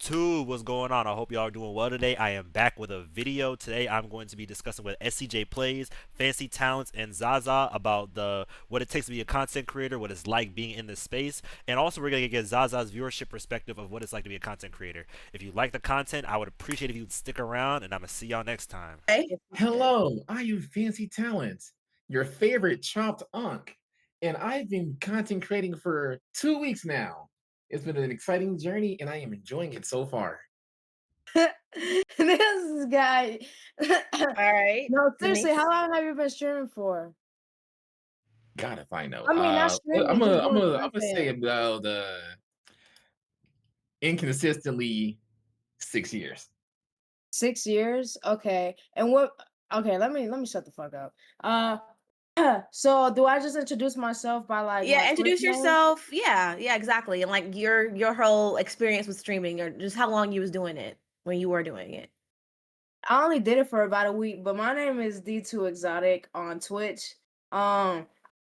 YouTube, what's going on? I hope y'all are doing well today. I am back with a video. Today I'm going to be discussing with SCJplays, FancyTalance, and Zaza about the what it takes to be a content creator, what it's like being in this space, and also we're gonna get Zaza's viewership perspective of what it's like to be a content creator. If you like the content, I would appreciate if you'd stick around, and I'm gonna see y'all next time. Hey. Hello, I am Fancy Talents, your favorite chopped unk, and I've been content creating for 2 weeks now. It's been an exciting journey, and I am enjoying it so far. This guy. All right, No, seriously, Denise. how long have you been streaming for? God, if I know. I mean, not I'm streaming, gonna just I'm doing gonna I'm gonna say content. about inconsistently 6 years. 6 years? Okay. And what okay, let me shut the fuck up. So do I just introduce myself by like my Yeah, Twitch introduce name? yourself. Yeah, exactly. And like your whole experience with streaming, or just how long you was doing it when you were doing it. I only did it for about a week, but my name is D2 Exotic on Twitch. I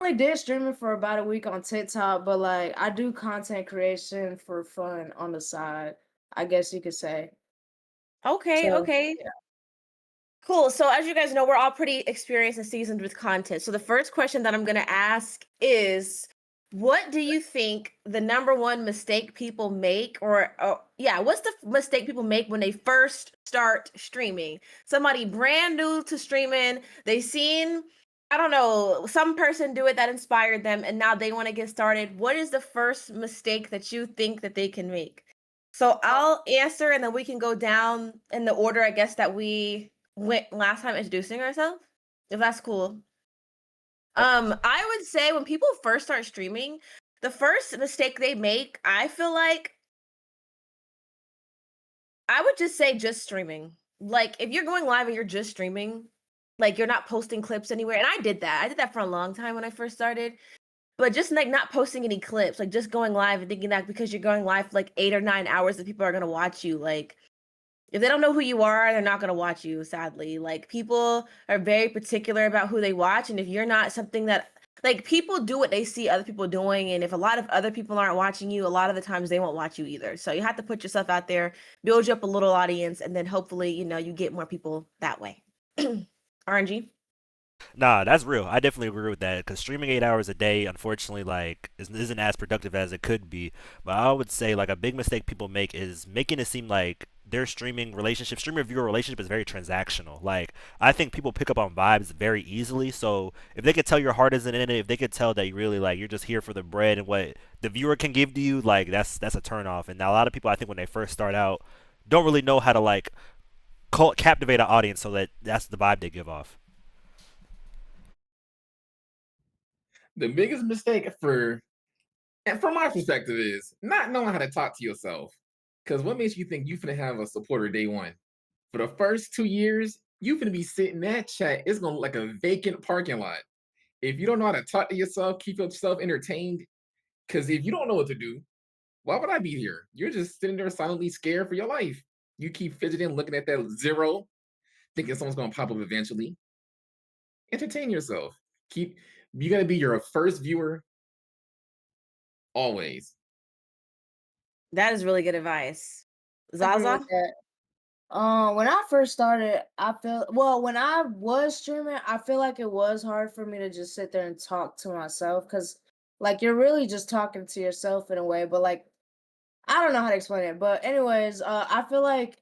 only did streaming for about a week on TikTok, but like I do content creation for fun on the side, I guess you could say. Okay, So okay. yeah. Cool. So as you guys know, we're all pretty experienced and seasoned with content. So the first question that I'm gonna ask is, what do you think the number one mistake people make, or yeah, what's the mistake people make when they first start streaming? Somebody brand new to streaming, they seen, I don't know, some person do it that inspired them, and now they want to get started. What is the first mistake that you think that they can make? So I'll answer, and then we can go down in the order, I guess, that we went last time introducing ourselves, if that's cool. I would say when people first start streaming, the first mistake they make, I feel like, I would just say just streaming. Like if you're going live and you're just streaming, like you're not posting clips anywhere. And I did that. I did that for a long time when I first started. But just like not posting any clips, like just going live and thinking that because you're going live for like 8 or 9 hours that people are gonna watch you. Like if they don't know who you are, they're not going to watch you, sadly. Like people are very particular about who they watch, and if you're not something that, like, people do what they see other people doing, and if a lot of other people aren't watching you, a lot of the times they won't watch you either. So you have to put yourself out there, build you up a little audience, and then hopefully, you get more people that way. RNG. Nah, that's real. I definitely agree with that because streaming 8 hours a day, unfortunately, like isn't as productive as it could be. But I would say like a big mistake people make is making it seem like their streamer viewer relationship is very transactional. Like I think people pick up on vibes very easily. So if they could tell your heart isn't in it, if they could tell that you really like you're just here for the bread and what the viewer can give to you, like that's a turn off. And now a lot of people I think when they first start out don't really know how to like captivate an audience so that's the vibe they give off. The biggest mistake and from my perspective, is not knowing how to talk to yourself. Because what makes you think you finna have a supporter day one? For the first 2 years, you finna be sitting in that chat. It's gonna look like a vacant parking lot. If you don't know how to talk to yourself, keep yourself entertained. Because if you don't know what to do, why would I be here? You're just sitting there silently scared for your life. You keep fidgeting, looking at that zero, thinking someone's gonna pop up eventually. Entertain yourself. Keep You gotta be your first viewer always. That is really good advice. I agree with Zaza? that. When I first started, I feel well, when I was streaming, I feel like it was hard for me to just sit there and talk to myself because like you're really just talking to yourself in a way, but like I don't know how to explain it. But anyways, I feel like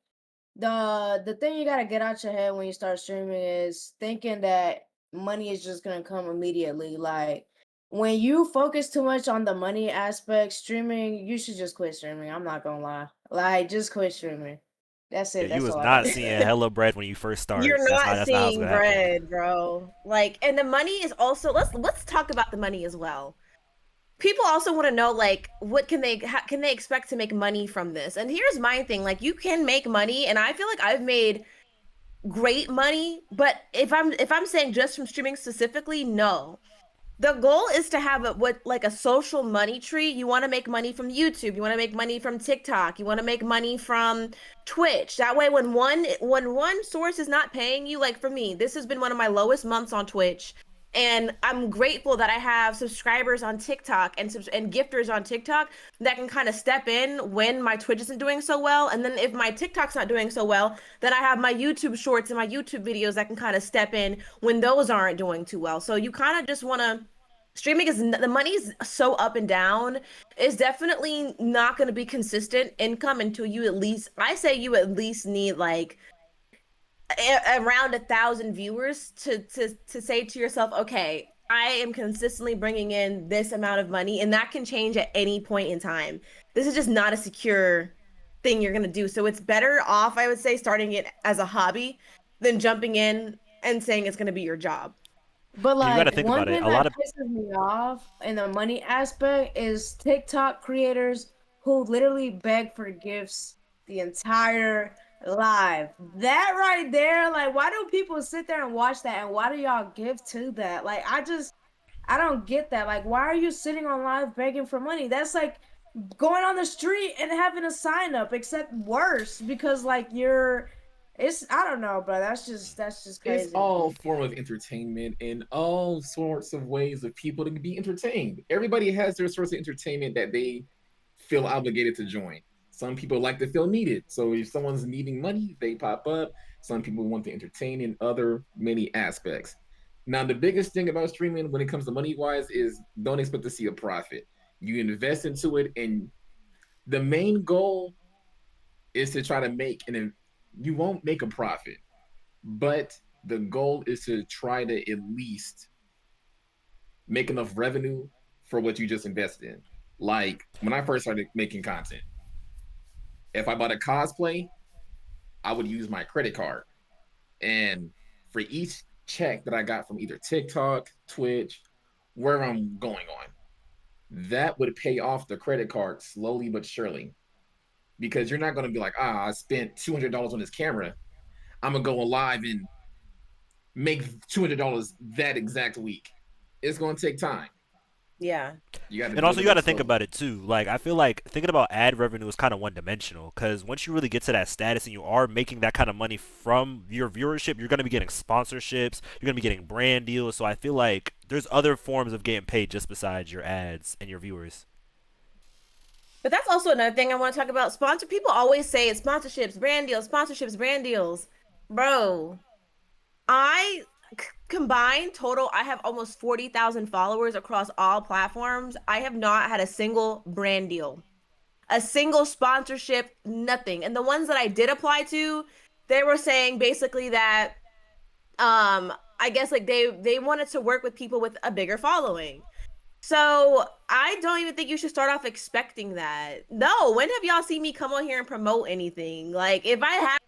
the thing you gotta get out your head when you start streaming is thinking that money is just gonna come immediately. Like when you focus too much on the money aspect, streaming, you should just quit streaming. I'm not gonna lie. Like just quit streaming. That's Yeah, it. you That's was all I not got. seeing hella bread when you first start. You're not That's not what's seeing gonna happen. bread, bro. Like, and the money is also, let's talk about the money as well. People also want to know, like, what can they expect to make money from this? And here's my thing, like, you can make money, and I feel like I've made great money, but if I'm saying just from streaming specifically, no. The goal is to have a social money tree. You want to make money from YouTube, you want to make money from TikTok, you want to make money from Twitch. That way when one source is not paying you, like for me, this has been one of my lowest months on Twitch. And I'm grateful that I have subscribers on TikTok and gifters on TikTok that can kind of step in when my Twitch isn't doing so well. And then if my TikTok's not doing so well, then I have my YouTube shorts and my YouTube videos that can kind of step in when those aren't doing too well. So you kind of just want to streaming is the money's so up and down. It's definitely not going to be consistent income until you at least, I say you at least need like around 1,000 viewers to say to yourself, okay, I am consistently bringing in this amount of money, and that can change at any point in time. This is just not a secure thing you're gonna do. So it's better off, I would say, starting it as a hobby than jumping in and saying it's gonna be your job. But You got to like think one about it. thing A that lot of pisses me off in the money aspect is TikTok creators who literally beg for gifts the entire live. That right there, like why do people sit there and watch that and why do y'all give to that? Like I don't get that. Like why are you sitting on live begging for money? That's like going on the street and having a sign up, except worse because like you're it's I don't know, bro. That's just It's crazy to all me. form of entertainment and all sorts of ways of people to be entertained. Everybody has their source of entertainment that they feel obligated to join. Some people like to feel needed. So if someone's needing money, they pop up. Some people want to entertain in other many aspects. Now, the biggest thing about streaming when it comes to money wise is don't expect to see a profit. You invest into it, and the main goal is to try to make an. You won't make a profit, but the goal is to try to at least make enough revenue for what you just invested in. Like when I first started making content, if I bought a cosplay, I would use my credit card. And for each check that I got from either TikTok, Twitch, wherever I'm going on, that would pay off the credit card slowly but surely. Because you're not going to be like, I spent $200 on this camera. I'm going to go live and make $200 that exact week. It's going to take time. Yeah. You got to And also, build you it got up to think slowly. about it too. Like, I feel like thinking about ad revenue is kind of one dimensional because once you really get to that status and you are making that kind of money from your viewership, you're going to be getting sponsorships, you're going to be getting brand deals. So I feel like there's other forms of getting paid just besides your ads and your viewers. But that's also another thing I want to talk about. Sponsor people always say it's sponsorships, brand deals, sponsorships, brand deals. Bro, I combined total, I have almost 40,000 followers across all platforms. I have not had a single brand deal, a single sponsorship, nothing. And the ones that I did apply to, they were saying basically that I guess like they wanted to work with people with a bigger following. So I don't even think you should start off expecting that. No, when have y'all seen me come on here and promote anything? Like if I have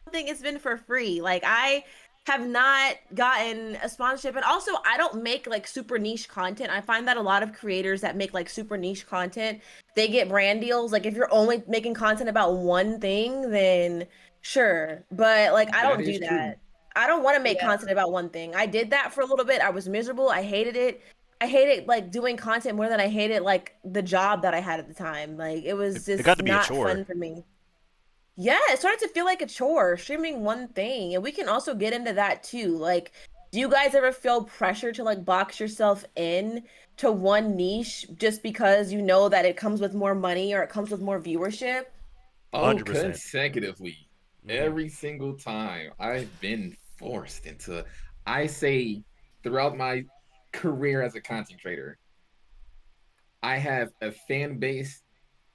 something, it's been for free. Like I have not gotten a sponsorship. And also I don't make like super niche content. I find that a lot of creators that make like super niche content, they get brand deals. Like if you're only making content about one thing, then sure. But like I That don't do is true. that. I don't want to make Yeah. content about one thing. I did that for a little bit. I was miserable. I hated it. I hated like doing content more than I hated like the job that I had at the time. Like it It, was it got just to be a not chore. fun for me. Yeah, it started to feel like a chore, streaming one thing. And we can also get into that too. Like, do you guys ever feel pressure to like box yourself in to one niche just because you know that it comes with more money or it comes with more viewership? Oh, 100%. consecutively. Hmm. Every single time I've been forced into, I say throughout my career as a content creator, I have a fan base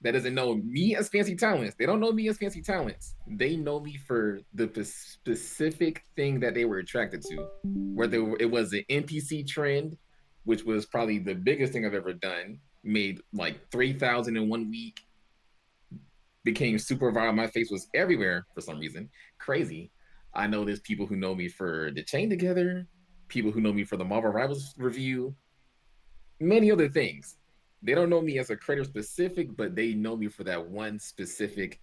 that doesn't know me as FancyTalance. They don't know me as FancyTalance. They know me for the specific thing that they were attracted to, whether it was an NPC trend, which was probably the biggest thing I've ever done, made like 3,000 in 1 week, became super viral. My face was everywhere for some reason. Crazy. I know there's people who know me for the Chain Together, people who know me for the Marvel Rivals review, many other things. They don't know me as a creator specific, but they know me for that one specific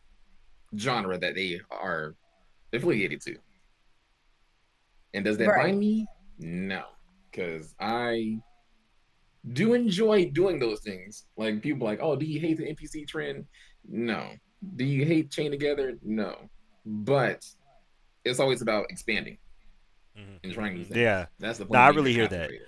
genre that they are affiliated to. And does that bind Right. me? No, because I do enjoy doing those things. Like people like, oh, do you hate the NPC trend? No. Do you hate Chain Together? No. But it's always about expanding Hmm. and trying new things. Yeah. That's the No, point of I being a really hear content that. creator.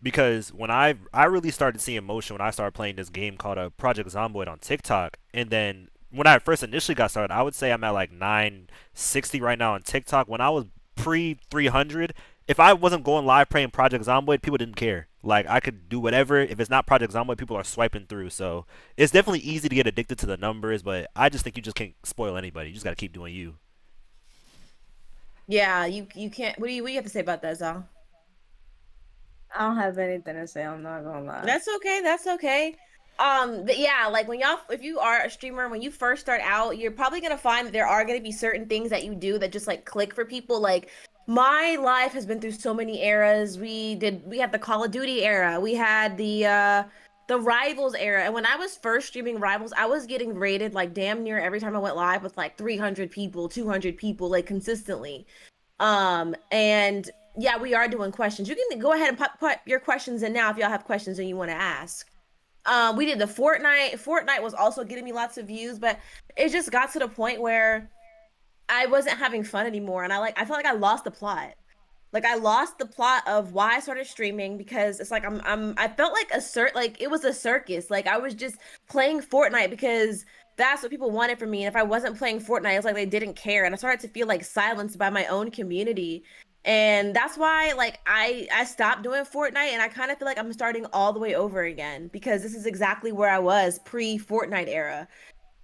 because when I really started seeing motion when I started playing this game called Project Zomboid on TikTok, and then when I first initially got started, I would say I'm at like 960 right now on TikTok. When I was pre 300, if I wasn't going live playing Project Zomboid, people didn't care. Like I could do whatever. If it's not Project Zomboid, people are swiping through. So it's definitely easy to get addicted to the numbers, but I just think you just can't spoil anybody. You just got to keep doing you. Yeah, you can't. What do you have to say about that, Zal? I don't have anything to say. I'm not gonna lie. That's okay. That's okay. But yeah, like when y'all, if you are a streamer, when you first start out, you're probably gonna find that there are gonna be certain things that you do that just like click for people. Like my life has been through so many eras. We had the Call of Duty era. We had the Rivals era. And when I was first streaming Rivals, I was getting rated like damn near every time I went live with like 300 people, 200 people, like consistently. And yeah, we are doing questions. You can go ahead and put your questions in now if y'all have questions and you want to ask. We did the Fortnite. Fortnite was also getting me lots of views, but it just got to the point where I wasn't having fun anymore, and I felt like I lost the plot. Like I lost the plot of why I started streaming because it's like I felt like like it was a circus. Like I was just playing Fortnite because that's what people wanted from me. And if I wasn't playing Fortnite, it's like they didn't care. And I started to feel like silenced by my own community. And that's why like I stopped doing Fortnite and I kind of feel like I'm starting all the way over again because this is exactly where I was pre-Fortnite era.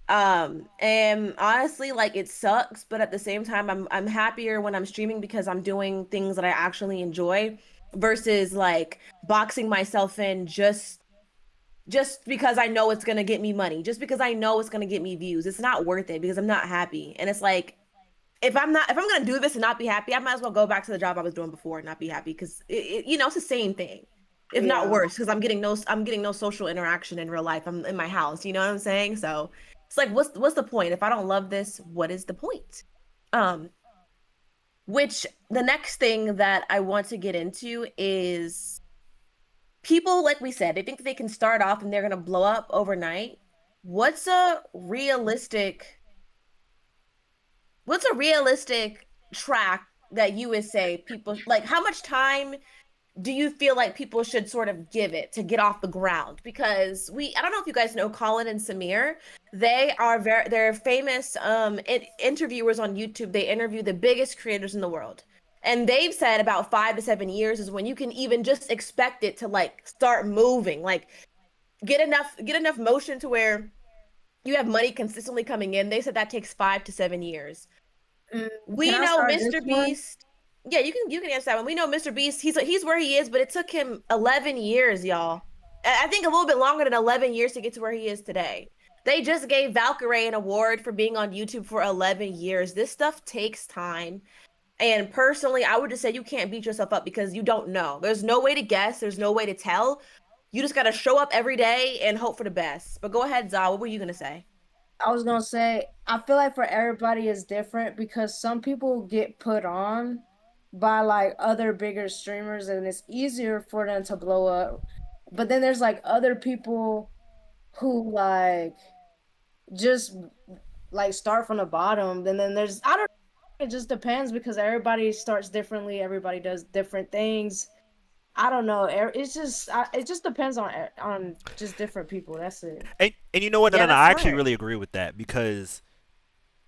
And honestly like it sucks, but at the same time I'm happier when I'm streaming because I'm doing things that I actually enjoy versus like boxing myself in just because I know it's going to get me money, just because I know it's going to get me views. It's not worth it because I'm not happy. And it's like if I'm going to do this and not be happy, I might as well go back to the job I was doing before and not be happy because it's the same thing. If not Yeah. worse, because I'm getting no social interaction in real life. I'm in my house, you know what I'm saying? So it's like what's the point? If I don't love this, what is the point? Um which the next thing that I want to get into is people, like we said, they think that they can start off and they're going to blow up overnight. What's a realistic track that you would say people like how much time do you feel like people should sort of give it to get off the ground? Because I don't know if you guys know Colin and Samir. They're famous interviewers on YouTube. They interview the biggest creators in the world. And they've said about 5 to 7 years is when you can even just expect it to like start moving, like get enough motion to where you have money consistently coming in. They said that takes 5 to 7 years. We Can I know start this Mr. one? Beast. Yeah, you can answer that one. We know Mr. Beast. He's where he is, but it took him 11 years, y'all. I think a little bit longer than 11 years to get to where he is today. They just gave Valkyrae an award for being on YouTube for 11 years. This stuff takes time. And personally, I would just say you can't beat yourself up because you don't know. There's no way to guess. There's no way to tell. You just got to show up every day and hope for the best. But go ahead, Za. What were you going to say? I was gonna say I feel like for everybody is different because some people get put on by like other bigger streamers and it's easier for them to blow up. But then there's like other people who like just like start from the bottom. And then there's I don't know, it just depends because everybody starts differently, everybody does different things. I don't know. It just depends on just different people. That's it. And you know what? Yeah, And that's I actually smart. really agree with that because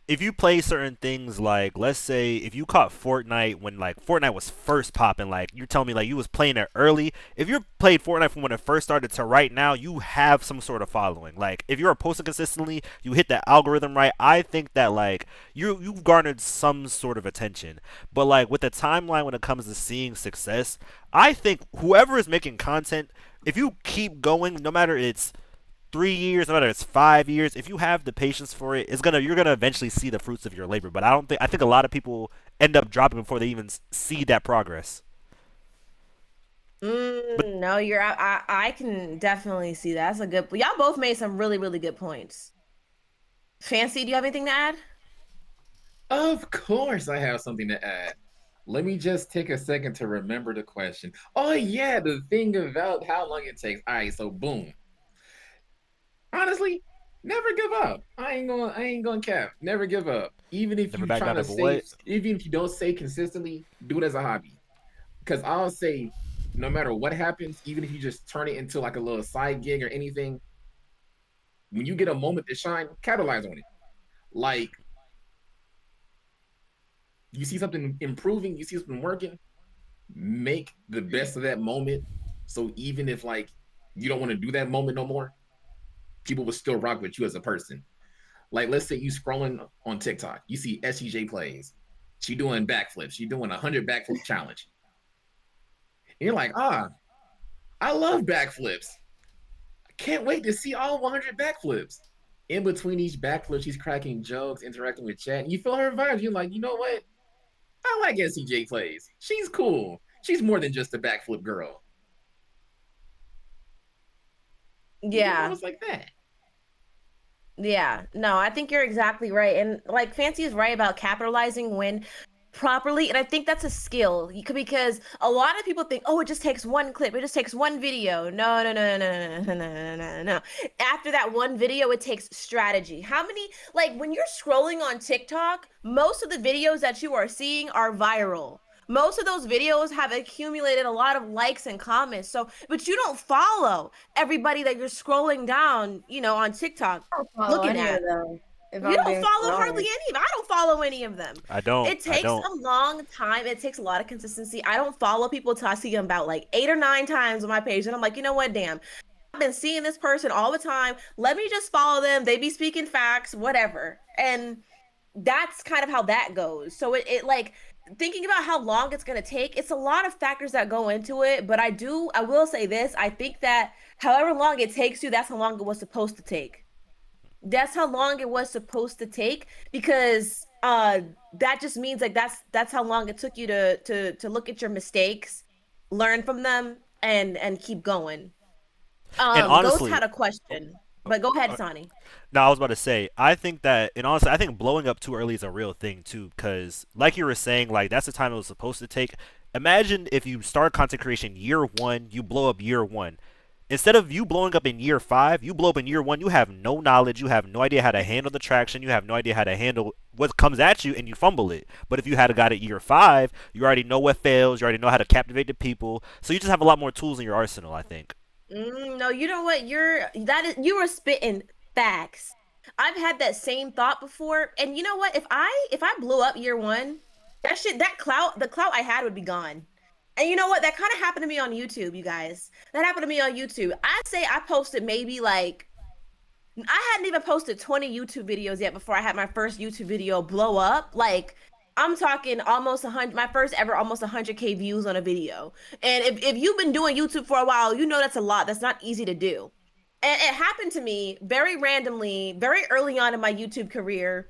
if you play certain things like let's say if you caught Fortnite when like Fortnite was first popping, like you're telling me like you was playing it early, if you played Fortnite from when it first started to right now, you have some sort of following. Like if you're posting consistently, you hit that algorithm right, I think that like you've garnered some sort of attention. But like with the timeline when it comes to seeing success, I think whoever is making content, if you keep going, no matter it's 3 years, no matter it's 5 years, if you have the patience for it, you're gonna eventually see the fruits of your labor. But I think a lot of people end up dropping before they even see that progress. But No, I can definitely see that. That's a good. Y'all both made some really, really good points. Fancy, do you have anything to add? Of course, I have something to add. Let me just take a second to remember the question. Oh yeah, the thing about how long it takes. All right, so boom. Honestly, never give up. I ain't gonna cap. Never give up. Even if never you back trying down, to never save, what? even if you don't say consistently, do it as a hobby. Because I'll say no matter what happens, even if you just turn it into like a little side gig or anything, when you get a moment to shine, capitalize on it. Like you see something improving, you see something working, make the best of that moment. So even if like you don't want to do that moment no more, people will still rock with you as a person. Like let's say you scrolling on TikTok, you see SCJplays. She doing backflips. She doing 100 backflip challenge. And you're like, I love backflips. I can't wait to see all 100 backflips. In between each backflip, she's cracking jokes, interacting with chat. And you feel her vibes. You're like, you know what? I like SCJplays. She's cool. She's more than just a backflip girl. You get Yeah. moments like that. Yeah, no, I think you're exactly right. And like Fancy is right about capitalizing when properly. And I think that's a skill. Because a lot of people think, oh, it just takes one clip, it just takes one video. No, no, no, no, no, no, no, no, no, no. After that one video, it takes strategy. How many, like when you're scrolling on TikTok, most of the videos that you are seeing are viral. Most of those videos have accumulated a lot of likes and comments. So, but you don't follow everybody that you're scrolling down, on TikTok I don't follow looking any of at. them. If You I'm don't being follow hardly honest, any of them. I don't follow any of them. I don't. It I takes don't. a long time. It takes a lot of consistency. I don't follow people till I see them about like 8 or 9 times on my page. And I'm like, you know what? Damn. I've been seeing this person all the time. Let me just follow them. They be speaking facts, whatever. And that's kind of how that goes. So it like thinking about how long it's going to take, it's a lot of factors that go into it. But I will say this. I think that however long it takes you, that's how long it was supposed to take. That's how long it was supposed to take, because that just means like that's how long it took you to look at your mistakes, learn from them, and keep going. And Ghost honestly, had a question, but go ahead, Sonny. no, I was about to say, I think that, and honestly, I think blowing up too early is a real thing too, because like you were saying, like that's the time it was supposed to take. Imagine if you start content creation year one, you blow up year one. Instead of you blowing up in year five, you blow up in year one. You have no knowledge. You have no idea how to handle the traction. You have no idea how to handle what comes at you, and you fumble it. But if you had got it year five, you already know what fails. You already know how to captivate the people. So you just have a lot more tools in your arsenal, I think. No, you know what? You were spitting facts. I've had that same thought before, and you know what? If I blew up year one, the clout I had would be gone. And you know what? That kind of happened to me on YouTube, you guys. That happened to me on YouTube. I'd say I posted maybe like I hadn't even posted 20 YouTube videos yet before I had my first YouTube video blow up. Like I'm talking almost 100, my first ever almost 100K views on a video. And if you've been doing YouTube for a while, you know that's a lot. That's not easy to do. And it happened to me very randomly, very early on in my YouTube career.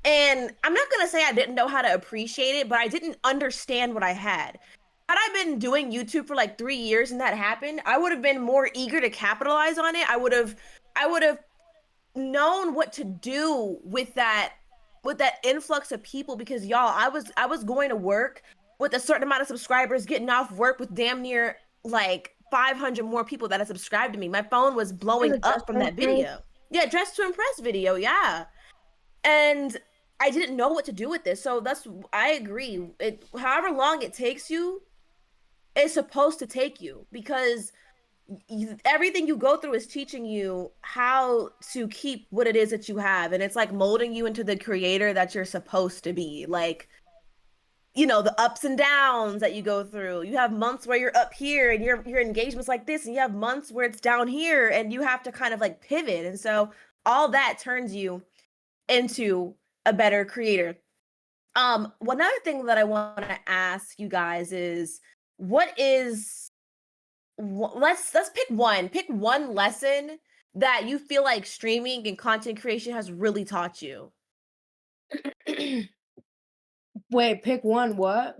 And I'm not going to say I didn't know how to appreciate it, but I didn't understand what I had. Had I been doing YouTube for like 3 years and that happened, I would have been more eager to capitalize on it. I would have known what to do with that influx of people, because y'all, I was going to work with a certain amount of subscribers, getting off work with damn near like 500 more people that had subscribed to me. My phone was is blowing it up just from one that thing? video. Yeah, dressed to impress video, yeah. And I didn't know what to do with this. So I agree. However long it takes you, it's supposed to take you, because everything you go through is teaching you how to keep what it is that you have, and it's like molding you into the creator that you're supposed to be. Like, the ups and downs that you go through. You have months where you're up here and your engagement's like this, and you have months where it's down here, and you have to kind of like pivot. And so all that turns you into a better creator. One other thing that I want to ask you guys is, what is let's pick one lesson that you feel like streaming and content creation has really taught you. Wait, pick one. What?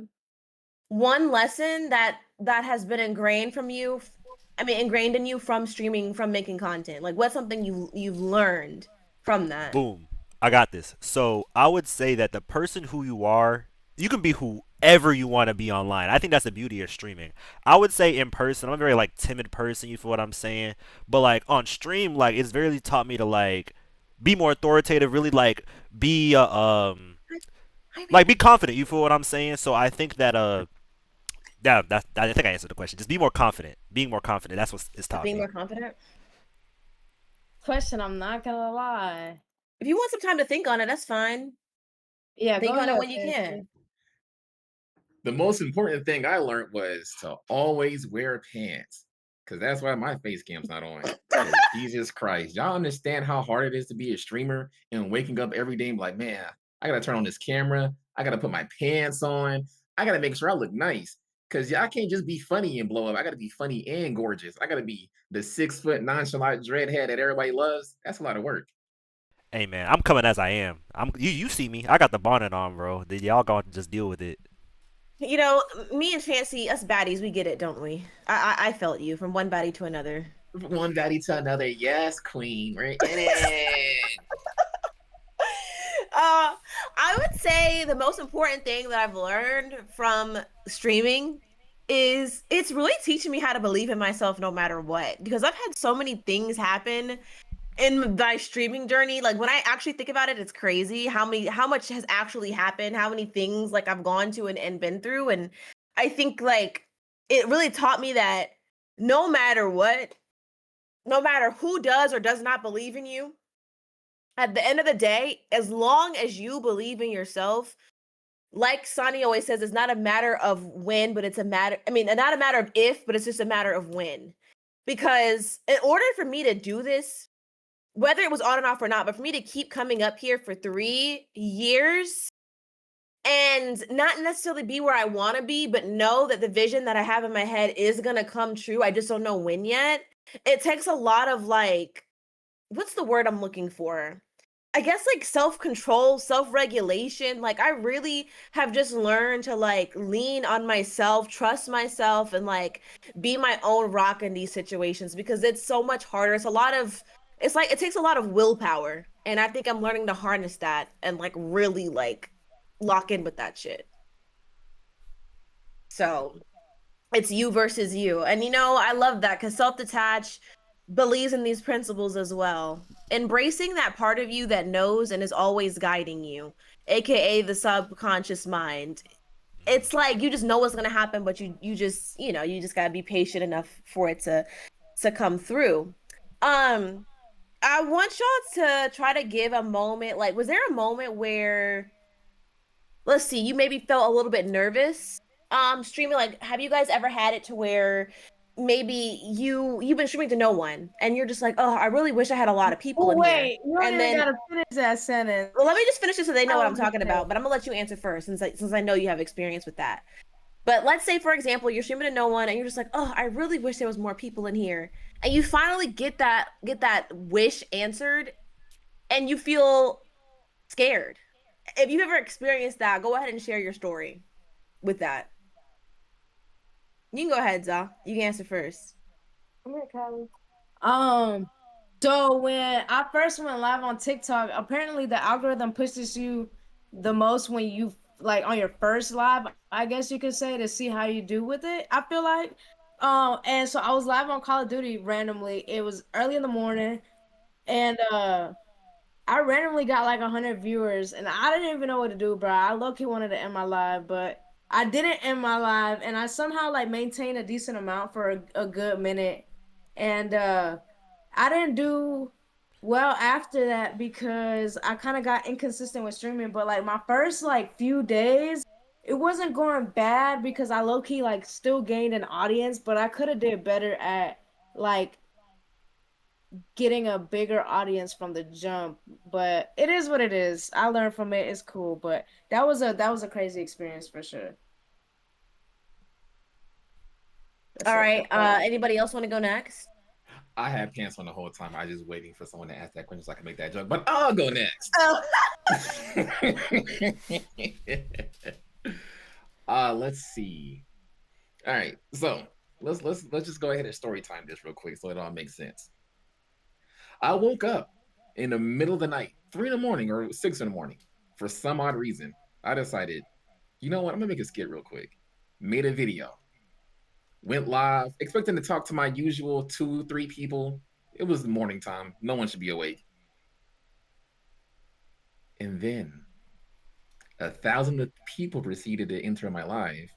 One lesson that has been ingrained in you from streaming, from making content. Like, what's something you've learned from that? Boom. I got this. So I would say that the person who you are, you can be whoever you want to be online. I think that's the beauty of streaming. I would say in person, I'm a very like timid person, you feel what I'm saying? But like on stream, like it's really taught me to like be more authoritative, really like be I like be confident, you feel what I'm saying? So I think that Yeah, I think I answered the question. Just be more confident. Being more confident. That's what it's taught Being me. more confident. Question, I'm not gonna lie. If you want some time to think on it, that's fine. Yeah, go Think on it ahead, when you Fancy. can. The most important thing I learned was to always wear pants. Cause that's why my face cam's not on. Cause Jesus Christ, y'all understand how hard it is to be a streamer and waking up every day and be like, man, I gotta turn on this camera. I gotta put my pants on. I gotta make sure I look nice. Cause y'all can't just be funny and blow up. I gotta be funny and gorgeous. I gotta be the 6 foot nonchalant dreadhead that everybody loves. That's a lot of work. Hey man, I'm coming as I am. You see me. I got the bonnet on, bro. Then y'all gonna just deal with it. You know, me and Fancy, us baddies, we get it, don't we? I felt you from one baddie to another. One daddy to another. Yes, queen. We're in it. I would say the most important thing that I've learned from streaming is it's really teaching me how to believe in myself no matter what. Because I've had so many things happen in my streaming journey. Like when I actually think about it, it's crazy how much has actually happened, how many things like I've gone to and been through. And I think like it really taught me that no matter what, no matter who does or does not believe in you, at the end of the day, as long as you believe in yourself, like Sonny always says, it's not a matter of when, but it's a matter, I mean, not a matter of if, but it's just a matter of when. Because in order for me to do this, whether it was on and off or not, but for me to keep coming up here for 3 years and not necessarily be where I want to be, but know that the vision that I have in my head is going to come true. I just don't know when yet. It takes a lot of like, what's the word I'm looking for? I guess like self-control, self-regulation. Like I really have just learned to like lean on myself, trust myself, and like be my own rock in these situations because it's so much harder. It's like it takes a lot of willpower. And I think I'm learning to harness that and like really like lock in with that shit. So it's you versus you. And you know, I love that because self-detach believes in these principles as well. Embracing that part of you that knows and is always guiding you, aka the subconscious mind. It's like you just know what's gonna happen, but you just, you know, you just gotta be patient enough for it to come through. Um, I want y'all to try to give a moment, like, was there a moment where let's see, you maybe felt a little bit nervous streaming? Like have you guys ever had it to where maybe you've been streaming to no one and you're just like, oh, I really wish I had a lot of people Oh in here, wait, you don't and even then gotta finish that sentence. well, let me just finish it so they know what I'm talking Okay. about, but I'm gonna let you answer first since I know you have experience with that. But let's say for example you're streaming to no one and you're just like, oh, I really wish there was more people in here, and you finally get that wish answered and you feel scared. If you've ever experienced that, go ahead and share your story with that. You can go ahead, Za. You can answer first. Come here, Kylie. So when I first went live on TikTok, apparently the algorithm pushes you the most when you like on your first live, I guess you could say, to see how you do with it. I feel like, and so I was live on Call of Duty randomly. It was early in the morning, and I randomly got like 100 viewers, and I didn't even know what to do, bro. I low-key wanted to end my live, but I didn't end my live, and I somehow like maintained a decent amount for a good minute, and I didn't do well after that because I kind of got inconsistent with streaming. But like my first like few days, it wasn't going bad because I low-key like still gained an audience, but I could have did better at like getting a bigger audience from the jump. But it is what it is. I learned from it. It's cool. But that was a crazy experience for sure. That's All it. right. That's all. Anybody else want to go next? I had pants on the whole time. I was just waiting for someone to ask that question so I can make that joke. But I'll go next. Oh. Let's see. All right, so let's just go ahead and story time this real quick so it all makes sense. I woke up in the middle of the night, 3 in the morning or 6 in the morning, for some odd reason. I decided, you know what? I'm gonna make a skit real quick. Made a video, went live, expecting to talk to my usual 2, 3 people. It was morning time. No one should be awake. And then 1,000 people proceeded to enter my live.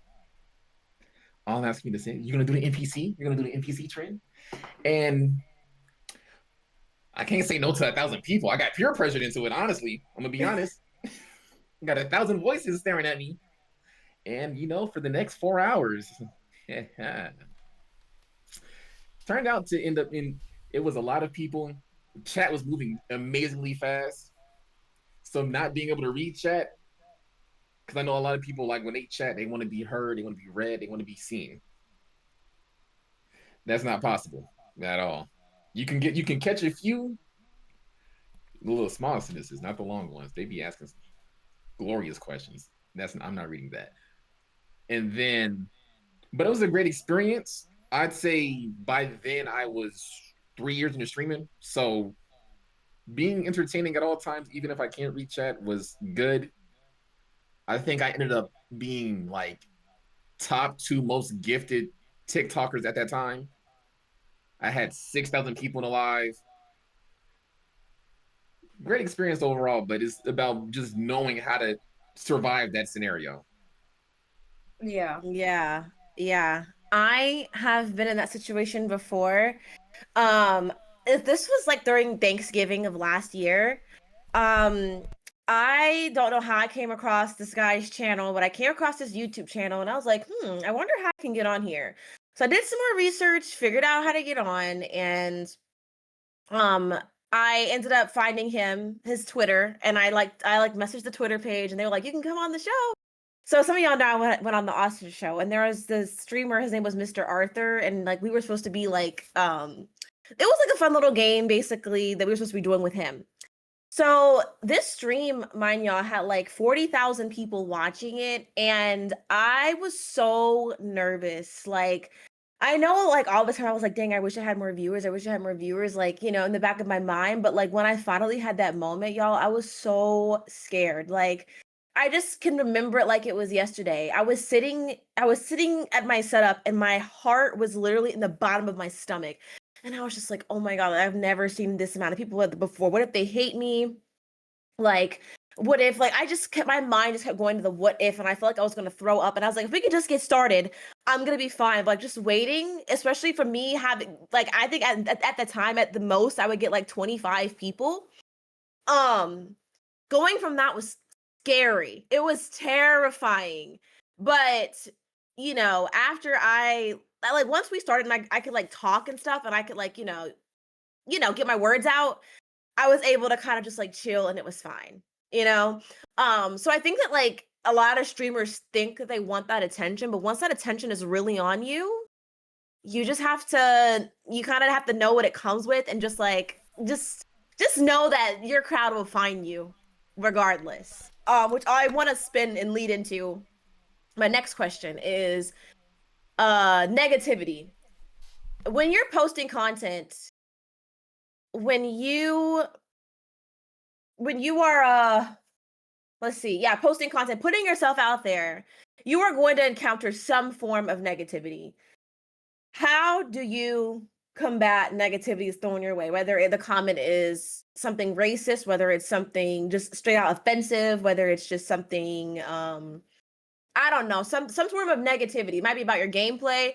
all asking me to say, you're gonna do the NPC? You're gonna do the NPC trend? And I can't say no to 1,000 people. I got peer pressured into it, honestly. I'm gonna be honest. I got 1,000 voices staring at me. And for the next 4 hours, turned out to end up in it was a lot of people. Chat was moving amazingly fast. So not being able to read chat, because I know a lot of people, like, when they chat, they want to be heard, they want to be read, they want to be seen. That's not possible at all. You can catch a few little small sentences, not the long ones. They be asking some glorious questions. I'm not reading that. And then, but it was a great experience. I'd say by then I was 3 years into streaming, so being entertaining at all times, even if I can't read chat, was good. I think I ended up being like top 2 most gifted TikTokers at that time. I had 6,000 people in a live. Great experience overall, but it's about just knowing how to survive that scenario. Yeah. Yeah. Yeah. I have been in that situation before. This was like during Thanksgiving of last year. Um, I don't know how I came across this guy's channel, but I came across his YouTube channel and I was like, I wonder how I can get on here. So I did some more research, figured out how to get on, and um I ended up finding his Twitter, and I messaged the Twitter page, and they were like, you can come on the show. So some of y'all know I went on the Austin show, and there was this streamer, his name was Mr. Arthur, and like we were supposed to be like it was like a fun little game basically that we were supposed to be doing with him. So this stream, mind y'all, had like 40,000 people watching it, and I was so nervous. Like, I know, like, all the time I was like, dang, I wish I had more viewers. I wish I had more viewers, like, in the back of my mind. But like when I finally had that moment, y'all, I was so scared. Like, I just can remember it like it was yesterday. I was sitting at my setup, and my heart was literally in the bottom of my stomach. And I was just like, oh my God, I've never seen this amount of people before. What if they hate me? Like, what if, like, my mind just kept going to the what if, and I felt like I was going to throw up. And I was like, if we could just get started, I'm going to be fine. But like, just waiting, especially for me having, like, I think at the time, at the most, I would get like 25 people. Going from that was scary. It was terrifying. But, after like once we started and I could like talk and stuff, and I could like, get my words out, I was able to kind of just like chill, and it was fine, you know? So I think that like a lot of streamers think that they want that attention, but once that attention is really on you, you kind of have to know what it comes with, and just like, just know that your crowd will find you regardless. Which I want to spin and lead into my next question is negativity. When you're posting content, when you are let's see, yeah, posting content, putting yourself out there, you are going to encounter some form of negativity. How do you combat negativity that's thrown your way, whether the comment is something racist, whether it's something just straight out offensive, whether it's just something I don't know, some form of negativity? It might be about your gameplay.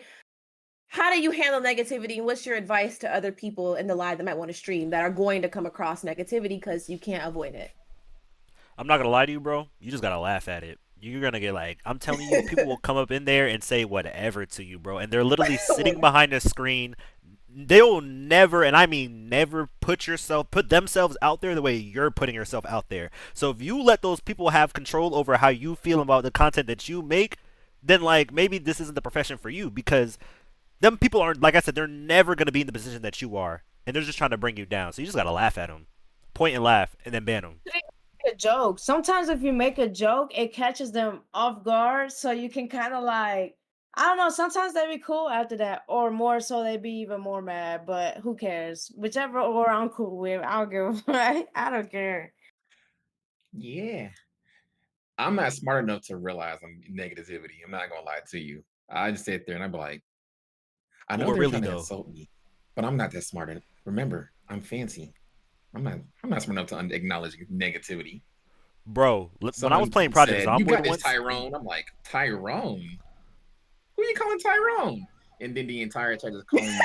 How do you handle negativity, and what's your advice to other people in the live that might want to stream that are going to come across negativity because you can't avoid it? I'm not gonna lie to you, bro. You just gotta laugh at it. You're gonna get like, I'm telling you, people will come up in there and say whatever to you, bro. And they're literally sitting behind a screen. They'll never, and I mean never, put themselves out there the way you're putting yourself out there. So if you let those people have control over how you feel about the content that you make, then like maybe this isn't the profession for you, because them people aren't, like I said, they're never gonna be in the position that you are, and they're just trying to bring you down. So you just gotta laugh at them, point and laugh, and then ban them. A joke. Sometimes if you make a joke, it catches them off guard, so you can kind of like, I don't know. Sometimes they'd be cool after that, or more so they'd be even more mad. But who cares? Whichever or I'm cool with, I'll give. I don't care. Yeah. I'm not smart enough to realize I'm negativity. I'm not gonna lie to you. I just sit there and I'm like, I know Well, they're really trying to though, insult me, but I'm not that smart. Remember, I'm fancy. I'm not smart enough to acknowledge negativity. bro. When I was Someone playing Project said, "You Zomboid got this, once, Tyrone." I'm like, Tyrone. Who you calling Tyrone? And then the entire chat just calling me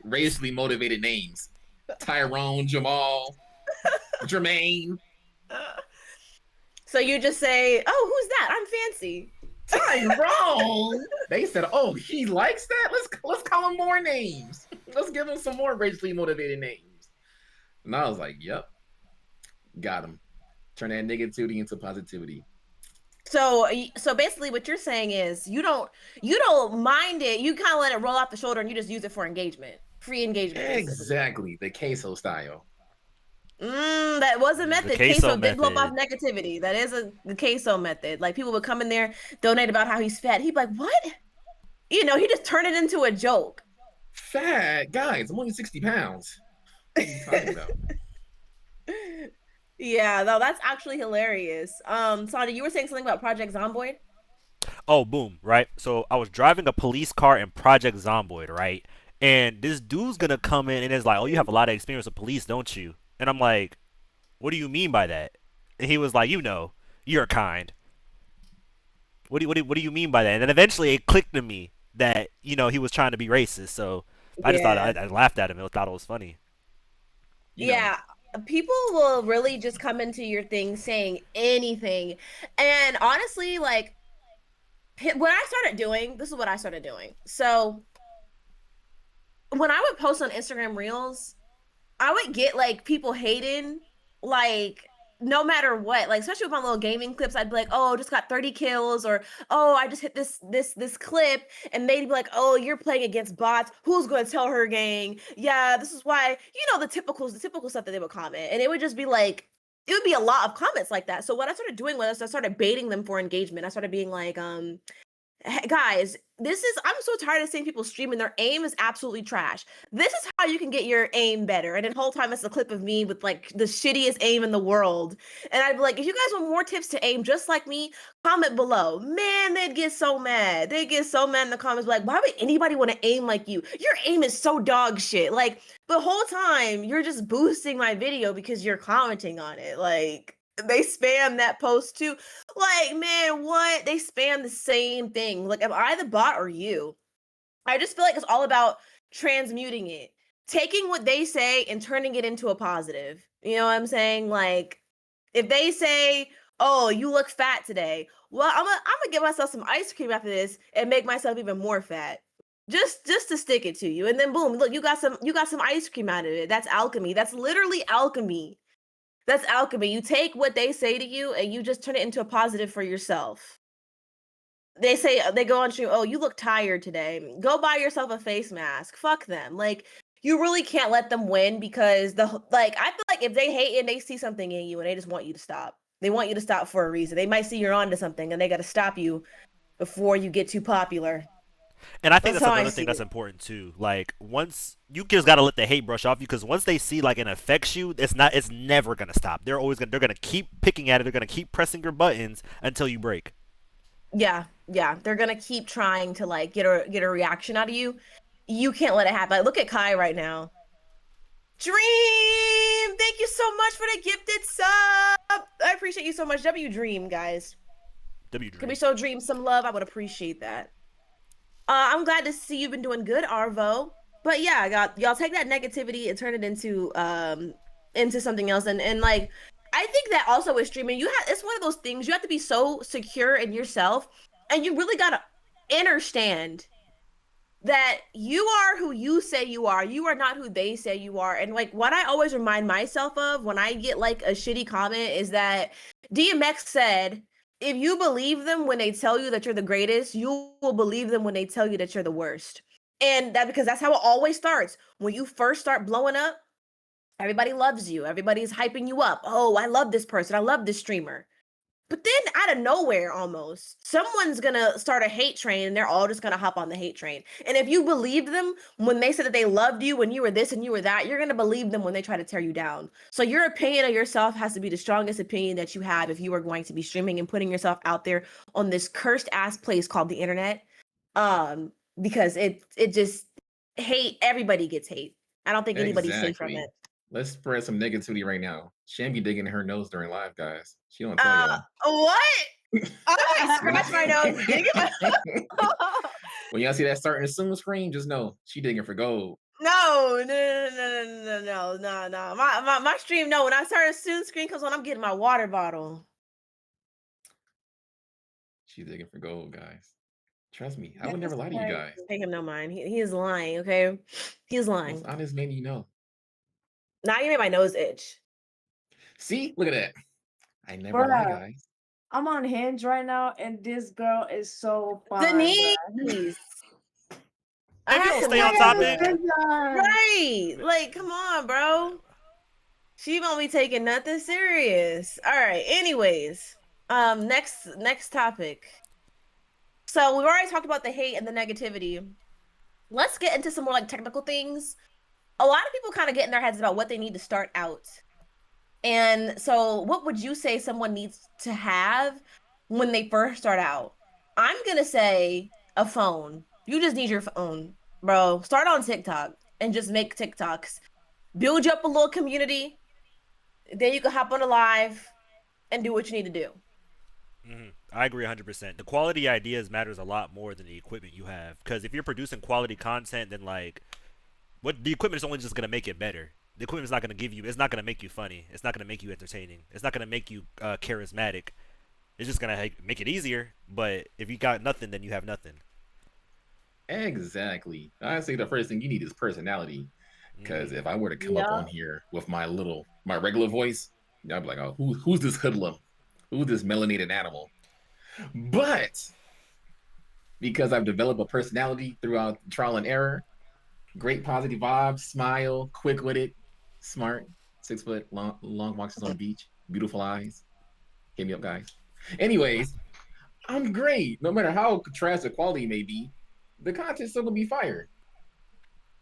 racially motivated names. Tyrone, Jamal, Jermaine. So you just say, "Oh, who's that? I'm Fancy." Tyrone. They said, "Oh, he likes that. Let's call him more names. Let's give him some more racially motivated names." And I was like, "Yep, got him. Turn that negativity into positivity." So basically, what you're saying is you don't mind it. You kind of let it roll off the shoulder, and you just use it for engagement, free engagement, basically. Exactly, the queso style. That was a method. The queso Did blow off method. negativity. That is the queso method. Like people would come in there, donate about how he's fat. He'd be like, "What?" He just turned it into a joke. Fat guys, I'm only 60 pounds. What are you talking about? Yeah, no, that's actually hilarious. Sonny, you were saying something about Project Zomboid? Oh, boom, right? So I was driving a police car in Project Zomboid, right? And this dude's gonna come in and is like, "Oh, you have a lot of experience with police, don't you?" And I'm like, "What do you mean by that?" And he was like, "You're kind." What do you mean by that? And then eventually it clicked to me that he was trying to be racist. So I just thought Yeah. I laughed at him. I thought it was funny. Yeah, people will really just come into your thing saying anything. And honestly, like what I started doing, this is what I started doing. So when I would post on Instagram Reels, I would get like people hating, like no matter what, like especially with my little gaming clips, I'd be like, "Oh, just got 30 kills," or "Oh, I just hit this clip," and they'd be like, "Oh, you're playing against bots. Who's going to tell her, gang? Yeah, this is why." The typical stuff that they would comment, and it would just be like, it would be a lot of comments like that. So what I started doing was I started baiting them for engagement. I started being like, "Hey, guys, I'm so tired of seeing people streaming. Their aim is absolutely trash. This is how you can get your aim better." And the whole time it's a clip of me with like the shittiest aim in the world. And I'd be like, "If you guys want more tips to aim just like me, comment below." Man, they'd get so mad. They get so mad in the comments, like, "Why would anybody want to aim like you? Your aim is so dog shit." Like the whole time you're just boosting my video because you're commenting on it. Like they spam that post too. Like, man, what? They spam the same thing. Like, am I the bot or you? I just feel like it's all about transmuting it, taking what they say and turning it into a positive. You know what I'm saying? Like, if they say, "Oh, you look fat today," well, I'm gonna get myself some ice cream after this and make myself even more fat. Just to stick it to you. And then boom, look, you got some ice cream out of it. That's alchemy. That's literally alchemy. That's alchemy. You take what they say to you and you just turn it into a positive for yourself. They go on stream, "Oh, you look tired today. Go buy yourself a face mask." Fuck them. Like you really can't let them win because I feel like if they hate and they see something in you and they just want you to stop. They want you to stop for a reason. They might see you're onto something and they got to stop you before you get too popular. And I think That's that's how I another see thing that's it. important too. Like once you just gotta let the hate brush off you, because once they see like it affects you, it's never gonna stop. They're gonna keep picking at it. They're gonna keep pressing your buttons until you break. Yeah, yeah. They're gonna keep trying to like get a reaction out of you. You can't let it happen. Like, look at Kai right now. Dream, thank you so much for the gifted sub. I appreciate you so much. W Dream, guys. W Can we Dream. show Dream some love? I would appreciate that. I'm glad to see you've been doing good, Arvo. But yeah, y'all take that negativity and turn it into something else. And like I think that also with streaming, it's one of those things you have to be so secure in yourself, and you really gotta understand that you are who you say you are. You are not who they say you are. And like what I always remind myself of when I get like a shitty comment is that DMX said, "If you believe them when they tell you that you're the greatest, you will believe them when they tell you that you're the worst." And because that's how it always starts. When you first start blowing up, everybody loves you. Everybody's hyping you up. "Oh, I love this person. I love this streamer." But then out of nowhere, almost, someone's gonna start a hate train and they're all just gonna hop on the hate train. And if you believed them when they said that they loved you when you were this and you were that, you're gonna believe them when they try to tear you down. So your opinion of yourself has to be the strongest opinion that you have if you are going to be streaming and putting yourself out there on this cursed ass place called the internet. Because it just everybody gets hate. I don't think anybody's safe from Exactly. it. Let's spread some negativity right now. Shan be digging her nose during live, guys. She don't tell y'all. What? I might scratch my nose, dig it. When y'all see that starting soon screen, just know she digging for gold. No. My stream, no. When I start a soon screen comes on, I'm getting my water bottle. She's digging for gold, guys. Trust me, I would never lie to you guys. Pay him no mind. He is lying, okay? He's lying. Most honest man you know. Now you made my nose itch. See, look at that. I never lie, guys. I'm on Hinge right now, and this girl is so fine. Denise. If you don't stay on topic. Right. Like, come on, bro. She won't be taking nothing serious. All right. Anyways, next topic. So we've already talked about the hate and the negativity. Let's get into some more like technical things. A lot of people kind of get in their heads about what they need to start out. And so what would you say someone needs to have when they first start out? I'm going to say a phone. You just need your phone, bro. Start on TikTok and just make TikToks. Build you up a little community. Then you can hop on a live and do what you need to do. I agree 100%. The quality ideas matters a lot more than the equipment you have. Because if you're producing quality content, then like, what the equipment is only just gonna make it better. The equipment is not gonna give you. It's not gonna make you funny. It's not gonna make you entertaining. It's not gonna make you charismatic. It's just gonna make it easier. But if you got nothing, then you have nothing. Exactly. I say the first thing you need is personality. Because if I were to come up on here with my regular voice, I'd be like, oh, who's this hoodlum? Who's this melanated animal? But because I've developed a personality throughout trial and error, great positive vibes, smile, quick with it, smart, 6 foot, long walks on the beach, beautiful eyes. Hit me up, guys. Anyways, I'm great. No matter how trash the quality may be, the content's still gonna be fire.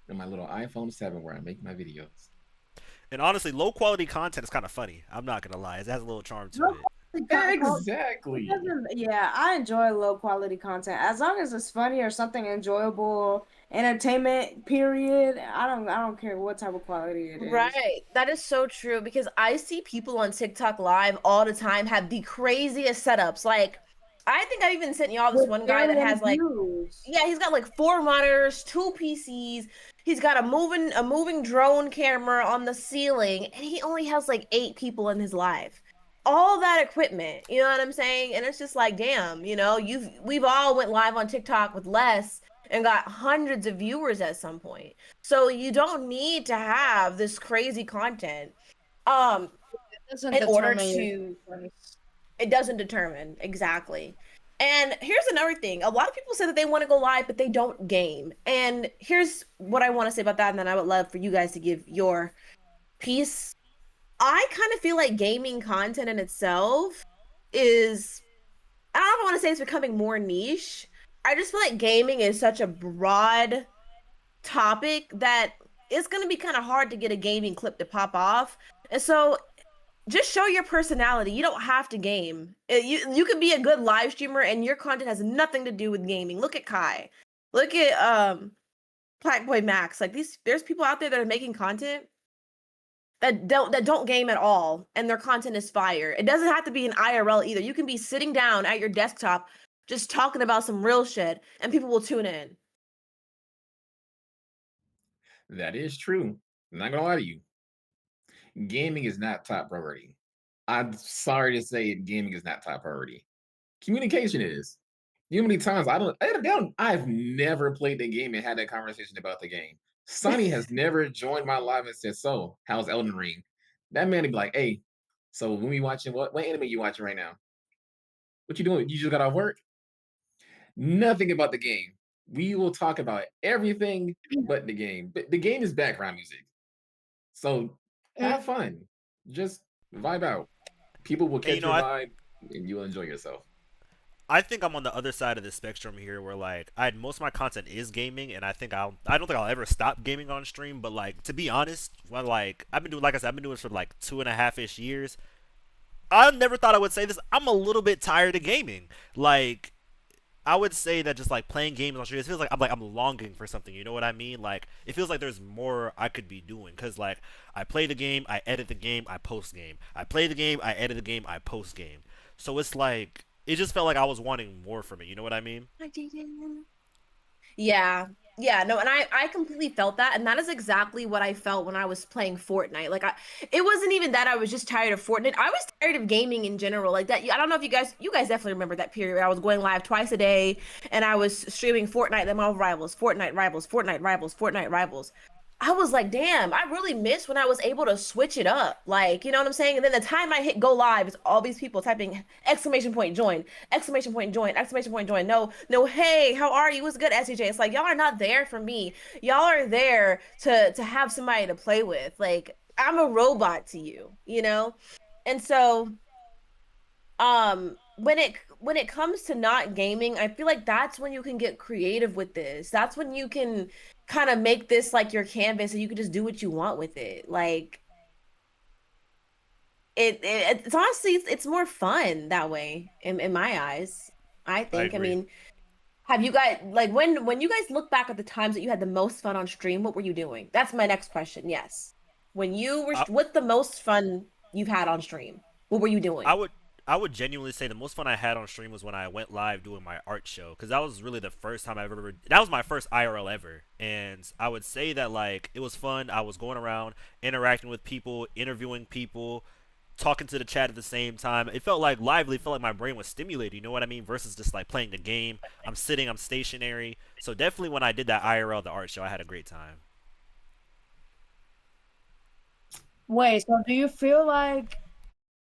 And my little iPhone 7 where I make my videos. And honestly, low quality content is kind of funny. I'm not gonna lie, it has a little charm to it. Exactly. Yeah, I enjoy low quality content as long as it's funny or something enjoyable, entertainment. Period. I don't care what type of quality it is. Right. That is so true because I see people on TikTok live all the time have the craziest setups. Like, I think I even sent y'all this one guy that has like, yeah, he's got like 4 monitors, 2 PCs. He's got a moving drone camera on the ceiling, and he only has like 8 people in his live. All that equipment, you know what I'm saying? And it's just like, damn, you know, we've all went live on TikTok with less and got hundreds of viewers at some point. So you don't need to have this crazy content. In order to, it doesn't determine exactly. And here's another thing. A lot of people say that they want to go live, but they don't game. And here's what I want to say about that. And then I would love for you guys to give your piece. I kind of feel like gaming content in itself is, I don't know if I want to say it's becoming more niche. I just feel like gaming is such a broad topic that it's going to be kind of hard to get a gaming clip to pop off. And so just show your personality. You don't have to game. You could be a good live streamer and your content has nothing to do with gaming. Look at Kai. Look at Black Boy Max. Like there's people out there that are making content that don't game at all, and their content is fire. It doesn't have to be an IRL either. You can be sitting down at your desktop just talking about some real shit, and people will tune in. That is true. I'm not gonna lie to you. Gaming is not top priority. I'm sorry to say it, gaming is not top priority. Communication is. You know how many times I've never played the game and had that conversation about the game. Sonny has never joined my live and said, so, how's Elden Ring? That man would be like, hey, so when we watching, what anime you watching right now? What you doing? You just got off work? Nothing about the game. We will talk about everything but the game. But the game is background music. So have fun. Just vibe out. People will catch your vibe and you'll enjoy yourself. I think I'm on the other side of the spectrum here, where like most of my content is gaming, and I don't think I'll ever stop gaming on stream. But like, to be honest, when like I've been doing this for like 2.5-ish years. I never thought I would say this. I'm a little bit tired of gaming. Like, I would say that just like playing games on stream, it feels like I'm longing for something. You know what I mean? Like, it feels like there's more I could be doing. Cause like I play the game, I edit the game, I post game. I play the game, I edit the game, I post game. So it's like it just felt like I was wanting more from it. You know what I mean? Yeah. Yeah, no, and I completely felt that, and that is exactly what I felt when I was playing Fortnite. Like it wasn't even that I was just tired of Fortnite. I was tired of gaming in general. Like that, I don't know if you guys definitely remember that period where I was going live twice a day and I was streaming Fortnite, then Marvel Rivals, Fortnite Rivals, Fortnite Rivals, Fortnite Rivals. I was like, damn, I really miss when I was able to switch it up. Like, you know what I'm saying? And then the time I hit go live, it's all these people typing exclamation point join, exclamation point join, exclamation point join. No, no, hey, how are you? What's good, SCJ? It's like y'all are not there for me. Y'all are there to have somebody to play with. Like, I'm a robot to you, you know? And so when it comes to not gaming, I feel like that's when you can get creative with this. That's when you can kind of make this like your canvas and you can just do what you want with it. Like it's honestly it's more fun that way in my eyes. I I think. I agree. mean, have you guys like when you guys look back at the times that you had the most fun on stream, what were you doing? That's my next question. Yes. When you were I, what's the most fun you've had on stream? What were you I doing? would I would genuinely say the most fun I had on stream was when I went live doing my art show, because that was really the first time I've ever, that was my first IRL ever. And I would say that like it was fun. I was going around interacting with people, interviewing people, talking to the chat at the same time. It felt like lively. It felt like my brain was stimulated, you know what I mean, versus just like playing the game. I'm sitting, I'm stationary. So definitely when I did that IRL, the art show, I had a great time. Wait, so do you feel like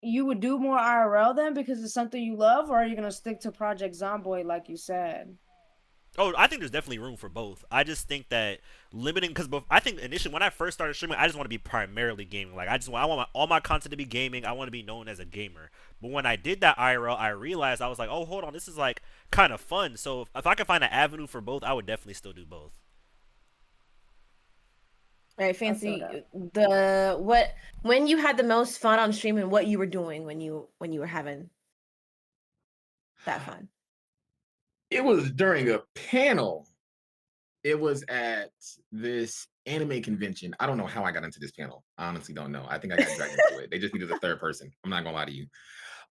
you would do more IRL then because it's something you love, or are you gonna stick to Project Zomboid like you said? Oh, I think there's definitely room for both. I just think that limiting, because I think initially when I first started streaming, I just want to be primarily gaming. Like I want all my content to be gaming. I want to be known as a gamer. But when I did that IRL, I realized I was like, oh, hold on, this is like kind of fun. So if I could find an avenue for both, I would definitely still do both. All right, I feel that. Fancy, the what when you had the most fun on stream and what you were doing when you were having that fun. It was during a panel. It was at this anime convention. I don't know how I got into this panel. I honestly don't know. I think I got dragged into it. They just needed a third person. I'm not gonna lie to you.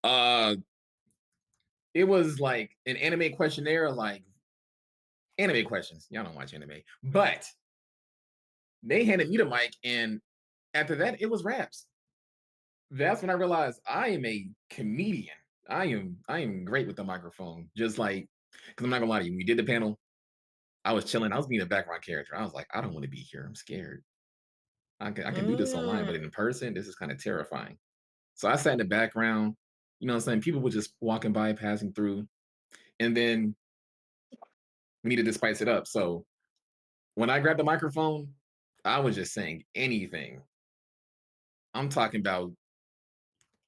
Uh, it was like an anime questionnaire, like anime questions. Y'all don't watch anime, but they handed me the mic, and after that, it was raps. That's when I realized I am a comedian. I am great with the microphone. Just like, because I'm not gonna lie to you, we did the panel. I was chilling. I was being a background character. I was like, I don't want to be here. I'm scared. I can do this online, but Mm. in person, this is kind of terrifying. So I sat in the background. You know what I'm saying? People were just walking by, passing through, and then we needed to spice it up. So when I grabbed the microphone, I was just saying anything. I'm talking about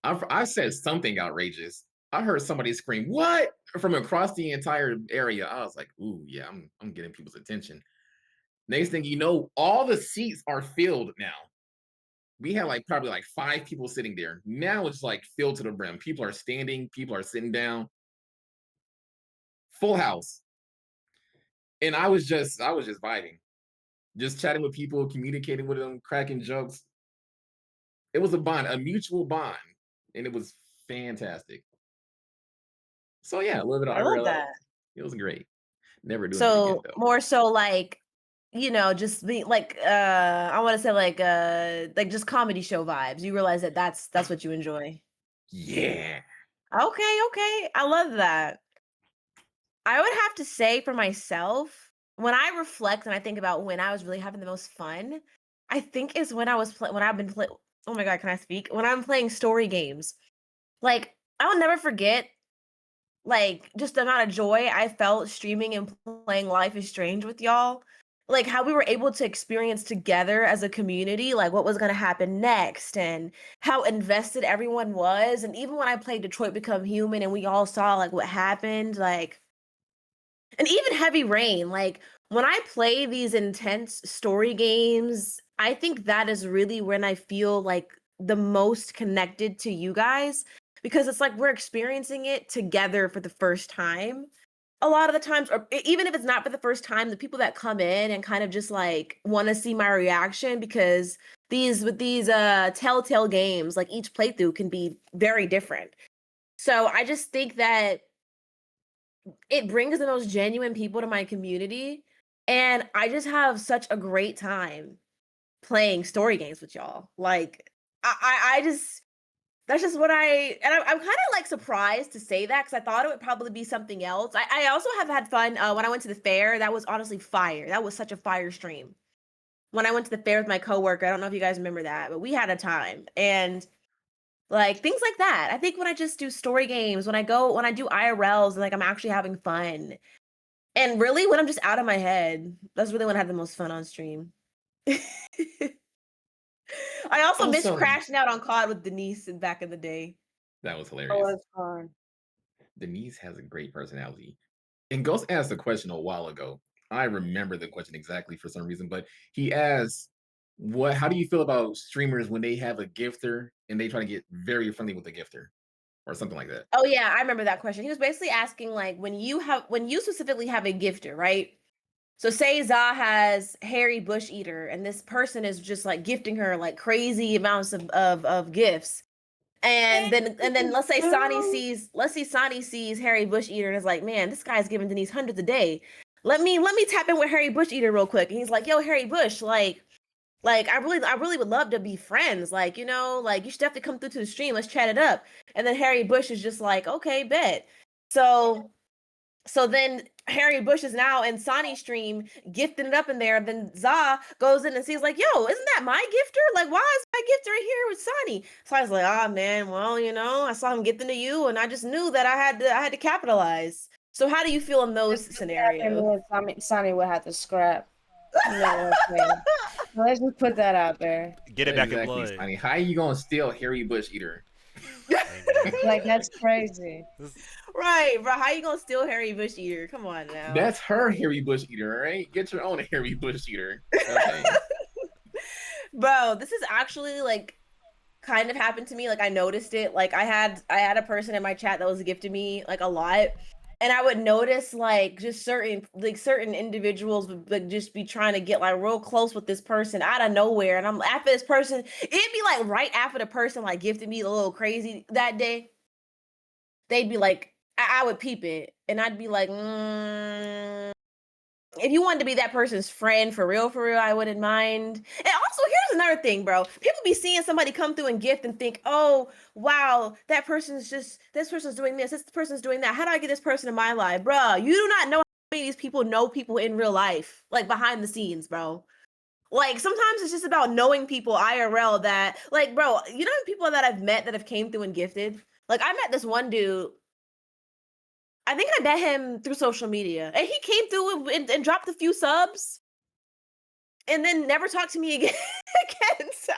I said something outrageous. I heard somebody scream, "What?" from across the entire area. I was like, "Ooh, yeah, I'm getting people's attention." Next thing you know, all the seats are filled now. We had like probably like 5 people sitting there. Now it's like filled to the brim. People are standing, people are sitting down, full house. And I was just vibing, just chatting with people, communicating with them, cracking jokes. It was a bond, a mutual bond, and it was fantastic. So yeah, a little bit of I love IRL. that. It was great. Never doing it again So though. more so like, just be like I want to say like just comedy show vibes. You realize that that's what you enjoy. Yeah. Okay, okay. I love that. I would have to say for myself, when I reflect and I think about when I was really having the most fun, I think is when when I've been play. Oh my god, can I speak? When I'm playing story games, like I'll never forget, like just the amount of joy I felt streaming and playing Life is Strange with y'all. Like how we were able to experience together as a community, like what was gonna happen next, and how invested everyone was. And even when I played Detroit Become Human, and we all saw like what happened, like and even Heavy Rain, like when I play these intense story games, I think that is really when I feel like the most connected to you guys because it's like we're experiencing it together for the first time. A lot of the times, or even if it's not for the first time, the people that come in and kind of just like want to see my reaction because these telltale games, like each playthrough can be very different. So I just think that it brings the most genuine people to my community, and I just have such a great time playing story games with y'all. Like, I just that's just what I'm kind of like surprised to say that because I thought it would probably be something else. I also have had fun when I went to the fair. That was honestly fire. That was such a fire stream. When I went to the fair with my coworker, I don't know if you guys remember that, but we had a time. And like things like that. I think when I just do story games, when I do IRLs, and like I'm actually having fun. And really when I'm just out of my head, that's really when I have the most fun on stream. I also miss Also, crashing out on COD with Denise back in the day. that was Oh, hilarious. that's fun. Denise has a great personality. And Ghost asked a question a while ago. I remember the question exactly for some reason, but he asked, how do you feel about streamers when they have a gifter and they try to get very friendly with the gifter or something like that? Oh yeah, I remember that question. He was basically asking like when you specifically have a gifter, right? So say Za has Harry Bush Eater and this person is just like gifting her like crazy amounts of gifts. And then let's say Sonny sees Harry Bush Eater and is like, man, this guy's giving Denise hundreds a day. Let me tap in with Harry Bush Eater real quick. And he's like, yo, Harry Bush, like I really would love to be friends. Like, you know, like you should definitely come through to the stream. Let's chat it up. And then Harry Bush is just like, okay, bet. So then Harry Bush is now in Sonny's stream gifting it up in there. Then Za goes in and sees like, yo, isn't that my gifter? Like, why is my gifter here with Sonny? Sonny's like, ah, man, well, you know, I saw him gifting to you, and I just knew that I had to capitalize. So how do you feel in those scenarios? Sonny would have to scrap. You know what I'm saying? Let's just put that out there. Get it back in Exactly, blood. Sonny. How are you gonna steal Harry Bush Eater? Like that's crazy. Right, bro. How you gonna steal Harry Bush Eater? Come on now. That's her Harry Bush Eater, all right? Get your own Harry Bush Eater. Okay. Bro, this is actually like kind of happened to me. Like I noticed it. Like I had a person in my chat that was gifting me like a lot. And I would notice like just certain individuals would like just be trying to get like real close with this person out of nowhere. And I'm after this person, it'd be like right after the person like gifted me a little crazy that day. They'd be like, I would peep it, and I'd be like, if you wanted to be that person's friend for real, I wouldn't mind. And also, here's another thing, bro. People be seeing somebody come through and gift and think, oh, wow, this person's doing this person's doing that. How do I get this person in my life? Bro, you do not know how many of these people know people in real life, like behind the scenes, bro. Like, sometimes it's just about knowing people IRL that, like, bro, you know people that I've met that have came through and gifted? Like, I met this one dude. I think I met him through social media, and he came through and dropped a few subs, and then never talked to me again. So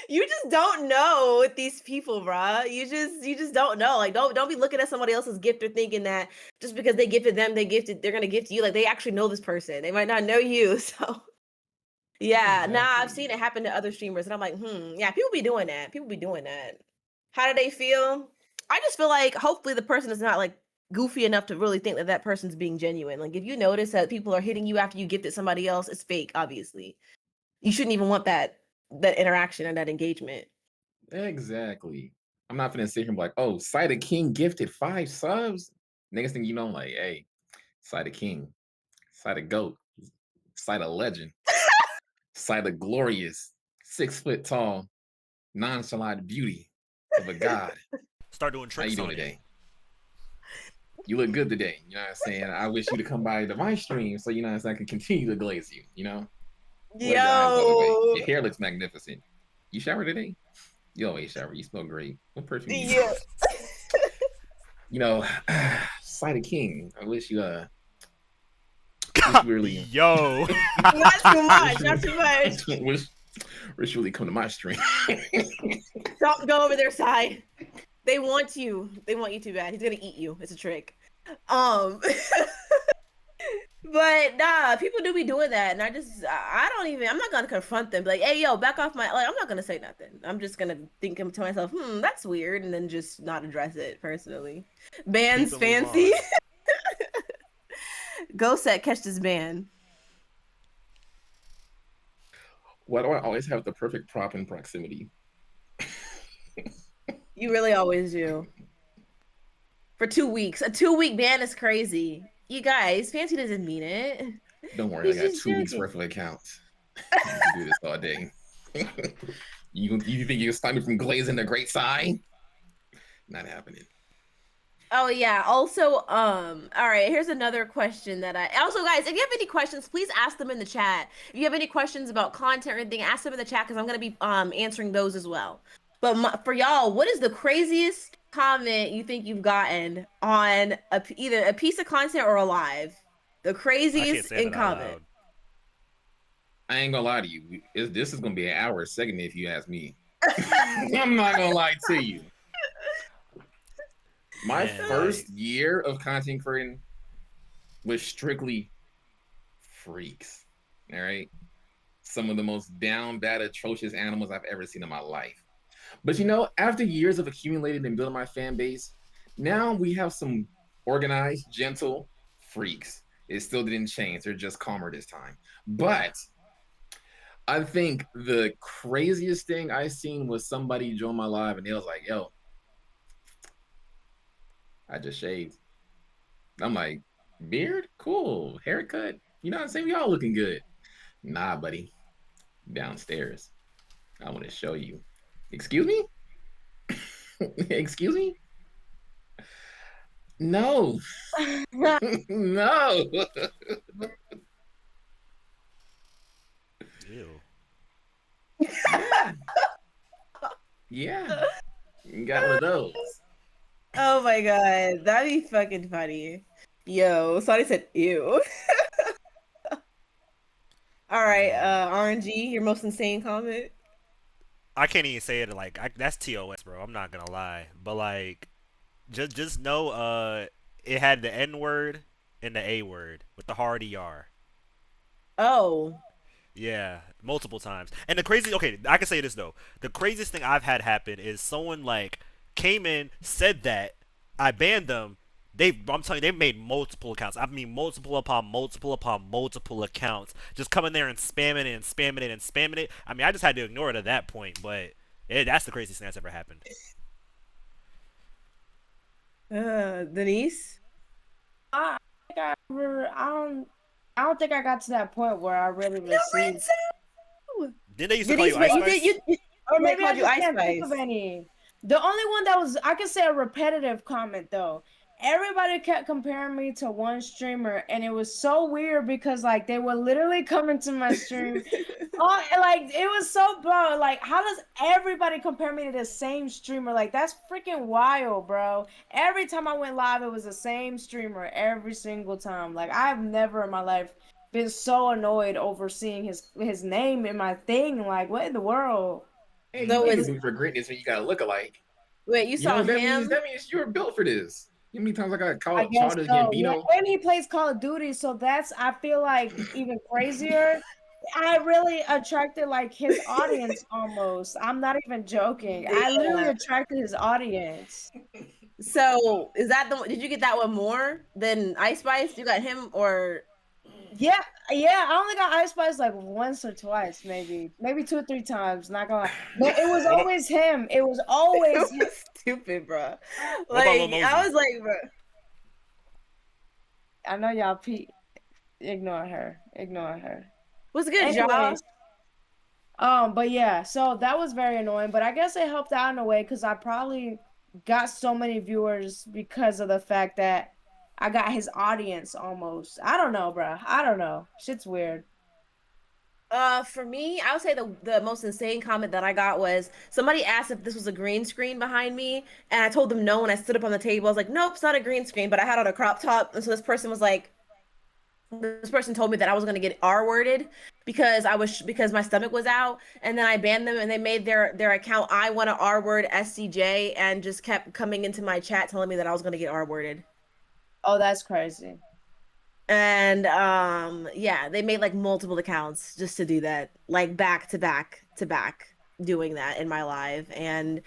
you just don't know with these people, bruh. You just don't know. Like, don't be looking at somebody else's gift or thinking that just because they gifted them, they're gonna gift you. Like, they actually know this person. They might not know you. So yeah, Exactly. nah, I've seen it happen to other streamers, and I'm like, yeah, people be doing that. How do they feel? I just feel like hopefully the person is not like goofy enough to really think that person's being genuine. Like if you notice that people are hitting you after you gifted somebody else, it's fake, obviously. You shouldn't even want that interaction and that engagement. Exactly. I'm not gonna sit here and be like, oh, Cider King gifted 5 subs. Next thing you know, I'm like, hey, Cider King, Cider Goat, Cider Legend, Cider Glorious, 6 foot tall, nonchalant beauty of a god. Start doing How you tricks doing on it. today? You look good today. You know what I'm saying? I wish you to come by to my stream so you know so I can continue to glaze you, you know? What are your eyes, by the way? Your hair looks magnificent. You showered today? You always shower. You smell great. What perfume you Yeah. use? You know, Cider King. I wish you really Yo. Not too much. Not too much. wish you really come to my stream. Don't go over their side. They want you. They want you too bad. He's gonna eat you. It's a trick. But nah, people do be doing that, and I'm not gonna confront them. Like, hey, yo, back off my. Like, I'm not gonna say nothing. I'm just gonna think to myself, that's weird, and then just not address it personally. Ban's fancy. Go set, catch this ban. Why do I always have the perfect prop in proximity? You really always do. For 2 weeks. A 2-week ban is crazy. You guys, Fancy doesn't mean it. Don't worry, I He's got just 2 weeks joking. worth of accounts. You can do this all day. You think you can stop me from glazing the great sign? Not happening. Oh yeah. Also, all right, here's another question that I also guys, if you have any questions, please ask them in the chat. If you have any questions about content or anything, ask them in the chat because I'm gonna be answering those as well. But for y'all, what is the craziest comment you think you've gotten on either a piece of content or a live? The I can't craziest say in that out comment. loud. I ain't gonna lie to you. This is gonna be an hour segment if you ask me. I'm not gonna lie to you. My Man, first year of content creating was strictly freaks. All right. Some of the most down bad, atrocious animals I've ever seen in my life. But you know, after years of accumulating and building my fan base, now we have some organized, gentle freaks. It still didn't change. They're just calmer this time. But I think the craziest thing I seen was somebody join my live and they was like, yo, I just shaved. I'm like, beard? Cool. Haircut? You know what I'm saying? We all looking good. Nah, buddy. Downstairs. I want to show you. Excuse me? Excuse me? No. No. ew. Yeah. Yeah. Got one of those. Oh my god, that'd be fucking funny. Yo, somebody said ew. All right, Man, RNG, your most insane comment. I can't even say it like that's TOS, bro. I'm not gonna lie, but like, just know, it had the N word and the A word with the hard ER. Oh. Yeah, multiple times. And the crazy, okay, I can say this though. The craziest thing I've had happen is someone like came in, said that, I banned them. I'm telling you, they've made multiple accounts. I mean, multiple upon multiple upon multiple accounts. Just coming there and spamming it and spamming it and spamming it. I mean, I just had to ignore it at that point, but that's the craziest thing that's ever happened. Denise? I think I remember. I don't think I got to that point where I really No, received. Didn't they used to call Denise, you but Ice you did Spice? Or they maybe I called you just Ice can't think Spice. of any. The only one that was, I could say, a repetitive comment though. Everybody kept comparing me to one streamer, and it was so weird because like they were literally coming to my stream. Oh, like it was so bro. Like, how does everybody compare me to the same streamer? Like, that's freaking wild, bro. Every time I went live, it was the same streamer every single time. Like, I've never in my life been so annoyed over seeing his name in my thing. Like, what in the world? Hey, you So know you is do for greatness when you got to look alike. wait, you You know saw what that means? him? That means you were built for this. You know how many times I got I called guess Childish so. Yeah, Gambino? and he plays Call of Duty, so that's I feel like even crazier. I really attracted like his audience almost. I'm not even joking. I literally Yeah. attracted his audience. So is that the one? Did you get that one more than Ice Spice? You got him or Yeah, yeah. I only got Ice Spice like once or twice, maybe 2 or 3 times. Not gonna lie, but it was What about always him. It was it always him. was stupid, bro. what about Lil Like I Mosey? was like, bro. I know y'all. Ignore her. Ignore her. What's good, y'all? Anyways, but yeah, so that was very annoying, but I guess it helped out in a way because I probably got so many viewers because of the fact that I got his audience almost. I don't know, bro. I don't know. Shit's weird. For me, I would say the most insane comment that I got was somebody asked if this was a green screen behind me, and I told them no. When I stood up on the table, I was like, "Nope, it's not a green screen." But I had on a crop top, and so this person told me that I was gonna get R-worded because my stomach was out, and then I banned them, and they made their account I want to R-word SCJ, and just kept coming into my chat telling me that I was gonna get R-worded. Oh, that's crazy. And yeah, they made like multiple accounts just to do that, like back to back to back, doing that in my live. And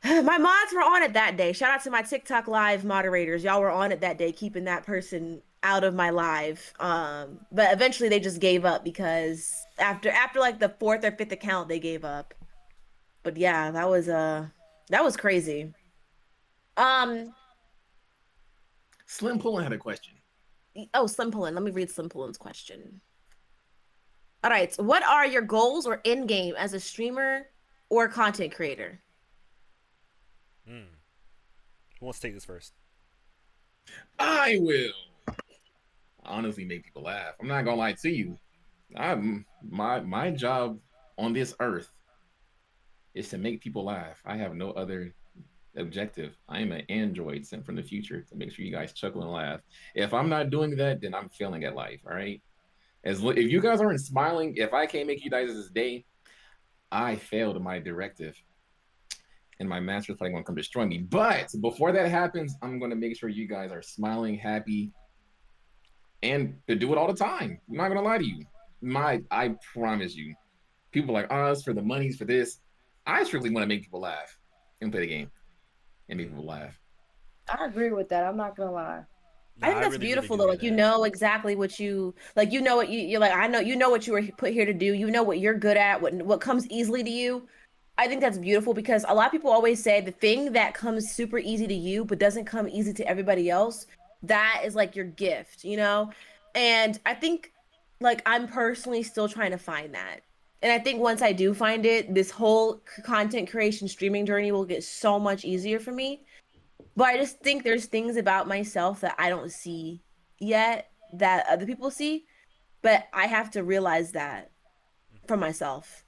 my mods were on it that day. Shout out to my TikTok live moderators. Y'all were on it that day, keeping that person out of my live. But eventually they just gave up because after like the fourth or fifth account, they gave up. But yeah, that was crazy. Um Slim Pullen had a question. Oh, Slim Pullen. Let me read Slim Pullen's question. All right. So what are your goals or end game as a streamer or content creator? Hmm. Who wants to take this first? I will honestly make people laugh. I'm not gonna lie to you. My job on this earth is to make people laugh. I have no other objective. I am an android sent from the future to make sure you guys chuckle and laugh. If I'm not doing that, then I'm failing at life. All right. If you guys aren't smiling, if I can't make you guys this day, I failed my directive, and my master's probably gonna come destroy me. But before that happens, I'm gonna make sure you guys are smiling, happy, and to do it all the time. I'm not gonna lie to you. I promise you, people like us for the monies for this. I strictly want to make people laugh and play the game and make people laugh. I agree with that. I'm not gonna lie. No, I think I that's really, really beautiful do though. hear Like you that. know exactly what you like. You know what you're like. I know you know what you were put here to do. You know what you're good at. What comes easily to you. I think that's beautiful because a lot of people always say the thing that comes super easy to you but doesn't come easy to everybody else. That is like your gift, you know. And I think like I'm personally still trying to find that. And I think once I do find it, this whole content creation streaming journey will get so much easier for me. But I just think there's things about myself that I don't see yet that other people see, but I have to realize that for myself.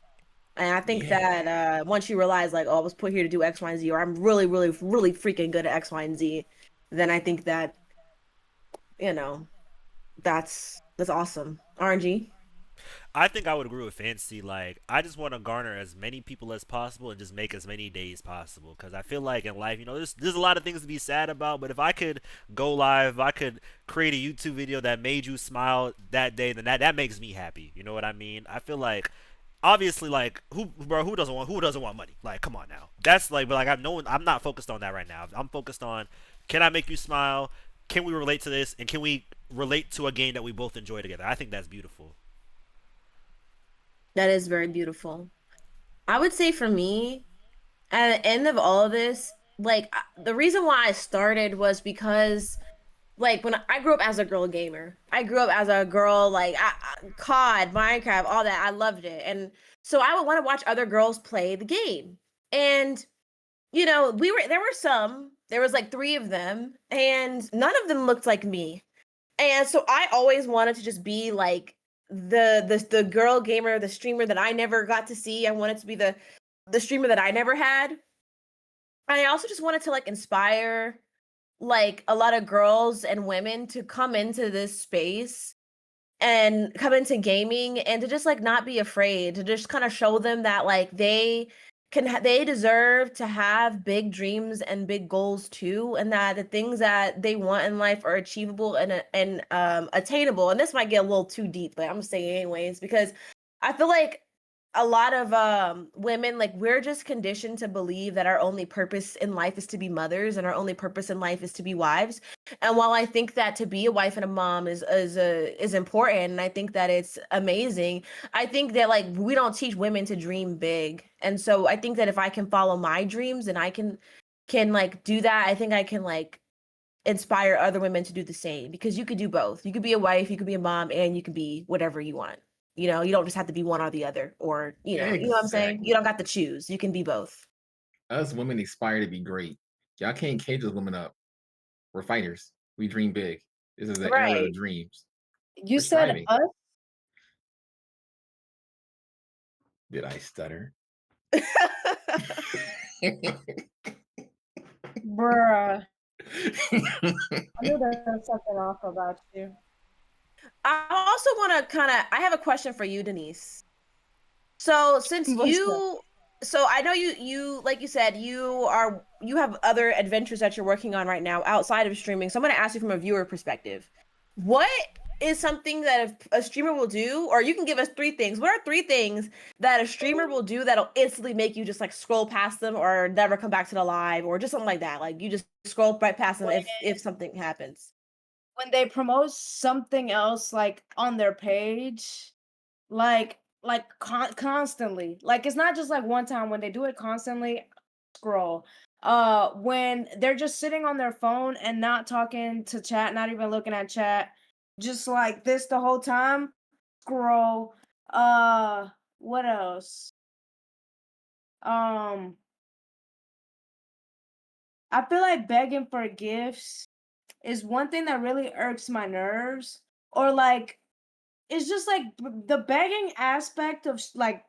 And I think Yeah, that once you realize like, oh, I was put here to do X, Y, and Z, or I'm really, really, really freaking good at X, Y, and Z, then I think that, you know, that's awesome. RNG. I think I would agree with Fancy. Like, I just want to garner as many people as possible and just make as many days possible. Because I feel like in life, there's a lot of things to be sad about. But if I could go live, if I could create a YouTube video that made you smile that day, then that makes me happy. You know what I mean? I feel like obviously like who doesn't want money? Like, come on now. That's like, but like I'm not focused on that right now. I'm focused on, can I make you smile? Can we relate to this? And can we relate to a game that we both enjoy together? I think that's beautiful. That is very beautiful. I would say for me, at the end of all of this, like the reason why I started was because like when I grew up as a girl gamer. I grew up as a girl like COD, Minecraft, all that. I loved it. And so I would want to watch other girls play the game. And there was like 3 of them and none of them looked like me. And so I always wanted to just be like the girl gamer, the streamer that I never got to see. I wanted to be the streamer that I never had. And I also just wanted to like inspire like a lot of girls and women to come into this space and come into gaming and to just like not be afraid, to just kind of show them that like they deserve to have big dreams and big goals too, and that the things that they want in life are achievable and attainable. And this might get a little too deep, but I'm gonna say it anyways because I feel like a lot of women, like, we're just conditioned to believe that our only purpose in life is to be mothers and our only purpose in life is to be wives. And while I think that to be a wife and a mom is important, and I think that it's amazing, I think that like we don't teach women to dream big. And so I think that if I can follow my dreams and I can like do that, I think I can like inspire other women to do the same, because you could do both. You could be a wife, you could be a mom, and you can be whatever you want. You don't just have to be one or the other, or you know what I'm saying? You exactly. don't got to choose. You can be both. Us women aspire to be great. Y'all can't cage us women up. We're fighters. We dream big. This is the era of Right. dreams. You We're said striving. us, Did I stutter? bruh. I knew there was something off about you. I also want to I have a question for you, Denise. So What's up? so I know you like you said, you have other adventures that you're working on right now outside of streaming. So I'm going to ask you from a viewer perspective. What is something that a streamer will do, or you can give us 3 things. What are 3 things that a streamer will do that'll instantly make you just like scroll past them or never come back to the live, or just something like that? Like you just scroll right past them When if something happens. they promote something else like on their page, constantly. Like it's not just like one time. When they do it constantly, scroll. when they're just sitting on their phone and not talking to chat, not even looking at chat, just like this the whole time. Scroll. What else? Um, I feel like begging for gifts is one thing that really irks my nerves. Or like, it's just like the begging aspect of like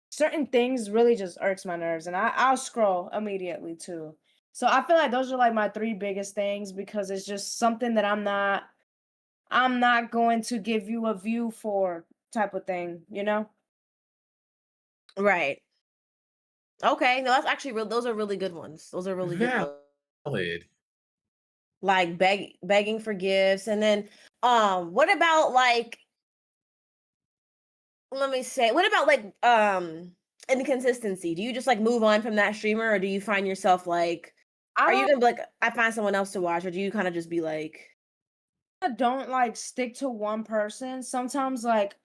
certain things really just irks my nerves, and I'll scroll immediately too. So I feel like those are like my three biggest things because it's just something that I'm not going to give you a view for type of thing, you know? Right. Okay. No, that's actually real. Those are really good ones. Those are really good ones. Valid. Like begging for gifts, and then what about like, let me say, what about like inconsistency? Do you just like move on from that streamer, or do you find yourself like, I are you don't gonna be like, I find someone else to watch, or do you kind of just be like, I don't like stick to one person. Sometimes like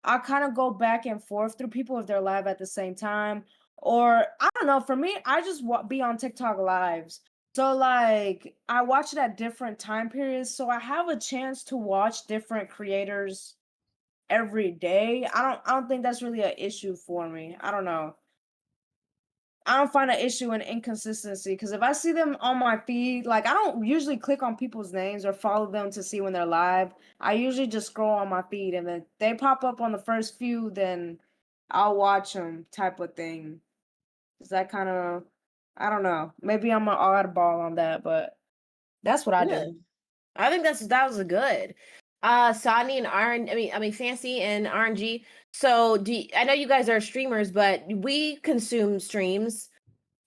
I kind of go back and forth through people if they're live at the same time. Or I don't know, for me, I just be on TikTok lives. So like I watch it at different time periods. So I have a chance to watch different creators every day. I don't think that's really an issue for me. I don't know. I don't find an issue in inconsistency because if I see them on my feed, like I don't usually click on people's names or follow them to see when they're live. I usually just scroll on my feed and then they pop up on the first few, then I'll watch them type of thing. Is that kind of, I don't know. Maybe I'm an oddball on that, but that's what I yeah? do. I think that was a good. Sani and I mean Fancy and RNG. So I know you guys are streamers, but we consume streams.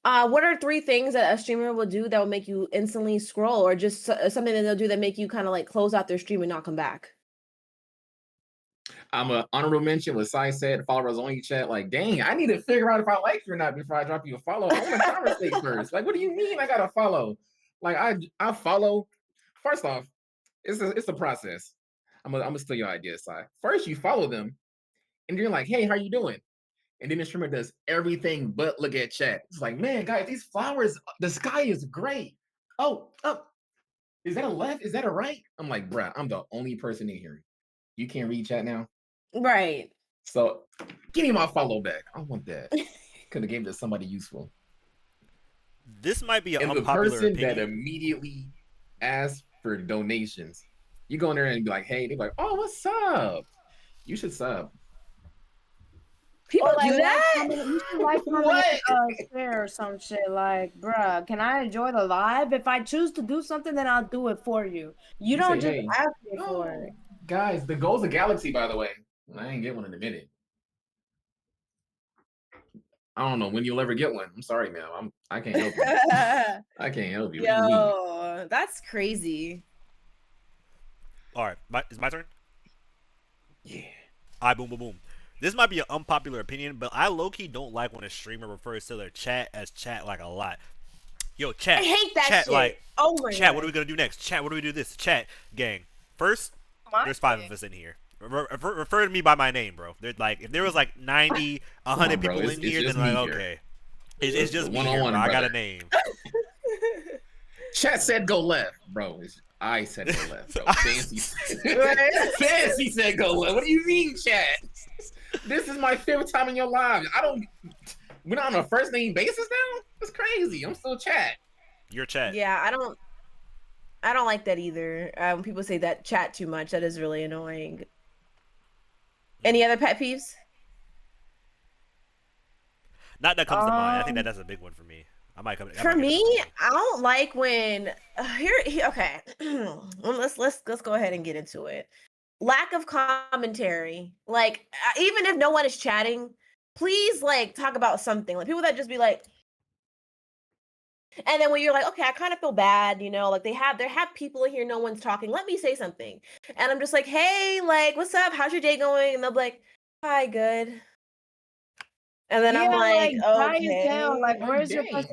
What are three things that a streamer will do that will make you instantly scroll, or just something that they'll do that make you kind of like close out their stream and not come back? I'm a honorable mention what Sai said, followers only chat. Like, dang, I need to figure out if I like you or not before I drop you a follow. I want to conversate first. Like, what do you mean I gotta follow? Like, I follow. First off, it's a process. I'm gonna steal your idea, Sai. First, you follow them, and you're like, hey, how you doing? And then the streamer does everything but look at chat. It's like, man, guys, these flowers, the sky is great. Oh, is that a left? Is that a right? I'm like, bruh, I'm the only person in here. You can't read chat now. Right. So give me my follow back. I want that. Could have gave it to somebody useful. This might be an And the unpopular person that opinion. immediately asks for donations, you go in there and be like, hey, they're like, oh, what's up? You should sub. People Or do like that. comment, you should like, comment, What? share or some shit. Like, bruh, can I enjoy the live? If I choose to do something, then I'll do it for you. You You say, don't just hey, ask me for oh, it. guys, the goal's a galaxy, by the way. I ain't get one in a minute. I don't know when you'll ever get one. I'm sorry, man. I can't help you. I can't help you. What do you mean? Yo, that's crazy. All right, it's my turn. Yeah. All right, boom, boom, boom. This might be an unpopular opinion, but I low key don't like when a streamer refers to their chat as chat like a lot. Yo, I chat, hate that chat, shit. like, Oh my chat. god. What are we gonna do next? Chat. What do we do this? Chat, gang. First, My there's 5 of thing. us in here. Refer to me by my name, bro. There's like, if there was like 90, Come on, 100 bro. people It's in here, just then like, me here. okay, it's just me here, one-on-one, bro. I got a brother. name. Chat said go left, bro. I said go left, bro. Fancy. Right. Fancy said go left. What do you mean, chat? This is my 5th time in your lives. We're not on a first name basis now? That's crazy. I'm still chat. Your chat. Yeah, I don't like that either. When people say that chat too much, that is really annoying. Any other pet peeves? Not that comes to mind. I think Um, that's a big one for me. I might come. That For might be me, number 2. I don't like when okay. Well, let's go ahead and get into it. Lack of commentary. Like even if no one is chatting, please like talk about something. Like people that just be like, and then when you're like, okay, I kind of feel bad, you know, like they have people in here, no one's talking. Let me say something. And I'm just like, hey, like, what's up? How's your day going? And they'll be like, hi, good. And then I'm yeah, like, like dry as hell. Like, okay. Like, where's your dang. Dry as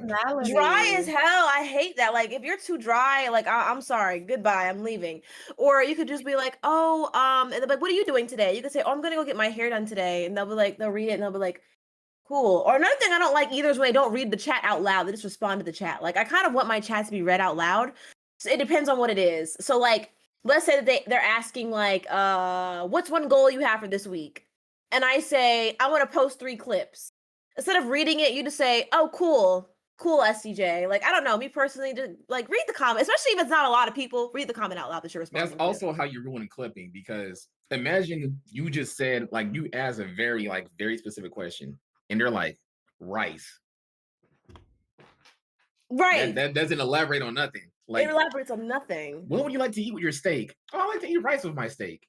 personality? hell. I hate that. Like, if you're too dry, like, I'm sorry, goodbye, I'm leaving. Or you could just be like, oh, and they're like, what are you doing today? You could say, oh, I'm gonna go get my hair done today. And they'll be like, they'll read it and they'll be like, Cool. Or another thing I don't like either is when they don't read the chat out loud. They just respond to the chat. Like I kind of want my chat to be read out loud. So it depends on what it is. So like let's say that they're asking like what's one goal you have for this week? And I say I want to post 3 clips. Instead of reading it, you just say, "Oh, cool. Cool, SCJ." Like I don't know, me personally, just like read the comment, especially if it's not a lot of people. Read the comment out loud that you're responding That's to. also how you're ruining clipping, because imagine you just said, like, you asked a very specific question, and they're like, rice. Right. That doesn't elaborate on nothing. It Like, elaborates on nothing. what would you like to eat with your steak? Oh, I like to eat rice with my steak.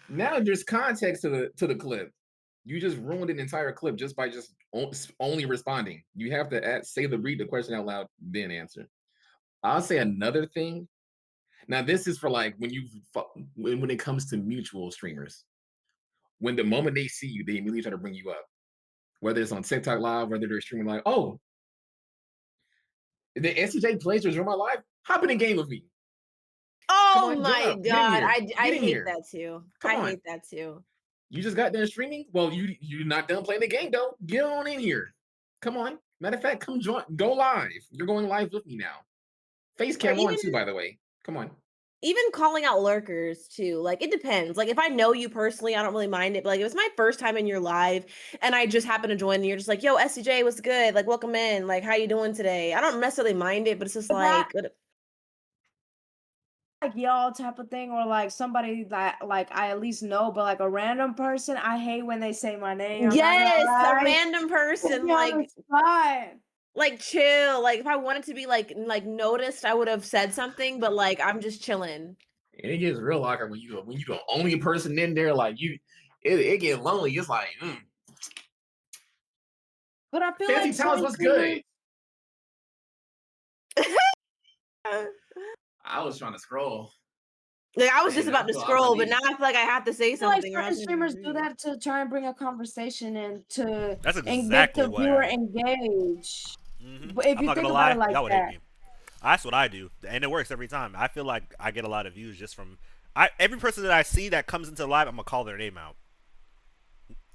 Now there's context to the clip. You just ruined an entire clip just by just only responding. You have to read the question out loud, then answer. I'll say another thing. Now this is for like when it comes to mutual streamers. When the moment they see you, they immediately try to bring you up. Whether it's on TikTok Live, whether they're streaming like, oh, the SCJplays was on my live. Hop in a game with me. Come Oh on, join my up. Get in god, here. I Get in hate here. that too. Come I on. hate that too. You just got done streaming? Well, you're not done playing the game though. Get on in here. Come on. Matter of fact, come join. Go live. You're going live with me now. Face Or cam on too, by the way. Come on. even calling out lurkers too. Like it depends. Like if I know you personally, I don't really mind it. But like if it's my first time in your live and I just happen to join and you're just like, "Yo, SCJ, what's good? Like welcome in. Like how you doing today?" I don't necessarily mind it, but it's just like Like y'all type of thing, or like somebody that like I at least know, but like a random person, I hate when they say my name. I'm not gonna yes, a lie. random Put person me on the spot. like chill. Like if I wanted to be like noticed, I would have said something, but like I'm just chilling. It gets real awkward when you the only person in there. Like it gets lonely. It's like, But I feel Fancy like Talents, some what's streamers, good? I was trying to scroll. Like I was just Dang, about I to feel out scroll, but now relief. I feel like I have to say I feel like something or certain else streamers do that to try and bring a conversation and to That's and get exactly the what viewer I. engaged. Hmm. But if I'm you not think gonna about it lie, like y'all would hate that, me. That's what I do, and it works every time. I feel like I get a lot of views just from every person that I see that comes into live. I'm gonna call their name out.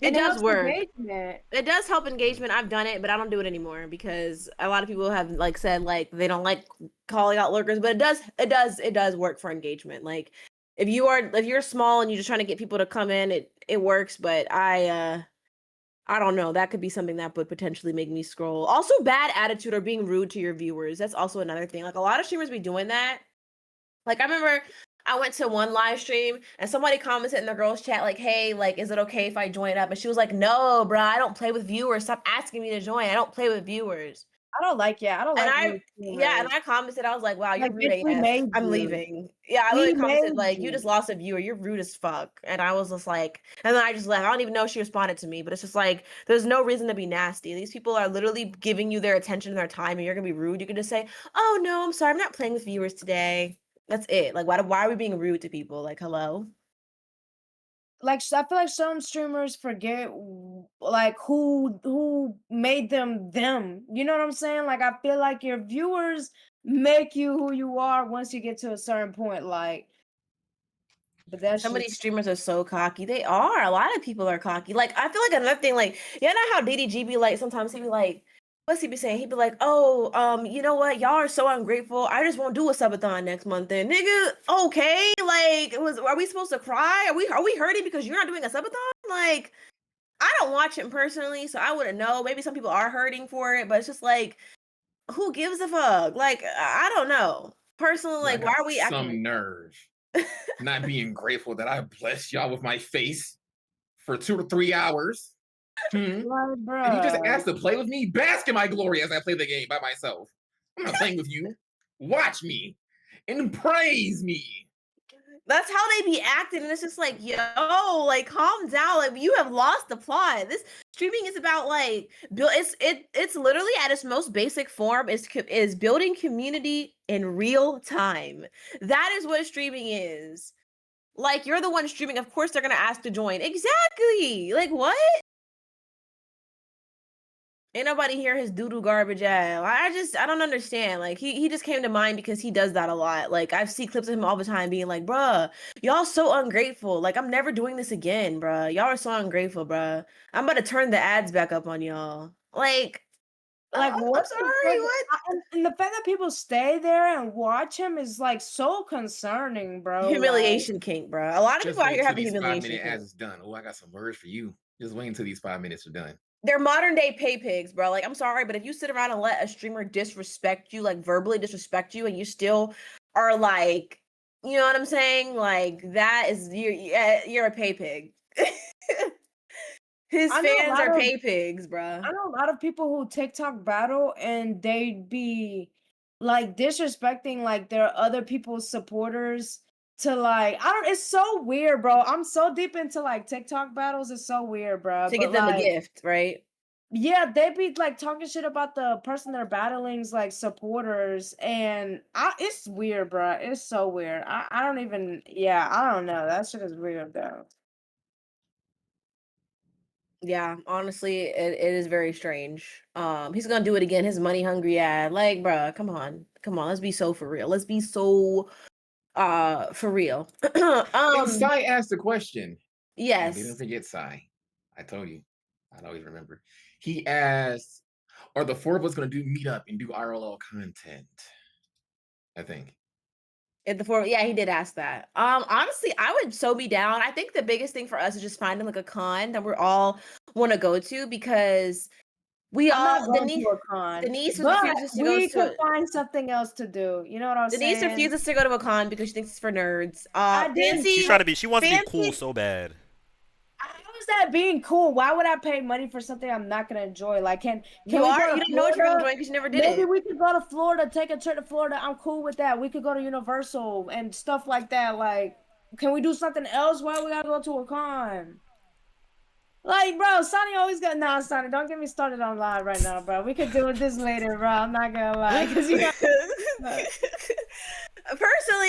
it and it does helps work. engagement. It does help engagement. I've done it, but I don't do it anymore because a lot of people have like said like they don't like calling out lurkers, but it does work for engagement. Like if you're small and you're just trying to get people to come in, it works, but I don't know. That could be something that would potentially make me scroll. Also bad attitude or being rude to your viewers. That's also another thing. Like a lot of streamers be doing that. Like I remember I went to one live stream and somebody commented in the girls chat like, "Hey, like is it okay if I join up?" And she was like, "No, bro, I don't play with viewers. Stop asking me to join. I don't play with viewers." I don't like I don't And like rude and streamers. I commented, I was like, "Wow, you're Like, rude bitch, we AF. made I'm you. leaving." Yeah, I literally We commented made like, "You just you. lost a viewer. You're rude as fuck." And I was just like, and then I just left. I don't even know if she responded to me, but it's just like there's no reason to be nasty. These people are literally giving you their attention and their time, and you're gonna be rude. You can just say, "Oh no, I'm sorry, I'm not playing with viewers today." That's it. Like, why are we being rude to people? Like, hello. Like I feel like some streamers forget like who made them. You know what I'm saying? Like I feel like your viewers make you who you are once you get to a certain point. Like, but that's Some of these just streamers are so cocky. They are. A lot of people are cocky. Like, I feel like another thing, like, you know how DDG be like, sometimes he be like, what's he be saying? He'd be like, oh, you know what? Y'all are so ungrateful. I just won't do a subathon next month then. Nigga, okay. Like, are we supposed to cry? Are we hurting because you're not doing a subathon? Like, I don't watch him personally, so I wouldn't know. Maybe some people are hurting for it, but it's just like, who gives a fuck? Like, I don't know. Personally, Y'all like, why got are we acting some nerve. Not being grateful that I blessed y'all with my face for 2 to 3 hours. like, And you just bruh. asked to play with me? Bask in my glory as I play the game by myself. I'm not playing with you. Watch me and praise me. That's how they be acting, and it's just like, yo, like calm down. Like you have lost the plot. This streaming is about like build. It's literally at its most basic form is building community in real time. That is what streaming is. Like you're the one streaming. Of course, they're gonna ask to join. Exactly. Like what? Ain't nobody hear his doo-doo garbage ass. I don't understand. Like he just came to mind because he does that a lot. Like I see clips of him all the time being like, bruh, y'all so ungrateful. Like I'm never doing this again, bruh. Y'all are so ungrateful, bruh. I'm about to turn the ads back up on y'all. Like, Like, I'm what the sorry, fuck? what? And the fact that people stay there and watch him is like so concerning, bro. Like, Humiliation kink, bruh. A lot of Just people out wait here till have a these humiliation 5-minute kink. ads is done. Oh, I got some words for you. Just wait until these 5 minutes are done. They're modern day pay pigs, bro. Like, I'm sorry, but if you sit around and let a streamer disrespect you, like verbally disrespect you, and you still are like, you know what I'm saying? Like, that is you're a pay pig. His I know a fans lot are of pay pigs, bruh. I know a lot of people who TikTok battle and they'd be like disrespecting like their other people's supporters to like I don't it's so weird, bro. I'm so deep into like TikTok battles. It's so weird, bro. To But get them a like gift, right? yeah, they be like talking shit about the person they're battling's like supporters and it's weird, bro. It's so weird. I don't even yeah, I don't know. That shit is weird though. Yeah, honestly, it is very strange. He's gonna do it again. His money hungry ad. Like, bruh, come on. Let's be so for real. Let's be so for real. And Sai asked a question. You didn't Yes. forget Sai. I told you. I'd always remember. He asked, are the four of us going to do meet up and do RLL content? I think. At the four, yeah, he did ask that. Honestly, I would so be down. I think the biggest thing for us is just finding like a con that we're all want to go to because we I'm not all going to a con, Denise but refuses to go we could to find something else to do. You know what I'm Denise saying? refuses to go to a con because she thinks it's for nerds. I didn't. She wants to be cool Fancy. so bad. How is that being cool? Why would I pay money for something I'm not gonna enjoy? Like, can You we are. go You to didn't know what you were gonna Florida? join because you never did Maybe it. we could go to Florida, take a trip to Florida. I'm cool with that. We could go to Universal and stuff like that. Like, can we do something else? Why we gotta go to a con? Like, bro, Sonny always got Sonny. Don't get me started on live right now, bro. We could do this later, bro. I'm not gonna lie, because you know. Personally,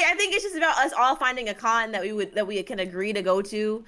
I think it's just about us all finding a con that we can agree to go to.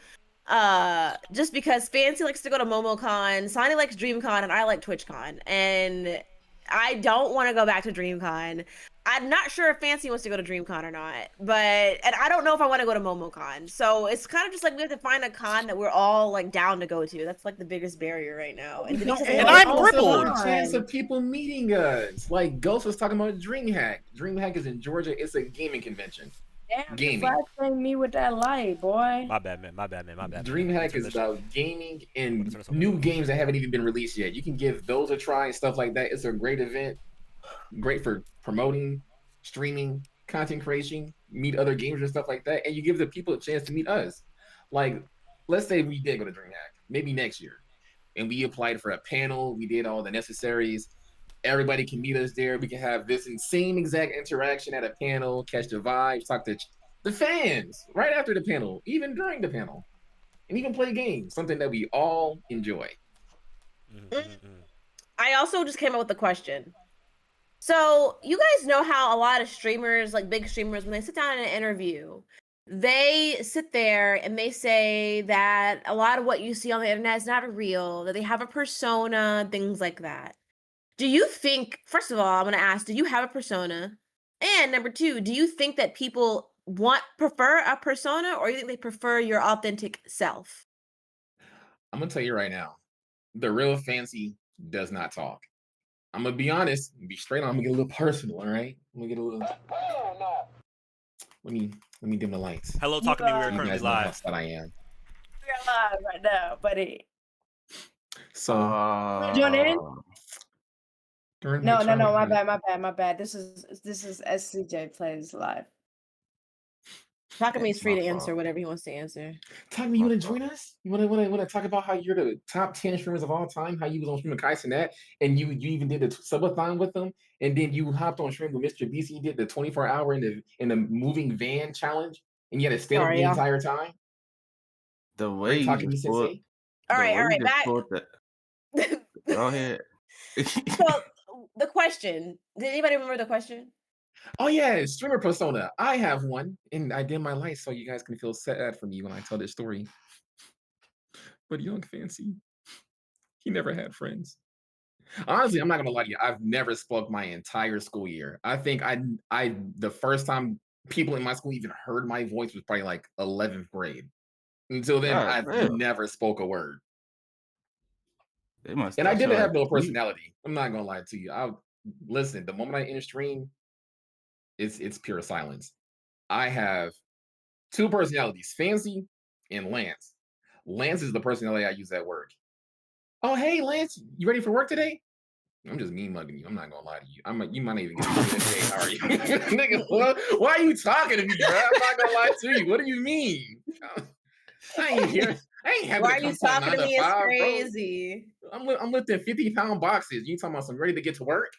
Just because Fancy likes to go to MomoCon, Sonny likes DreamCon, and I like TwitchCon. And I don't want to go back to DreamCon. I'm not sure if Fancy wants to go to DreamCon or not, and I don't know if I want to go to MomoCon. So it's kind of just like we have to find a con that we're all like down to go to. That's like the biggest barrier right now. And Denise And I'm also crippled. the chance of people meeting us. Like Ghost was talking about DreamHack. DreamHack is in Georgia. It's a gaming convention. Damn, you Gaming. flashbang me with that light, boy. My bad, man. My bad, man. My bad. DreamHack is about gaming and new games that haven't even been released yet. You can give those a try and stuff like that. It's a great event. Great for promoting, streaming, content creation, meet other gamers and stuff like that. And you give the people a chance to meet us. Like, let's say we did go to DreamHack, maybe next year, and we applied for a panel. We did all the necessaries. Everybody can meet us there. We can have this same exact interaction at a panel, catch the vibes, talk to the fans right after the panel, even during the panel, and even play games, something that we all enjoy. I also just came up with a question. So you guys know how a lot of streamers, like big streamers, when they sit down in an interview, they sit there and they say that a lot of what you see on the internet is not real, that they have a persona, things like that. Do you think, first of all, I'm going to ask, do you have a persona? And number two, do you think that people prefer a persona, or you think they prefer your authentic self? I'm going to tell you right now, the real Fancy does not talk. I'm going to be honest, be straight on. I'm going to get a little personal, all right? I'm going to get a little... Let me dim the lights. Hello, talking to me. We're You currently guys know how live. sad I am. We're live right now, buddy. So... Join in? No, my bad. This is SCJplays live. Talk to me is free to answer whatever he wants to answer. Talk to me, you want to join us? You want to talk about how you're the top 10 streamers of all time, how you was on stream with Kai Cenat, and you even did the subathon with them, and then you hopped on stream with Mr. BC, did the 24-hour in the moving van challenge, and you had to stay up the entire time? The way you just pulled, all right, back. Go ahead. So the question, did anybody remember the question? Oh yeah, streamer persona. I have one, and I dim my light so you guys can feel sad for me when I tell this story. But young Fancy, he never had friends. Honestly, I'm not gonna lie to you. I've never spoke my entire school year. I think the first time people in my school even heard my voice was probably like 11th grade. Until then, God I've damn. never spoke a word. They must And I thought you didn't like have no me. personality. I'm not gonna lie to you. I listen, the moment I enter stream, it's pure silence. I have two personalities, Fancy and Lance. Lance is the personality I use at work. Oh, hey, Lance, you ready for work today? I'm just mean mugging you. I'm not gonna lie to you. You might not even get a good hey, how are you? Nigga, why are you talking to me, bro? I'm not gonna lie to you. What do you mean? I ain't here. I ain't having Why to are you come to a talking 9 to to me? It's 5, bro. crazy. I'm lifting 50-pound boxes. You talking about some ready to get to work?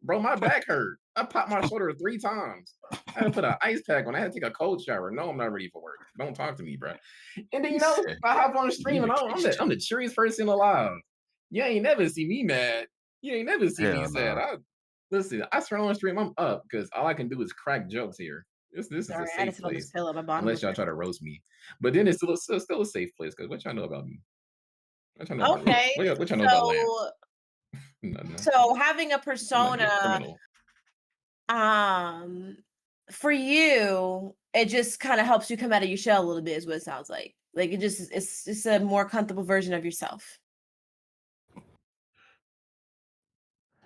Bro, my back hurt. I popped my shoulder 3 times. I had to put an ice pack on. I had to take a cold shower. No, I'm not ready for work. Don't talk to me, bro. And then He I said, hop on the stream and communication. I'm the cheeriest person alive. You ain't never see me mad. You ain't never see me Hell sad. no. Listen, I swear on the stream, I'm up because all I can do is crack jokes here. This is a Sorry, I safe just sit on this place. pillow. My bottom Unless is y'all try to roast me. But then it's still a safe place because what y'all know about me? What y'all know about Lance? okay. What y'all know about Lance? So, Nothing. so having a I'm not no persona, criminal. for you, it just kind of helps you come out of your shell a little bit, is what it sounds like. Like it's just a more comfortable version of yourself.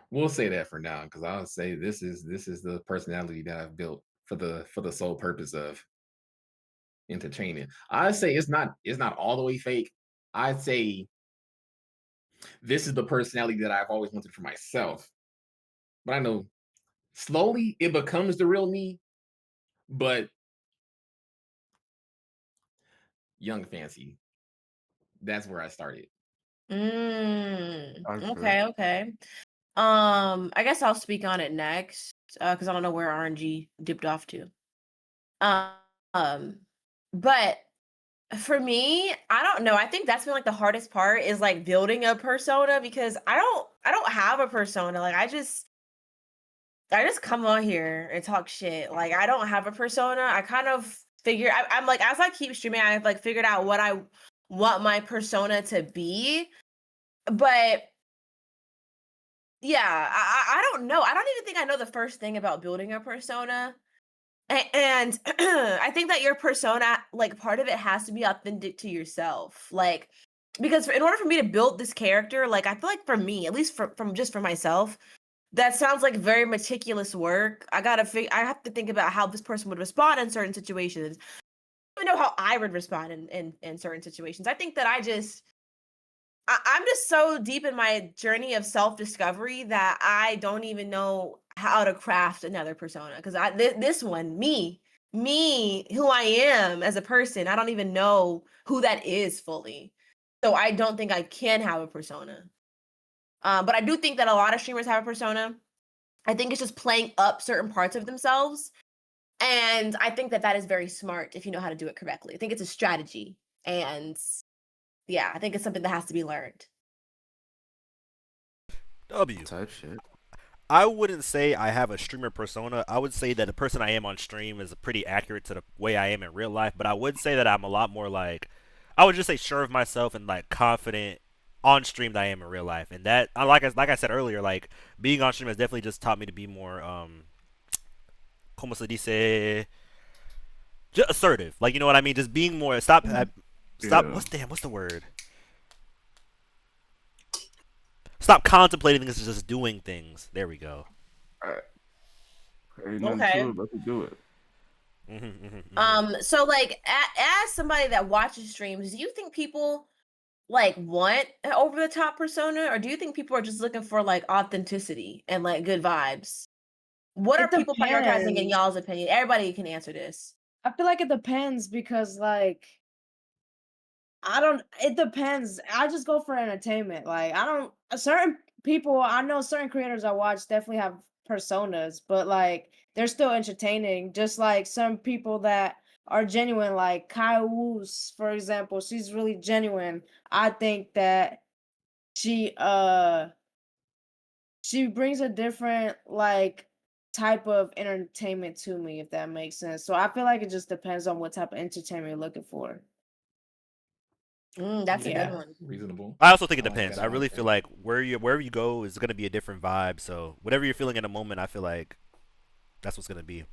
We'll say that for now, because I'll say this is the personality that I've built for the sole purpose of entertaining. I say it's not all the way fake. I'd say this is the personality that I've always wanted for myself. But I know slowly it becomes the real me. But young Fancy, that's where I started. Okay, okay. I guess I'll speak on it next, because I don't know where RNG dipped off to. Um, but for me, I don't know. I think that's been like the hardest part is like building a persona, because I don't have a persona. Like I just come on here and talk shit. Like I don't have a persona. I kind of I'm like, as I keep streaming, I've like figured out what I want my persona to be. But yeah, I don't know. I don't even think I know the first thing about building a persona. And I think that your persona, like part of it has to be authentic to yourself. Like, because in order for me to build this character, like I feel like for me, at least from just for myself, that sounds like very meticulous work. I have to think about how this person would respond in certain situations. I don't know how I would respond in certain situations. I think that I'm just so deep in my journey of self-discovery that I don't even know how to craft another persona, because this one, me, who I am as a person, I don't even know who that is fully. So I don't think I can have a persona. But I do think that a lot of streamers have a persona. I think it's just playing up certain parts of themselves. And I think that is very smart if you know how to do it correctly. I think it's a strategy. And yeah, I think it's something that has to be learned. W. Type shit. I wouldn't say I have a streamer persona. I would say that the person I am on stream is pretty accurate to the way I am in real life. But I would say that I'm a lot more like, I would just say sure of myself and like confident on stream than I am in real life. And that, like I said earlier, like being on stream has definitely just taught me to be more, como se dice, just assertive. Like you know what I mean? Just being more. Stop. Stop. Yeah. What's the word? Stop contemplating things, just doing things. There we go. Ain't nothing to it but to do it. So like as somebody that watches streams, do you think people like want an over the top persona, or do you think people are just looking for like authenticity and like good vibes? What are It people prioritizing in depends. y'all's opinion? Everybody can answer this. I feel like it depends because it depends. I just go for entertainment. Like I don't certain people I know certain creators I watch definitely have personas, but like they're still entertaining. Just like some people that are genuine, like Kai Wu's, for example, she's really genuine. I think that she she brings a different like type of entertainment to me, if that makes sense. So I feel like it just depends on what type of entertainment you're looking for. That's a Yeah. good one. Reasonable. I also think it I like depends. that I really feel answer. like wherever you go is gonna be a different vibe. So whatever you're feeling in a moment, I feel like that's what's gonna be.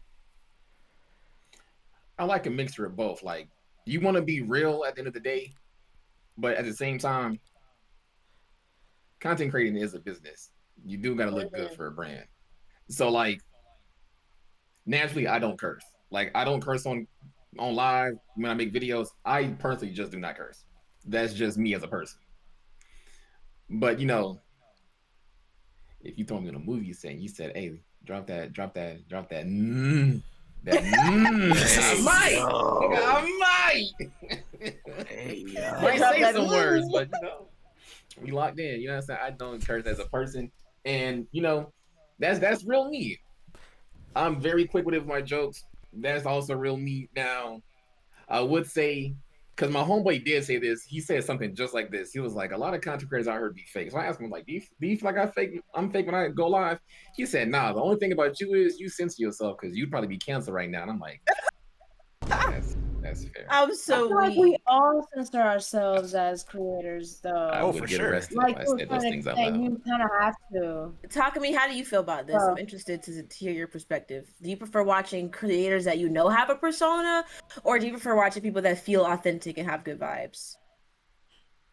I like a mixture of both. Like, you want to be real at the end of the day, but at the same time, content creating is a business. You do got to look good Mhm. for a brand. So, like, naturally, I don't curse. Like, I don't curse on live when I make videos. I personally just do not curse. That's just me as a person. But if you told me in a movie set and you said, "Hey, drop that, drop that, drop that," I Hey might, yo. I might, Hey might Drop say yo. that. some words, but we locked in. You know what I'm saying? I don't curse as a person, and that's real me. I'm very quick with it with my jokes. That's also real me. Now, I would say, because my homeboy did say this, he said something just like this. He was like, a lot of content creators I heard be fake. So I asked him, like, do you feel like I'm fake when I go live? He said, nah, the only thing about you is you censor yourself because you'd probably be canceled right now. And I'm like, that's fair. I'm I so feel like we weak. all censor ourselves as creators, I Oh, though. for would get sure. arrested if Like I to a said those certain things out extent, loud. you kind of have to. Talk to me. How do you feel about this? I'm So, interested to hear your perspective. Do you prefer watching creators that you know have a persona, or do you prefer watching people that feel authentic and have good vibes?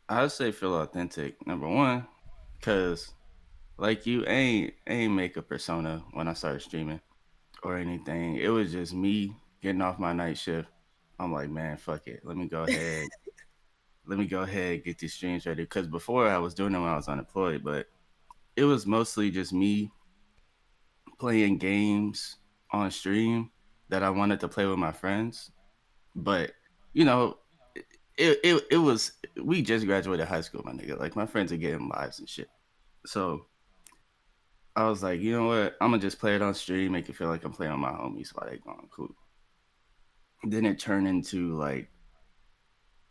I'd say feel authentic, number one, because like you ain't make a persona when I started streaming or anything. It was just me getting off my night shift. I'm like, man, fuck it. Let me go ahead. Let me go ahead and get these streams ready. Because before I was doing it when I was unemployed, but it was mostly just me playing games on stream that I wanted to play with my friends. But you know, it was we just graduated high school, my nigga. Like my friends are getting lives and shit. So I was like, you know what? I'm gonna just play it on stream, make it feel like I'm playing with my homies while they going cool. Then it turned into like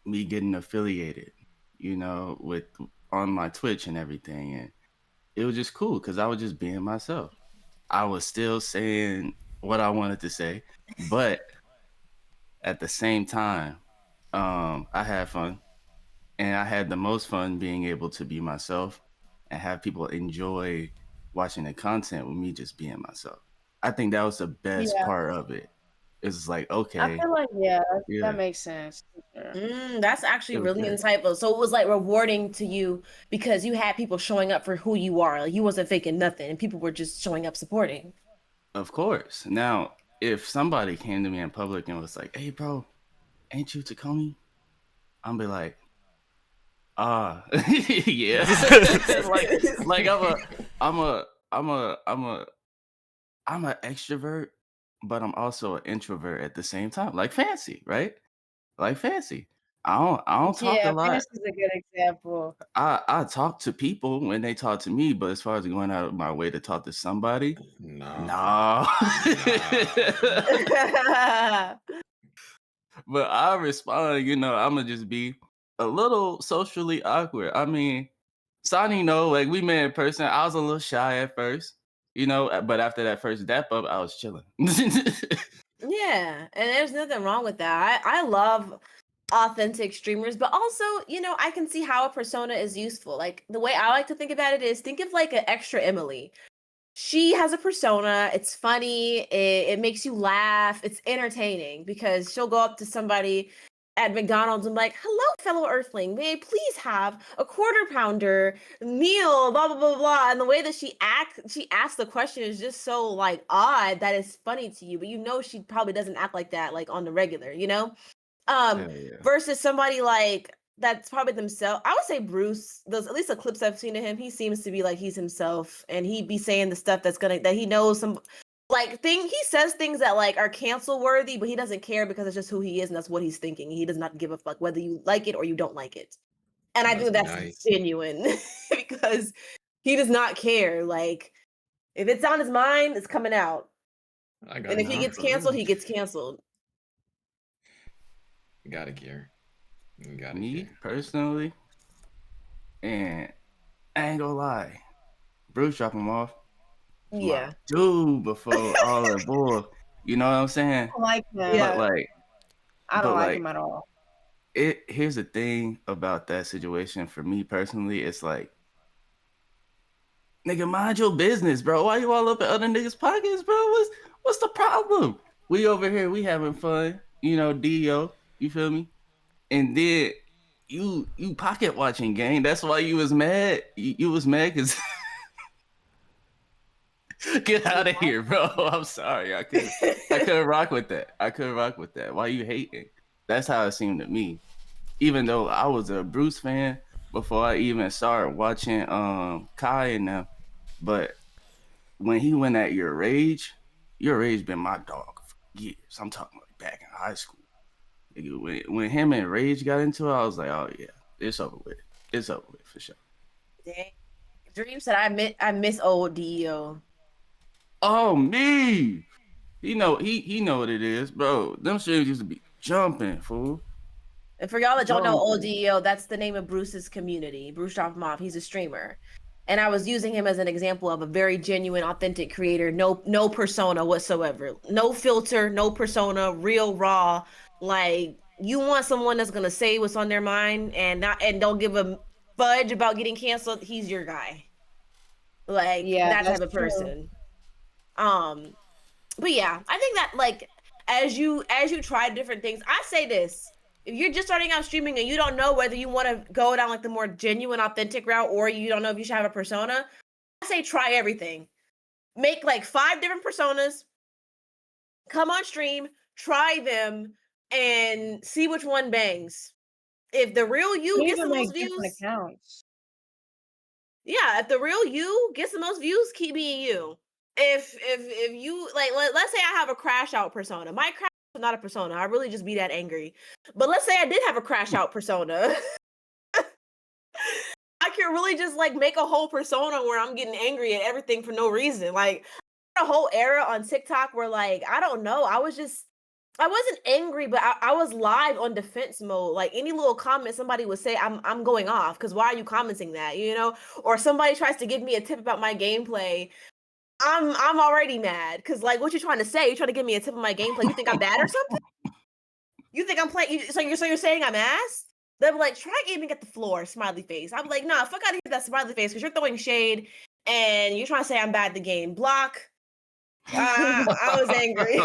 me getting affiliated, with on my Twitch and everything, and it was just cool because I was just being myself. I was still saying what I wanted to say, but at the same time, I had fun, and I had the most fun being able to be myself and have people enjoy watching the content with me just being myself. I think that was the best yeah, part of it. It's like, I okay, feel like, yeah, that yeah, makes sense. For sure. That's actually it was really good. insightful. So it was like rewarding to you because you had people showing up for who you are. Like you wasn't faking nothing, and people were just showing up supporting. Of course. Now, if somebody came to me in public and was like, "Hey, bro, ain't you Takomi?" I'm be like, "Ah, yeah." like I'm a, I'm a, I'm a, I'm an extrovert, but I'm also an introvert at the same time. Like Fancy, right? Like Fancy. I don't talk a Yeah, lot. Fantasy's a good example. I talk to people when they talk to me, but as far as going out of my way to talk to somebody, Nah, no. nah. But I respond, I'ma just be a little socially awkward. I mean, Sonny like we met in person. I was a little shy at first, but after that first dap up, I was chilling. Yeah, and there's nothing wrong with that. I love authentic streamers, but also, I can see how a persona is useful. Like the way I like to think about it is think of like an extra Emily. She has a persona, it's funny, it makes you laugh, it's entertaining because she'll go up to somebody at McDonald's and be like, hello, fellow Earthling, may I please have a quarter pounder meal, blah blah blah blah. And the way that she asks the question is just so like odd that it's funny to you, but she probably doesn't act like that like on the regular, um Hell yeah. versus somebody like that's probably themselves. I would say Bruce, those at least the clips I've seen of him, he seems to be like he's himself and he'd be saying the stuff that he knows some like thing he says things that like are cancel worthy, but he doesn't care because it's just who he is and that's what he's thinking. He does not give a fuck whether you like it or you don't like it. And I Must think be that's nice. genuine because he does not care. Like if it's on his mind, it's coming out. I got And if he time gets for canceled, real. he gets canceled. Gotta care. Gotta Me care. personally, and I ain't gonna lie, Bruce drop him off. My Yeah. dude before all that bull. You know what I'm saying? I don't like him. But Yeah. like, I don't but like like, him at all. Here's the thing about that situation for me personally. It's like, nigga, mind your business, bro. Why you all up in other niggas' pockets, bro? What's the problem? We over here, we having fun, Dio. You feel me? And then you pocket watching, gang. That's why you was mad. You was mad because get out of here, bro. I'm sorry. I couldn't rock with that. I couldn't rock with that. Why you hating? That's how it seemed to me. Even though I was a Bruce fan before I even started watching Kai and them, but when he went at Your Rage been my dog for years. I'm talking like back in high school. When him and Rage got into it, I was like, oh yeah, it's over with. It's over with for sure. Dang. Dream said I miss old Dio. Oh me. He know what it is, bro. Them streams used to be jumping, fool. And for y'all that don't know old Dio, that's the name of Bruce's community. Bruce Off Mob. He's a streamer. And I was using him as an example of a very genuine, authentic creator. No persona whatsoever. No filter, no persona, real raw. Like, you want someone that's gonna say what's on their mind and don't give a fudge about getting canceled. He's your guy. Like, that type of person. But yeah, I think that like as you try different things, I say this. If you're just starting out streaming and you don't know whether you want to go down like the more genuine, authentic route, or you don't know if you should have a persona, I say try everything. Make like 5 different personas, come on stream, try them, and see which one bangs. If the real you gets the most views, accounts. Yeah, if the real you gets the most views, keep being you. If you like, let's say I have a crash out persona. My crash is not a persona. I really just be that angry. But let's say I did have a crash out persona. I can really just like make a whole persona where I'm getting angry at everything for no reason. Like a whole era on TikTok where like I don't know, I wasn't angry, but I was live on defense mode. Like any little comment somebody would say, I'm going off because why are you commenting that? Or somebody tries to give me a tip about my gameplay. I'm already mad because like what you trying to say? You trying to give me a tip of my gameplay? You think I'm bad or something? You think I'm playing? So you're saying I'm ass? They're like, try aiming at the floor, smiley face. I'm like, nah, fuck out of here with that smiley face because you're throwing shade and you're trying to say I'm bad at the game. Block. I was angry.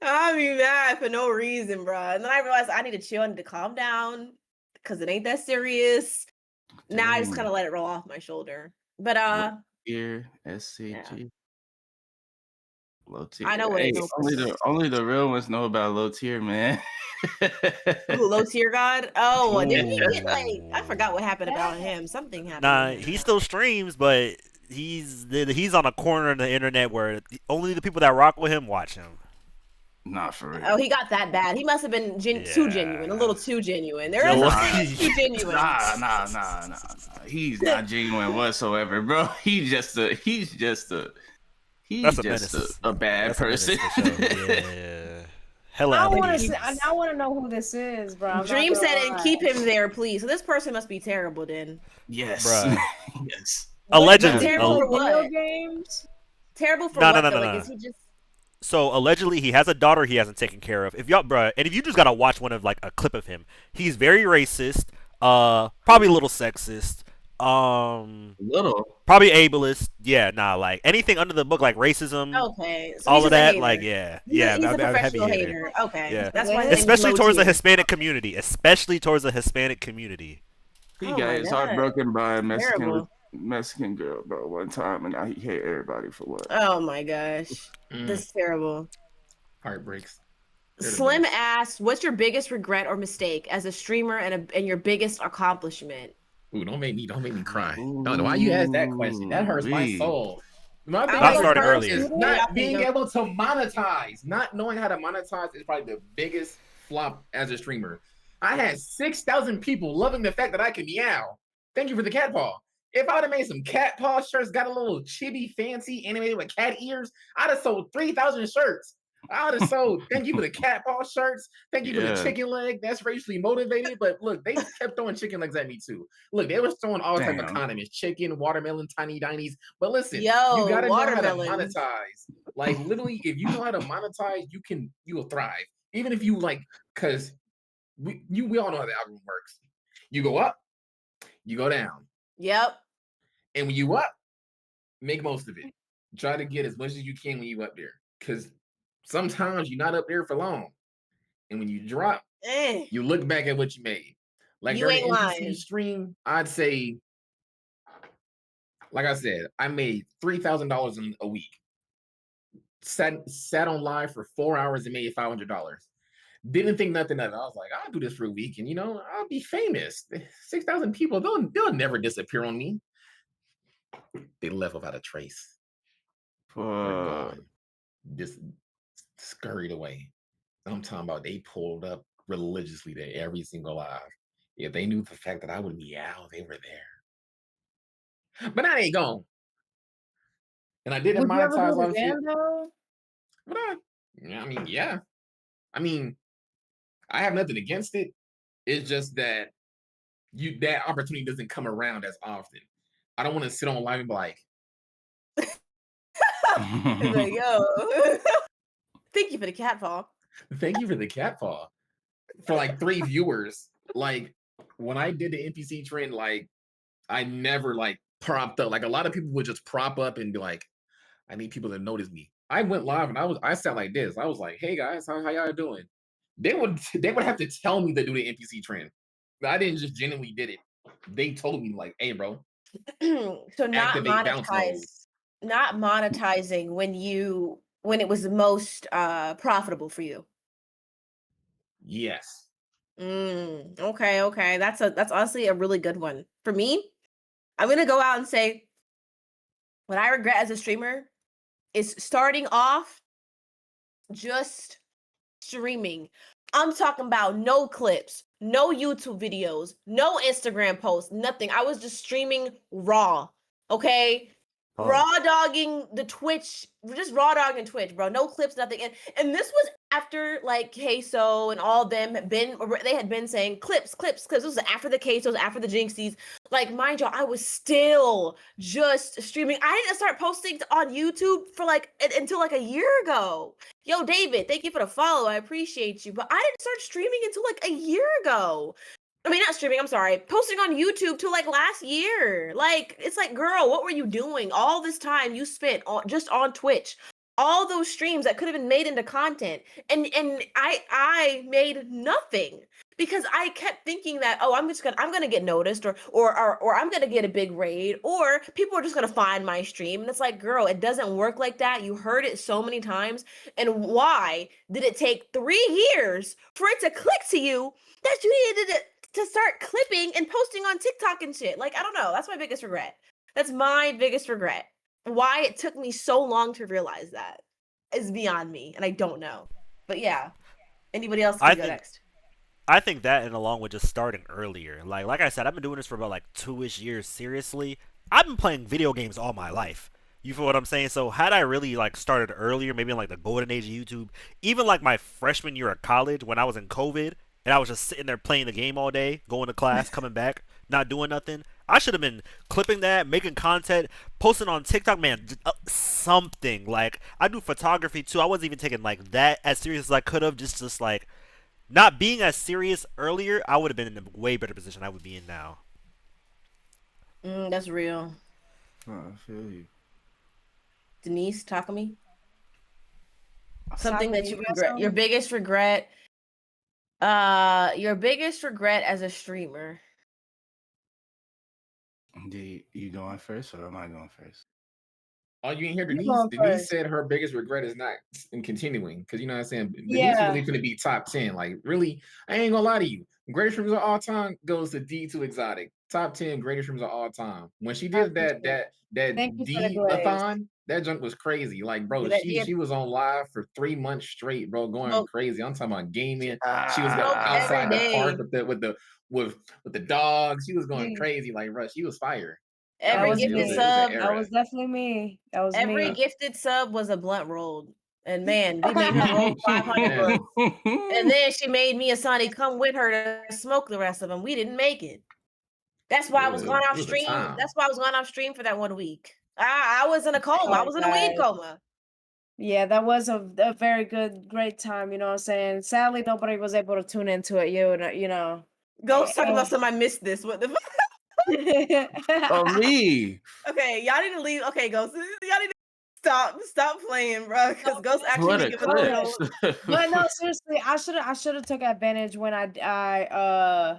I'll be mad for no reason, bro. And then I realized I need to chill, I need to calm down because it ain't that serious. Now I just kind of let it roll off my shoulder. But here, SCG. Yeah. Low tier. I know what it is. Only the real ones know about low tier, man. Ooh, low tier god? Oh, didn't he get like I forgot what happened about him. Something happened. Nah, he still streams, but he's on a corner of the internet where only the people that rock with him watch him. Not for real. Oh, he got that bad. He must have been too genuine, a little too genuine. There is too genuine. Nah. He's not genuine whatsoever, bro. He's just a bad person. Yeah. Hell, I want to know who this is, bro. Dream said, and keep him there, please. So this person must be terrible, then. Yes. Yes. Allegedly. Terrible for what? Games? Terrible for what? No. Like, is he just... So allegedly he has a daughter he hasn't taken care of. If y'all, bruh, and if you just gotta watch one of like a clip of him, he's very racist, probably a little sexist, probably ableist. Yeah, like anything under the book like racism. Okay, so all of that, like yeah. He's a professional hater. Okay, yeah, that's why. Especially towards the Hispanic community. He got his heart broken by a Mexican girl, bro, one time, and now he hate everybody for what? Oh my gosh, that's terrible. Heartbreaks. Slim asked, "What's your biggest regret or mistake as a streamer and your biggest accomplishment?" Ooh, don't make me cry. No, why you ask that question? That hurts my soul. My biggest started earlier. Is not being able to monetize. Not knowing how to monetize is probably the biggest flop as a streamer. I had 6,000 people loving the fact that I can meow. Thank you for the cat paw. If I would have made some cat paw shirts, got a little chibi fancy animated with cat ears, I'd have sold 3,000 shirts. I would have sold, thank you for the cat paw shirts. Thank you for the chicken leg. That's racially motivated. But look, they kept throwing chicken legs at me too. Look, they were throwing all type of condiments, chicken, watermelon, tiny dinies. But listen, you gotta know how to monetize. Like literally, if you know how to monetize, you will thrive. Even if you like, because we all know how the algorithm works. You go up, you go down, Yep. and when you up, make most of it. Try to get as much as you can when you up there, because sometimes you're not up there for long, and when you drop, Eh, you look back at what you made. Like you during ain't the NPC lying. stream, I'd say, like I said, I made $3,000 in a week. Sat on live for 4 hours and made $500. Didn't think nothing of it. I was like, I'll do this for a week, and I'll be famous. 6,000 people, they'll never disappear on me. They left without a trace. They're Fuck. gone. Just scurried away. I'm talking about they pulled up religiously to every single live. If they knew the fact that I would meow, they were there. But now they gone. And I didn't Would you ever monetize do a lot it of shit. again though? But yeah. I mean, I have nothing against it. It's just that that opportunity doesn't come around as often. I don't want to sit on live and be like, He's like, yo. Thank you for the cat paw. thank you for the cat paw. For like 3 viewers. Like when I did the NPC trend, like I never like propped up. Like a lot of people would just prop up and be like, I need people to notice me. I went live and I sat like this. I was like, hey guys, how y'all doing? They would have to tell me to do the NPC trend. I didn't just genuinely did it. They told me like, hey bro, So not activate bounce mode. not monetizing when it was the most profitable for you. Yes. Okay. That's honestly a really good one. For me, I'm gonna go out and say what I regret as a streamer is starting off just streaming. I'm talking about no clips, no YouTube videos, no Instagram posts, nothing. I was just streaming raw. Okay? Oh. Raw dogging the Twitch, just raw dogging Twitch, bro. No clips, nothing. And this was after like Queso and all them had been saying clips, because this was after the Quesos, after the Jinxies. Like, mind y'all, I was still just streaming. I didn't start posting on YouTube for like until like a year ago. Yo, David, thank you for the follow. I appreciate you. But I didn't start streaming until like a year ago. I mean, not streaming, I'm sorry. Posting on YouTube till like last year. Like, it's like, girl, what were you doing all this time you spent just on Twitch? All those streams that could have been made into content. And I made nothing because I kept thinking that, oh, I'm gonna get noticed or I'm gonna get a big raid or people are just gonna find my stream. And it's like, girl, it doesn't work like that. You heard it so many times. And why did it take 3 years for it to click to you that you needed to start clipping and posting on TikTok and shit? Like, I don't know. That's my biggest regret. That's my biggest regret. Why it took me so long to realize that is beyond me, and I don't know. But yeah, anybody else can go next. I think that, and along with just starting earlier, like I said, I've been doing this for about like 2-ish years. Seriously, I've been playing video games all my life. You feel what I'm saying? So had I really like started earlier, maybe in like the golden age of YouTube, even like my freshman year of college when I was in COVID and I was just sitting there playing the game all day, going to class, coming back, not doing nothing. I should have been clipping that, making content, posting on TikTok, man, something. Like, I do photography too. I wasn't even taking like that as serious as I could have. Just like not being as serious earlier, I would have been in a way better position I would be in now. That's real. Oh, I feel you. Denise, Takumi? Something that you Takumi, regret. Your biggest regret. Your biggest regret as a streamer. You going first or am I going first? Oh, you didn't hear You Denise? going Denise first. said her biggest regret is not in continuing. Because you know what I'm saying? Denise Yeah. really finna be top 10. Like, really, I ain't gonna lie to you. Greatest streamers of all time goes to D2 Exotic. Top 10 greatest streamers of all time. When she did that Thank you for the glaze. D-a-thon, that junk was crazy. Like, bro, she was on live for 3 months straight, bro, going crazy. I'm talking about gaming. She was outside the park with the dogs. She was going crazy. Like, bro, she was fire. Every gifted sub. That was definitely me. That was every me. gifted sub was a blunt rolled. And man, we made her roll 500 blunts. And then she made me and Sonny come with her to smoke the rest of them. We didn't make it. That's why I was gone off stream. That's why I was gone off stream for that 1 week. I was in a coma. I was in a weed coma. Yeah, that was a very great time, you know what I'm saying? Sadly, nobody was able to tune into it, you know. Ghost talking about something. I missed this. What the fuck? Oh, me. Okay, y'all need to leave. Okay, Ghost, y'all need to stop playing, bro. Because Ghost actually What be a giving us clip. notes. But no, seriously, I should have took advantage when I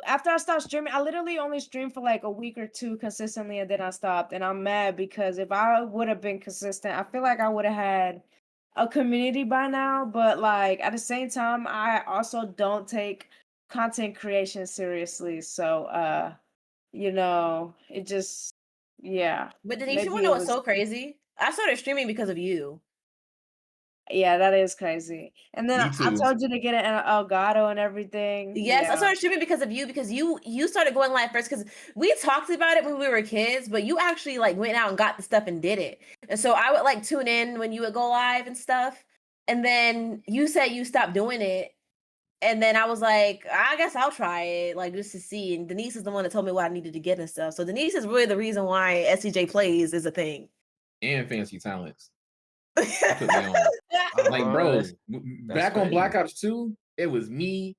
after I stopped streaming. I literally only streamed for like a week or two consistently, and then I stopped. And I'm mad because if I would have been consistent, I feel like I would have had a community by now. But like at the same time, I also don't take content creation seriously. So you know, it just yeah, But Denise, you want maybe to know it what's was so crazy? I started streaming because of you. yeah, that is crazy. And then Me I too. told you to get an Elgato and everything. Yes, I Yeah. started streaming because of you because you started going live first because we talked about it when we were kids, but you actually like went out and got the stuff and did it. And so I would like tune in when you would go live and stuff. And then you said you stopped doing it. And then I was like, I guess I'll try it, like just to see. And Denise is the one that told me what I needed to get and stuff. So Denise is really the reason why SCJplays is a thing. And FancyTalance. He put me on. Like, Oh, bro, that's back on crazy. Black Ops 2, it was me,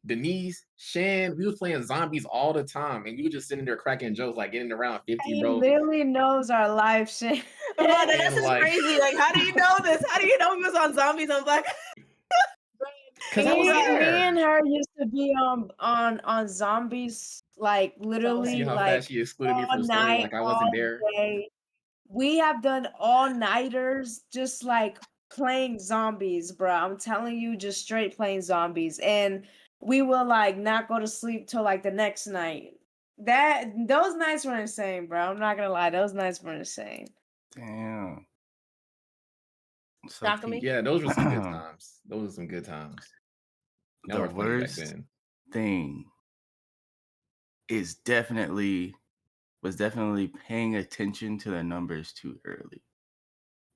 Denise, Shan. We was playing zombies all the time, and we were just sitting there cracking jokes, like getting around 50, He bro. literally knows our life shit. Bro, that's And just like, crazy. Like, how do you know this? How do you know we was on zombies on Black? because I was Me and there. her used to be on zombies like See literally how like fast she excluded me all from the story, night, like I all wasn't there. day. We have done all-nighters just like playing zombies, bro. I'm telling you, just straight playing zombies. And we will like not go to sleep till like the next night. Those nights were insane, bro. I'm not gonna lie, those nights were insane. Damn. So Knocking Pete, me? Yeah, those were some good times. Those were some good times. Y'all the were funny back worst then. thing is was definitely paying attention to the numbers too early.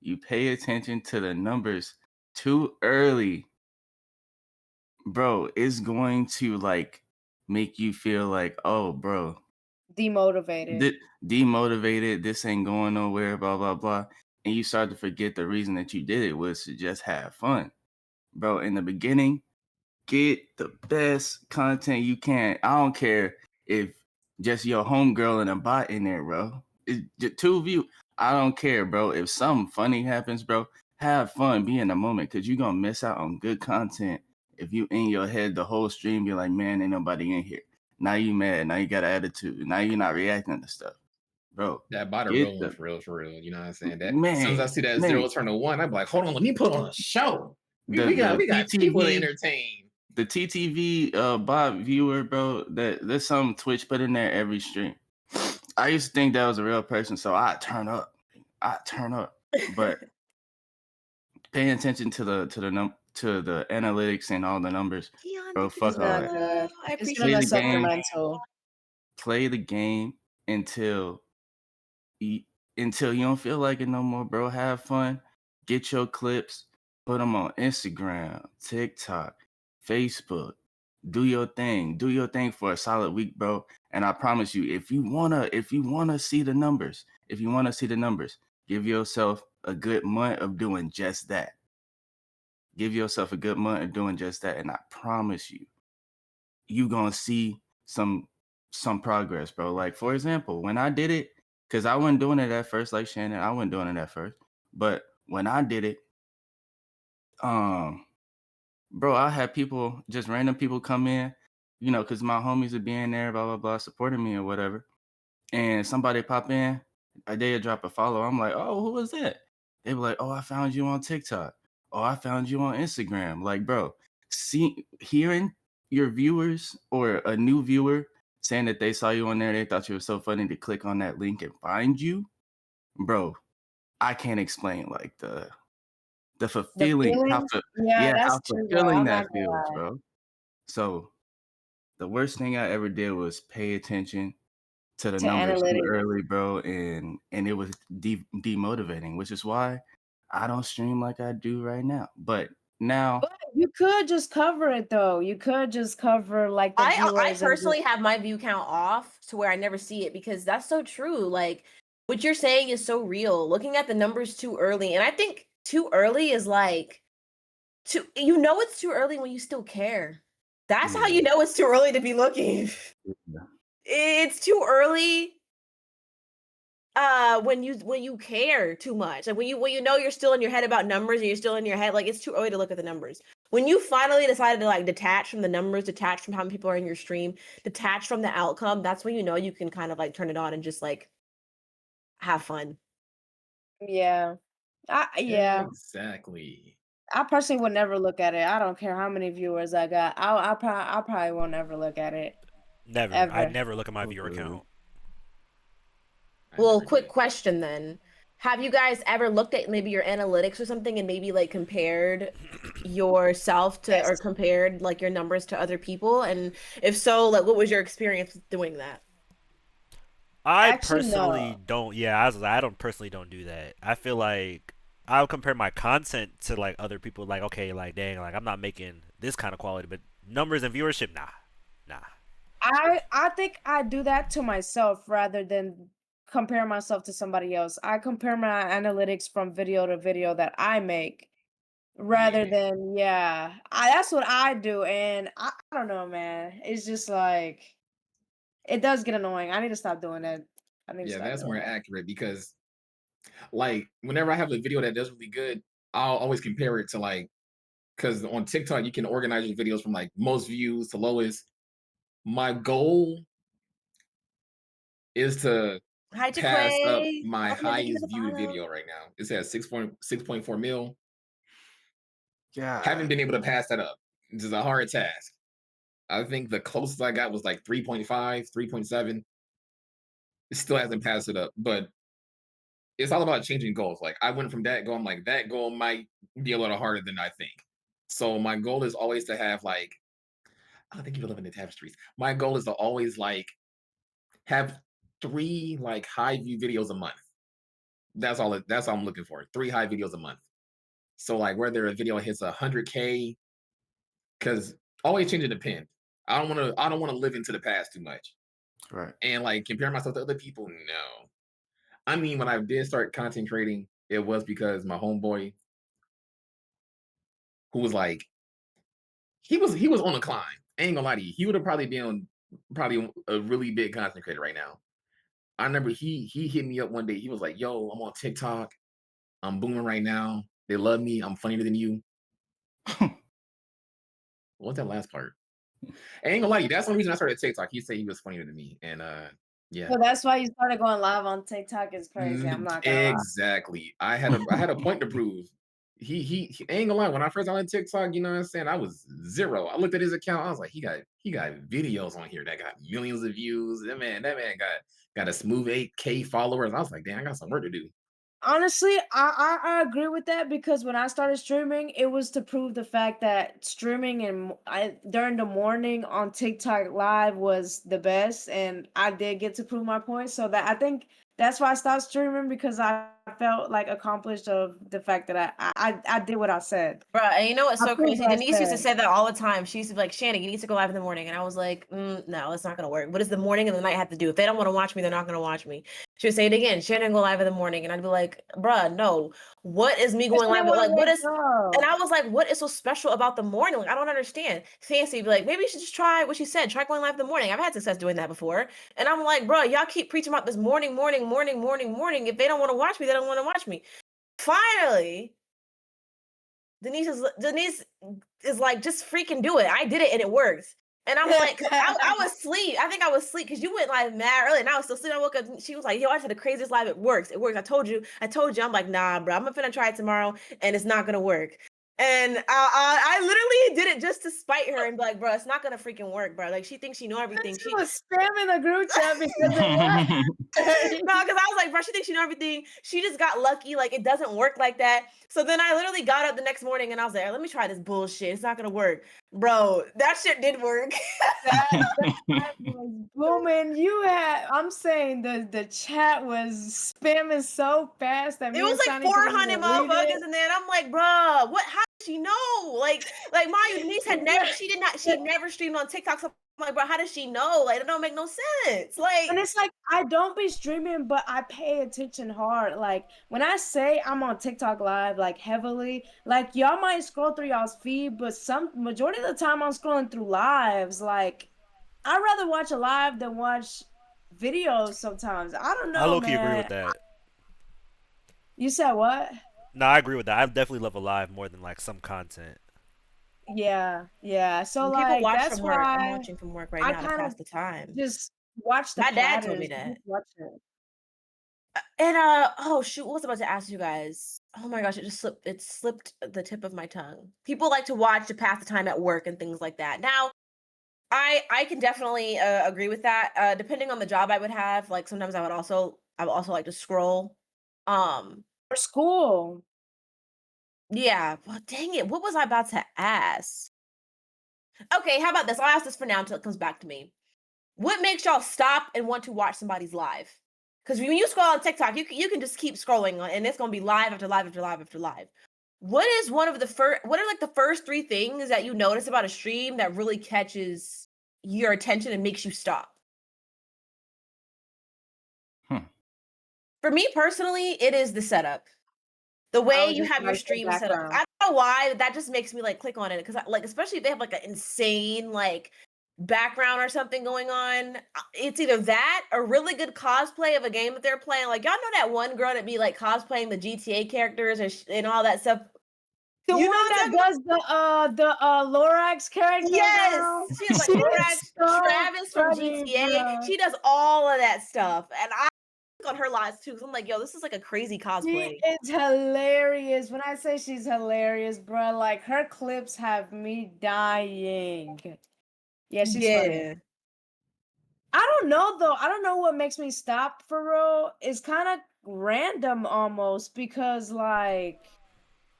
You pay attention to the numbers too early, bro, it's going to like make you feel like, oh, bro, Demotivated. demotivated. This ain't going nowhere. Blah blah blah. And you start to forget the reason that you did it was to just have fun, bro. In the beginning, get the best content you can. I don't care if just your homegirl and a bot in there, bro. It's just two of you. I don't care, bro. If something funny happens, bro, have fun, be in the moment, because you're gonna miss out on good content if you in your head the whole stream be like, man, ain't nobody in here. Now you mad. Now you got an attitude. Now you're not reacting to stuff, bro. That bought a Get real one the for real, for real. You know what I'm saying? That as soon as I man, see that man. 0 turn to 1, I'm like, hold on, let me put on a show. The We got people to TTV entertain. the TTV bot viewer, bro, there's some Twitch put in there every stream. I used to think that was a real person, so I turn up. But paying attention to the analytics and all the numbers, bro, fuck It's all not that. good. I It's appreciate gonna Play the mess up your game. mental. Play the game until you don't feel like it no more, bro. Have fun. Get your clips. Put them on Instagram, TikTok, Facebook. Do your thing. Do your thing for a solid week, bro. And I promise you, if you wanna see the numbers, give yourself a good month of doing just that. Give yourself a good month of doing just that, and I promise you gonna see some progress, bro. Like for example, when I did it, because I wasn't doing it at first, like Shannon, I wasn't doing it at first. But when I did it, bro, I had people, just random people come in, because my homies would be in there, blah, blah, blah, supporting me or whatever. And somebody pop in, they'd drop a follow. I'm like, oh, who was that? They were like, oh, I found you on TikTok. Oh, I found you on Instagram. Like, bro, hearing your viewers or a new viewer saying that they saw you on there, they thought you were so funny to click on that link and find you, bro, I can't explain like the The fulfilling, feelings? Yeah, how that's true though. fulfilling I'm that not gonna feels, lie. bro. So the worst thing I ever did was pay attention to the To numbers too analytics. early, bro, and it was demotivating, which is why I don't stream like I do right now. But now, But you could just cover it though. You could just cover like the I viewers and personally have my view count off to where I never see it because that's so true. Like what you're saying is so real. Looking at the numbers too early, and I think too early is like you know it's too early when you still care. That's how you know it's too early to be looking. Yeah. It's too early when you care too much. Like when you know you're still in your head about numbers and you're still in your head, like it's too early to look at the numbers. When you finally decided to like detach from the numbers, detach from how many people are in your stream, detach from the outcome, that's when you know you can kind of like turn it on and just like have fun. Yeah. Yeah. Exactly. I personally would never look at it. I don't care how many viewers I got. I probably won't ever look at it. Never. I Ever. never look at my viewer Okay. count. I Well, never quick did. question then. Have you guys ever looked at maybe your analytics or something and maybe like compared yourself to or Yes. compared like your numbers to other people? And if so, like what was your experience with doing that? I Actually, personally no. don't. Yeah, I don't personally don't do that. I feel like I'll compare my content to like other people. Like, okay, like dang, like I'm not making this kind of quality, but numbers and viewership, nah. I think I do that to myself rather than compare myself to somebody else. I compare my analytics from video to video that I make rather Yeah. than that's what I do, and I don't know, man. It's just like it does get annoying. I need to stop doing that. I need to Yeah, stop that's doing more that. accurate because like whenever I have a video that does really good, I'll always compare it to like because on TikTok you can organize your videos from like most views to lowest. My goal is to Hi, pass up Jaquay. my Welcome to Nikki to the highest viewed bottom. video right now. It's at 6.4 mil. Haven't God. been able to pass that up. This is a hard task. I think the closest I got was like 3.5, 3.7. It still hasn't passed it up, but it's all about changing goals. Like I went from that goal, I'm like, that goal might be a little harder than I think. So my goal is always to have like, I think you live in the tapestries. My goal is to always like have 3 like high view videos a month. That's all I'm looking for. 3 high videos a month. So like whether a video hits 100K, because always changing the pin. I don't want to live into the past too much. Right. And like compare myself to other people, no. I mean, when I did start content creating, it was because my homeboy, who was like, he was on the climb. I ain't gonna lie to you. He would have probably been probably a really big content creator right now. I remember he hit me up one day. He was like, "Yo, I'm on TikTok. I'm booming right now. They love me. I'm funnier than you." What's that last part? I ain't gonna lie to you. That's one reason I started TikTok. He said he was funnier than me, and yeah. So that's why you started going live on TikTok. Is crazy. I'm not gonna lie. Exactly. I had a point to prove. He ain't gonna lie. When I first got on TikTok, you know what I'm saying? I was 0. I looked at his account. I was like, he got videos on here that got millions of views. That man got a smooth 8K followers. I was like, damn, I got some work to do. Honestly, I agree with that because when I started streaming, it was to prove the fact that streaming and during the morning on TikTok live was the best, and I did get to prove my point. So that I think that's why I stopped streaming because I felt like accomplished of the fact that I did what I said. Bruh, and you know what's I so proved crazy? what I Denise used to said. say that all the time. She used to be like, Shannon, you need to go live in the morning. And I was like, no, it's not going to work. What does the morning and the night have to do? If they don't want to watch me, they're not going to watch me. She would say it again, Shannon, go live in the morning. And I'd be like, bruh, no. What is me I going live? didn't want Like, to what wake is. And up. I was like, what is so special about the morning? Like, I don't understand. Fancy be like, maybe you should just try what she said. Try going live in the morning. I've had success doing that before. And I'm like, bruh, y'all keep preaching about this morning. If they don't want to watch me, they don't want to watch me. Finally, Denise is like, just freaking do it. I did it and it works. And I'm like, I was asleep. I think I was asleep because you went live mad early and I was still sleeping. I woke up and she was like, yo, I did the craziest live. It works. It works. I told you. I'm like, nah, bro. I'm gonna try it tomorrow and it's not gonna work. And I literally did it just to spite her and be like, bro, it's not gonna freaking work, bro. Like she thinks she know everything. She was spamming the group chat because of what? No, because I was like, bro, she thinks she know everything. She just got lucky. Like, it doesn't work like that. So then I literally got up the next morning and I was like, let me try this bullshit. It's not going to work. Bro, that shit did work. That was booming. I'm saying the chat was spamming so fast that It me was and like Sonny couldn't 400 even read it. motherfuckers in there. And I'm like, bro, what? How she know? Like my niece had never, she never streamed on TikTok. So I'm like, bro, how does she know? Like, it don't make no sense. Like, And it's like, I don't be streaming, but I pay attention hard. Like, when I say I'm on TikTok live, like heavily, like y'all might scroll through y'all's feed, but some majority of the time I'm scrolling through lives. Like, I'd rather watch a live than watch videos sometimes. I don't I know, low key agree with man. that. You said what? No, I agree with that. I definitely love a live more than like some content. Yeah, yeah. So when people like watch that's from work, I'm why watching from work right I now to kind of pass the time. just watch the My dad told me patterns. that. Just watch it. And oh shoot, what was I about to ask you guys? Oh my gosh, it slipped the tip of my tongue. People like to watch to pass the time at work and things like that. Now, I can definitely agree with that. Depending on the job I would have, like sometimes I would also like to scroll. Um, For school. yeah, well, dang it, what was I about to ask? Okay, how about this? I'll ask this for now until it comes back to me. What makes y'all stop and want to watch somebody's live? Because when you scroll on TikTok, you can just keep scrolling and it's gonna be live after live after live after live. What is one of the first? What are like the first three things that you notice about a stream that really catches your attention and makes you stop? Hmm. For me personally, it is the setup. The I way was you just have your about to say stream set up. background. I don't know why that just makes me like click on it because like especially if they have like an insane like background or something going on. It's either that or really good cosplay of a game that they're playing. Like y'all know that one girl that be like cosplaying the GTA characters and all that stuff. The You know one what I'm that talking about? does the Lorax character Yes, now. she is like She is Lorax, so Travis from funny, GTA. bro. She does all of that stuff, and I click on her lives too. So I'm like, yo, this is like a crazy She cosplay. is hilarious. When I say she's hilarious, bro, like her clips have me dying. Yeah, she's funny. Yeah. I don't know though. I don't know what makes me stop for real. It's kind of random almost because like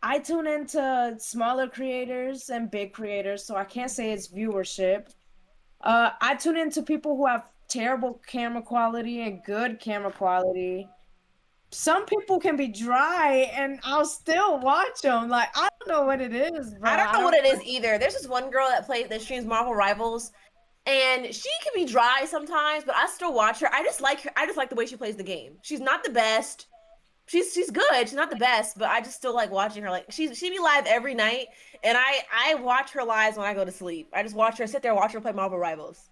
I tune into smaller creators and big creators, so I can't say it's viewership. I tune into people who have terrible camera quality and good camera quality. Some people can be dry and I'll still watch them. Like I don't know what it is, bro. I don't I know what don't it is either. There's this one girl that streams Marvel Rivals, and she can be dry sometimes, but I still watch her. I just like her. I just like the way she plays the game. She's not the best. She's good. She's not the best, but I just still like watching her. Like she be live every night, and I watch her lives when I go to sleep. I just watch her, sit there, watch her play Marvel Rivals.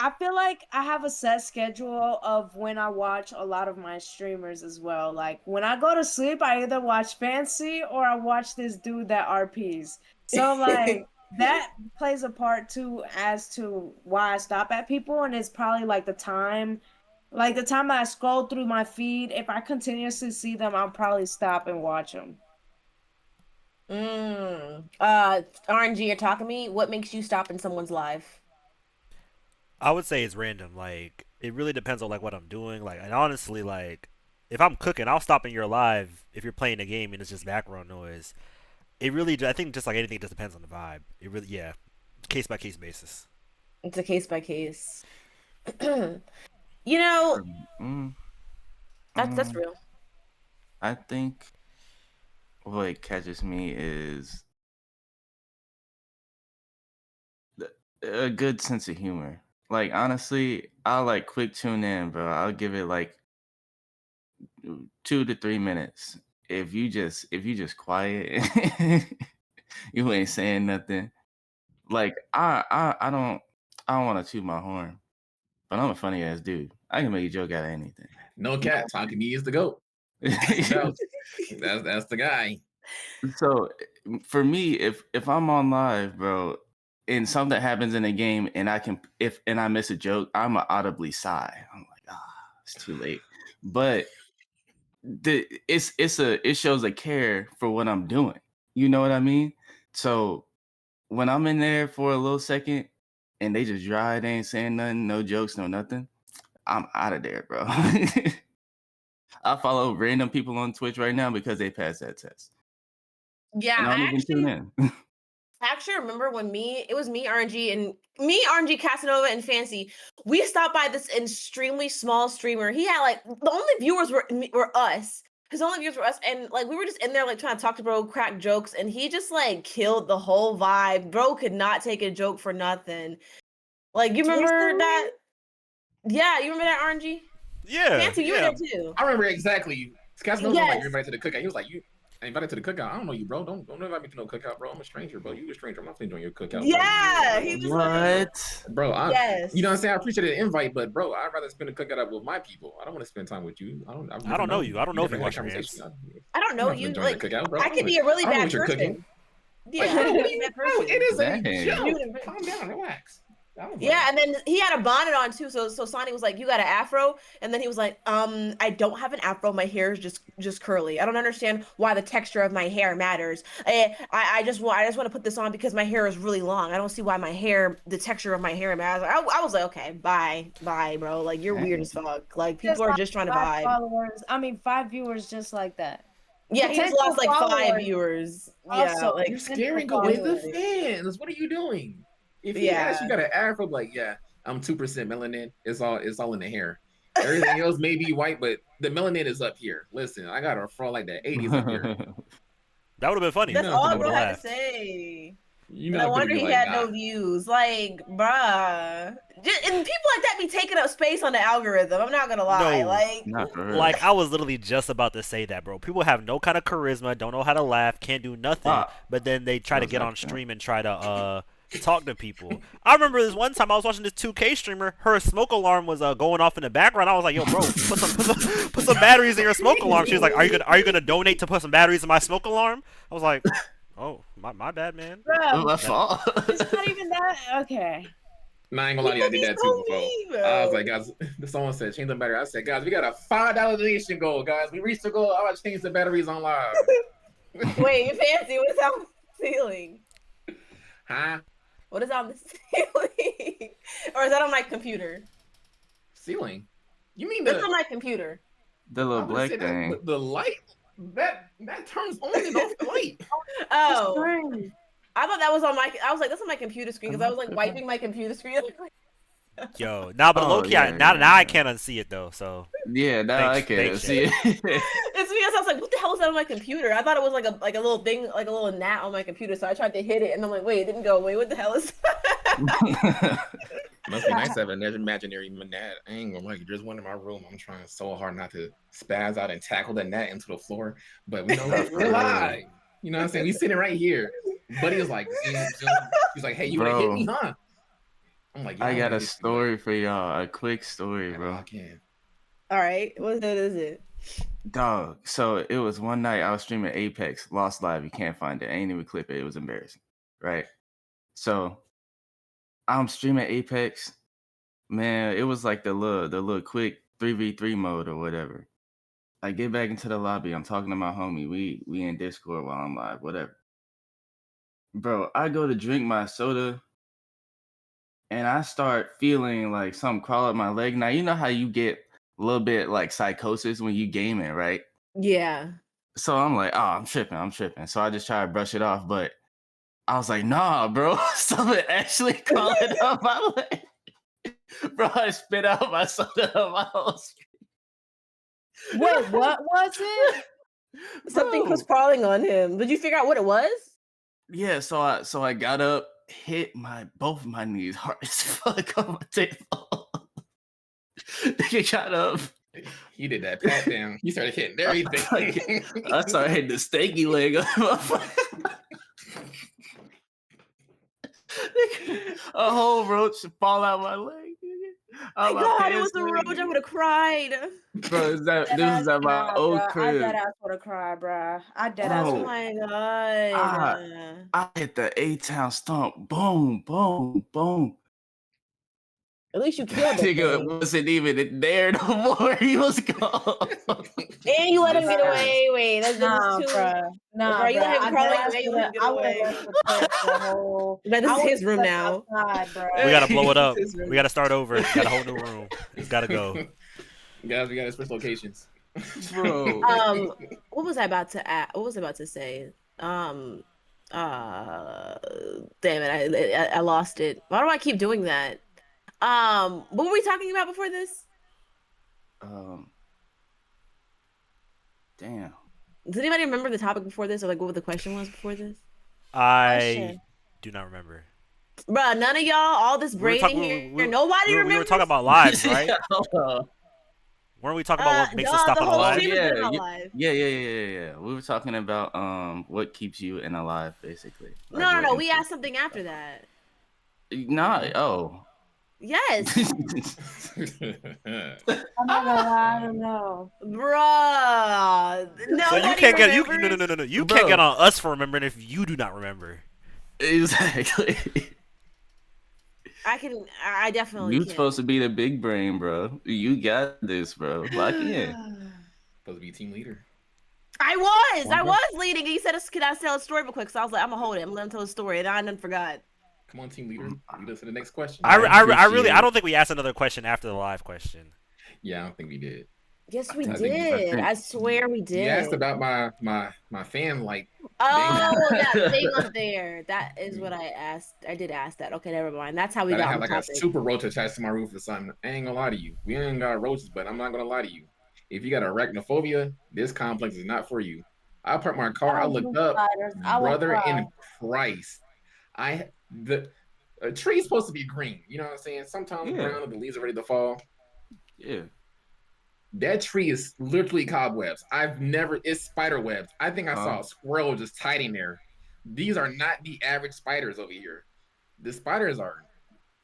I feel like I have a set schedule of when I watch a lot of my streamers as well. Like when I go to sleep, I either watch Fancy or I watch this dude that RPs. So like that plays a part too as to why I stop at people, and it's probably like the time I scroll through my feed. If I continuously see them, I'll probably stop and watch them. RNG, you're talking to me. What makes you stop in someone's live? I would say it's random. Like it really depends on like what I'm doing. Like and honestly, like if I'm cooking, I'll stop in your live if you're playing a game and it's just background noise. It really, I think, just like anything, it just depends on the vibe. It really, yeah, case by case basis. It's a case by case. You know, Mm, that's mm, real. I think what catches me is a good sense of humor. Like honestly, I'll like quick tune in, bro. I'll give it like 2 to 3 minutes. If you just quiet, you ain't saying nothing. Like I don't want to toot my horn, but I'm a funny ass dude. I can make a joke out of anything. No cat. Talking me is the goat. No, that's the guy. So for me, if I'm on live, bro, and something happens in a game, and I miss a joke, I'm audibly sigh. I'm like, it's too late. But it shows a care for what I'm doing. You know what I mean? So when I'm in there for a little second, and they just dry, they ain't saying nothing, no jokes, no nothing, I'm out of there, bro. I follow random people on Twitch right now because they passed that test, Yeah, and I don't even tune in. I actually remember when it was me, RNG, Casanova, and Fancy. We stopped by this extremely small streamer. He had like the only viewers were us, his only views were us, and like we were just in there like trying to talk to bro, crack jokes, and he just like killed the whole vibe. Bro could not take a joke for nothing. Like you remember that? Yeah, you remember that RNG? Yeah, Fancy, you were yeah. there too. I remember exactly. Scott Snow was like, Yes. you're invited to the cookout. He was like, I invited to the cookout. I don't know you, bro. Don't invite me to no cookout, bro. I'm a stranger, bro. You a stranger. I'm not enjoying your cookout, bro. Yeah, he was like, What? Bro, yes. you know what I'm saying? I appreciate the invite, but bro, I'd rather spend a cookout up with my people. I don't want to spend time with you. I don't know you. I don't know if you never wash had a your hands. conversation. I don't know I'm not you. enjoying Like, the cookout, bro. I could be a really I don't know bad what you're cooking. person. Yeah, Like, I bro, could be a bad bro, person. it is a Dang. joke. Calm down, relax. Yeah, and then he had a bonnet on too. So Sonny was like, "You got an afro," and then he was like, I don't have an afro. My hair is just curly. I don't understand why the texture of my hair matters. I just want to put this on because my hair is really long. I don't see why the texture of my hair matters." I was like, "Okay, bye, bro. Like you're weird as fuck. Like people are just trying to vibe." Followers. I mean, 5 viewers just like that. Yeah, he just Potential lost like 5 followers. viewers. Yeah, Also, like you're scaring away the fans. What are you doing? If he asks, you got an afro, like, yeah, I'm 2% melanin. It's all in the hair. Everything else may be white, but the melanin is up here. Listen, I got a fro like that. 80s up here. That would have been funny. that's know, all I bro would've had to laughed. say. You And I know, wonder he like, had nah. no views. Like, bruh. And people like that be taking up space on the algorithm. I'm not gonna lie. No. Like, Not for real. Like I was literally just about to say that, bro. People have no kind of charisma, don't know how to laugh, can't do nothing, but then they try to get on stream and try to talk to people. I remember this one time I was watching this 2K streamer. Her smoke alarm was going off in the background. I was like, "Yo, bro, put some batteries in your smoke alarm." She was like, "Are you gonna donate to put some batteries in my smoke alarm?" I was like, "Oh, my bad, man." Bro, my fault. it's not even that. Okay. Nah, I ain't gonna lie to you, I did that too before. I was like, guys, someone said change the battery. I said, guys, we got a $5 donation goal, guys. We reached the goal. I'll change the batteries on live. wait, Fancy, what is on the ceiling? Huh? What is on the ceiling? Or is that on my computer? Ceiling? You mean That's on my computer. The little black that, thing. but the light that turns on and off the light. Oh, I thought that was on my. I was like, that's on my computer screen because I was like Okay. wiping my computer screen. Yo, nah, but low key, now I can't unsee it though. So Yeah, now I Thanks, can see it. It's because I was like, what the hell is that on my computer? I thought it was like a little thing, like a little gnat on my computer. So I tried to hit it, and I'm like, wait, it didn't go away. What the hell is that? Must be nice to have an imaginary gnat. I ain't gonna lie, there's one in my room. I'm trying so hard not to spaz out and tackle the gnat into the floor, but we know we're alive. You know what I'm saying? We sitting right here. Buddy was like, he's like, hey, you wanna hit me, huh? I'm like, yeah, I got a story for y'all. A quick story, bro. I can. All right, what is it? Dog. So it was one night I was streaming Apex, lost live. You can't find it. I ain't even clip it. It was embarrassing, right? So I'm streaming Apex. Man, it was like the little quick 3v3 mode or whatever. I get back into the lobby. I'm talking to my homie. We in Discord while I'm live, whatever. Bro, I go to drink my soda and I start feeling like something crawl up my leg. Now, you know how you get a little bit like psychosis when you gaming, right? Yeah. So I'm like, oh, I'm tripping. So I just try to brush it off, but I was like, nah, bro, something actually crawling up my leg. Bro, I spit out my soda on my whole screen. Wait, what was it? Something Bro. was crawling on him. Did you figure out what it was? Yeah, so I got up, hit both my knees hard as fuck on my table. Nigga got up. He did that pat down. He started hitting everything. I started hitting the steaky leg of my a whole roach fall out my leg. My God, it was a roach. I would have cried. Bro, this was at my old crib. I dead ass would have cried, bro. I dead ass. Oh my God. I hit the A-Town stomp. Boom, boom, boom. At least you killed him. Nigga wasn't even there no more. He was gone. And you let him get away. Wait, that's Nah, too. bro. Nah, Bro, you let him I crawl dead away. ass You let him get I would've away. left the place the whole. But this is his room now. Outside, bro. we gotta blow it up. This is We gotta start over. Got a whole new room. It's gotta go. Guys, we gotta switch locations. Bro. What was I about to add? What was I about to say? Damn it, I lost it. Why do I keep doing that? What were we talking about before this? Damn. Does anybody remember the topic before this, or like what the question was before this? I Question. do not remember. Bruh, none of y'all, all this We were braiding talking. here, nobody We were talking remembers. about lives, right? Yeah. Weren't we talking about what makes us stop The on a whole live? stream has yeah, been about yeah, live. yeah. We were talking about what keeps you in alive, basically. Like No, what we interests asked something after that. you. Nah, oh. Yes, I'm not gonna lie, I don't know. bruh. So you Nobody can't get you remembers. no. You can't get Bro, on us for remembering if you do not remember. exactly. I definitely You can. supposed to be the big brain, bro. You got this, bro. Lock in. Supposed to be team leader. I Come on, bro. was leading. He said, "Can I tell a story real quick?" So I was like, "I'm gonna hold it. I'm gonna let him tell a story," and I done forgot. Come on, team leader. Lead us to the next question. I Really I appreciate. don't think we asked another question after the live question. Yeah, I don't think we did. Yes, we I think did. I swear we you asked did. about my fan like Oh, that thing it. up there. That is what I asked. I did ask that. Okay, never mind. That's how we that I got on have the like a topic. super roach attached to my roof or something. I ain't gonna lie to you. We ain't got roaches, but I'm not gonna lie to you. If you got arachnophobia, this complex is not for you. I parked my car. I I don't do looked up, spiders. I won't brother cry. in Christ. The a tree's supposed to be green. You know what I'm saying? Sometimes Yeah, brown if the leaves are ready to fall. yeah. That tree is literally cobwebs. It's spider webs. I think I saw Uh, a squirrel just hiding there. These are not the average spiders over here. The spiders are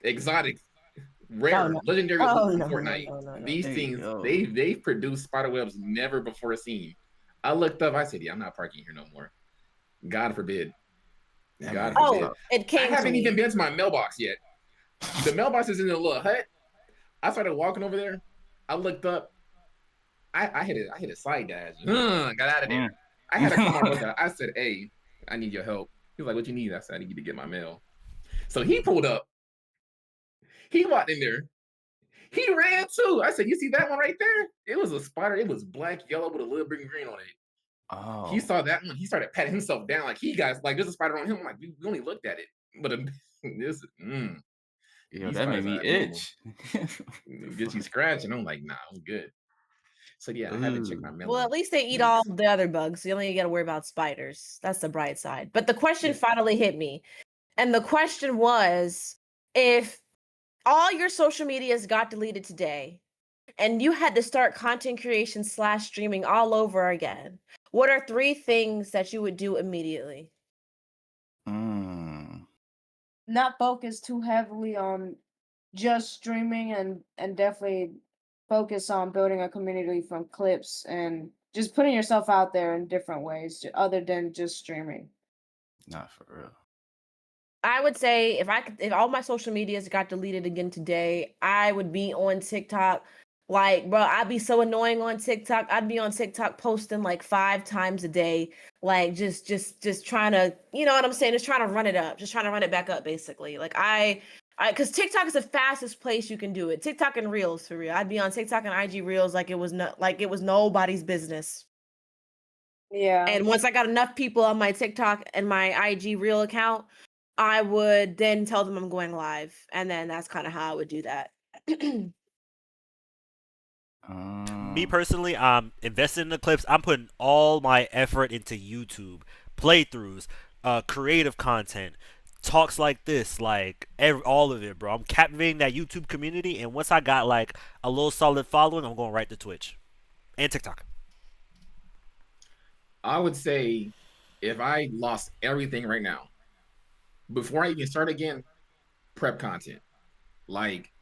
exotic, Oh rare, no. legendary loot Oh from no, no, Fortnite. no, no, no. These hey things, yo. they've produced spider webs never before seen. I looked up, I said, yeah, I'm not parking here no more. God forbid. That God man forbid. Oh, talk. it I came to haven't even me. been to my mailbox yet. The mailbox is in a little hut. I started walking over there. I looked up. I hit a slide dash. Got out of there. Mm. I had to call my brother. I said, "Hey, I need your help." He was like, "What you need?" I said, "I need you to get my mail." So he pulled up. He walked in there. He ran too. I said, "You see that one right there? It was a spider. It was black, yellow with a little bit of green on it." He Oh, saw that one. He started patting himself down like he got like there's a spider on him. I'm like, we only looked at it, but this yo, these that made spiders me are abnormal. itch. Get you scratching. I'm like, nah, I'm good. So yeah, I haven't checked my Ooh, mail Well, in at least they eat all weeks. the other bugs. So you only got to worry about spiders. That's the bright side. But the question Yeah. finally hit me. And the question was, if all your social medias got deleted today and you had to start content creation / streaming all over again, what are 3 things that you would do immediately? mm, Not focus too heavily on just streaming and definitely focus on building a community from clips and just putting yourself out there in different ways other than just streaming. not for real. I would say if all my social medias got deleted again today, I would be on TikTok. Like, bro, I'd be so annoying on TikTok. I'd be on TikTok posting like 5 times a day, like just trying to, you know what I'm saying? Just trying to run it up, just trying to run it back up, basically. Like because TikTok is the fastest place you can do it. TikTok and Reels for real. I'd be on TikTok and IG Reels like it was nobody's business. Yeah. And once I got enough people on my TikTok and my IG Reel account, I would then tell them I'm going live. And then that's kind of how I would do that. Me Um, personally, I'm investing in the clips. I'm putting all my effort into YouTube playthroughs, creative content, talks like this, like all of it, bro. I'm captivating that YouTube community, and once I got like a little solid following, I'm going right to Twitch and TikTok. I would say if I lost everything right now, before I even start again, prep content. Like,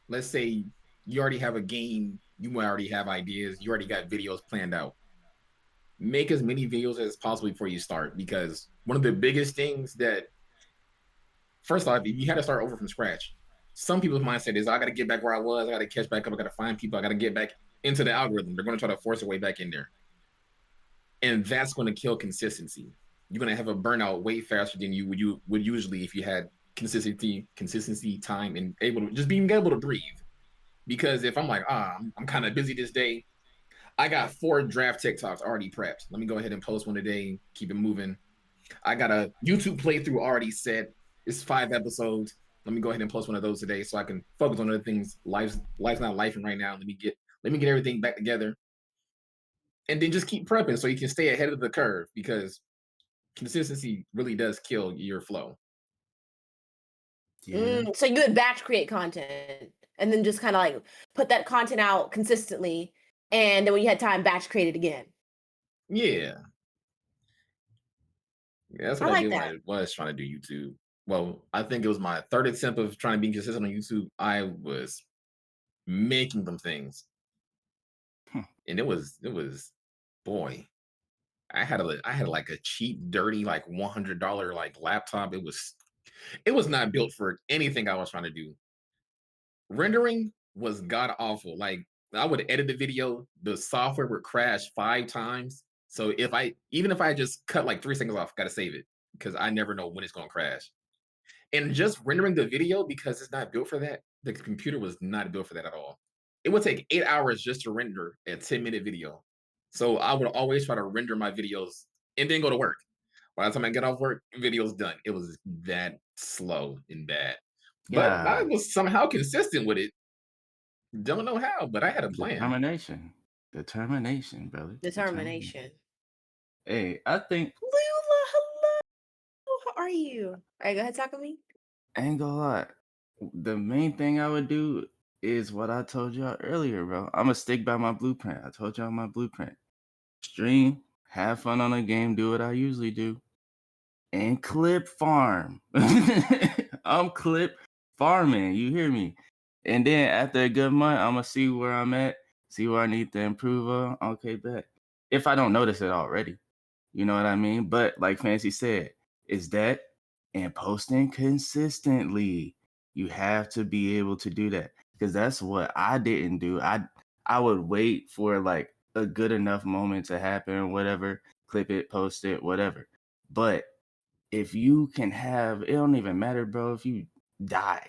let's say you already have a game, you might already have ideas, you already got videos planned out. Make as many videos as possible before you start, because one of the biggest things that, first off, if you had to start over from scratch, some people's mindset is, I got to get back where I was, I got to catch back up, I got to find people, I got to get back into the algorithm. They're going to try to force their way back in there. And that's going to kill consistency. You're going to have a burnout way faster than you would usually if you had consistency, time, and able to just being able to breathe. Because if I'm like, I'm kind of busy this day, I got 4 draft TikToks already prepped. Let me go ahead and post one today, keep it moving. I got a YouTube playthrough already set. It's 5 episodes. Let me go ahead and post one of those today so I can focus on other things. Life's not lifing right now. Let me get everything back together. and then just keep prepping so you can stay ahead of the curve, because consistency really does kill your flow. Yeah. So you would batch create content and then just kind of like put that content out consistently, and then when you had time, batch create it again. Yeah. Yeah, that's I what I like did when that. I was trying to do YouTube. Well, I think it was my third attempt of trying to be consistent on YouTube. I was making them things, Hmm. and it was boy. I had like a cheap, dirty, like $100 like laptop. It was not built for anything I was trying to do. Rendering was god awful. Like, I would edit the video, the software would crash 5 times. So even if I just cut like 3 seconds off, gotta save it because I never know when it's gonna crash. And just rendering the video, because it's not built for that, the computer was not built for that at all. It would take 8 hours just to render a 10-minute video. So I would always try to render my videos and then go to work. By the time I get off work, video's done. It was that slow and bad. But I Yeah. was somehow consistent with it. Don't know how, but I had a plan. Determination, brother. Determination. Hey, I think Lula, hello. How are you? All right, go ahead, talk to me. I ain't gonna lie. The main thing I would do is what I told y'all earlier, bro. I'm gonna stick by my blueprint. I told y'all my blueprint. Stream, have fun on the game, do what I usually do, and clip farm. I'm clip farming. You hear me? And then after a good month, I'm gonna see where I'm at, see where I need to improve on. Okay, bet. If I don't notice it already, you know what I mean? But like Fancy said, is that and posting consistently. You have to be able to do that because that's what I didn't do. I would wait for like a good enough moment to happen, whatever, clip it, post it, whatever. But if you can have, it don't even matter, bro. If you die,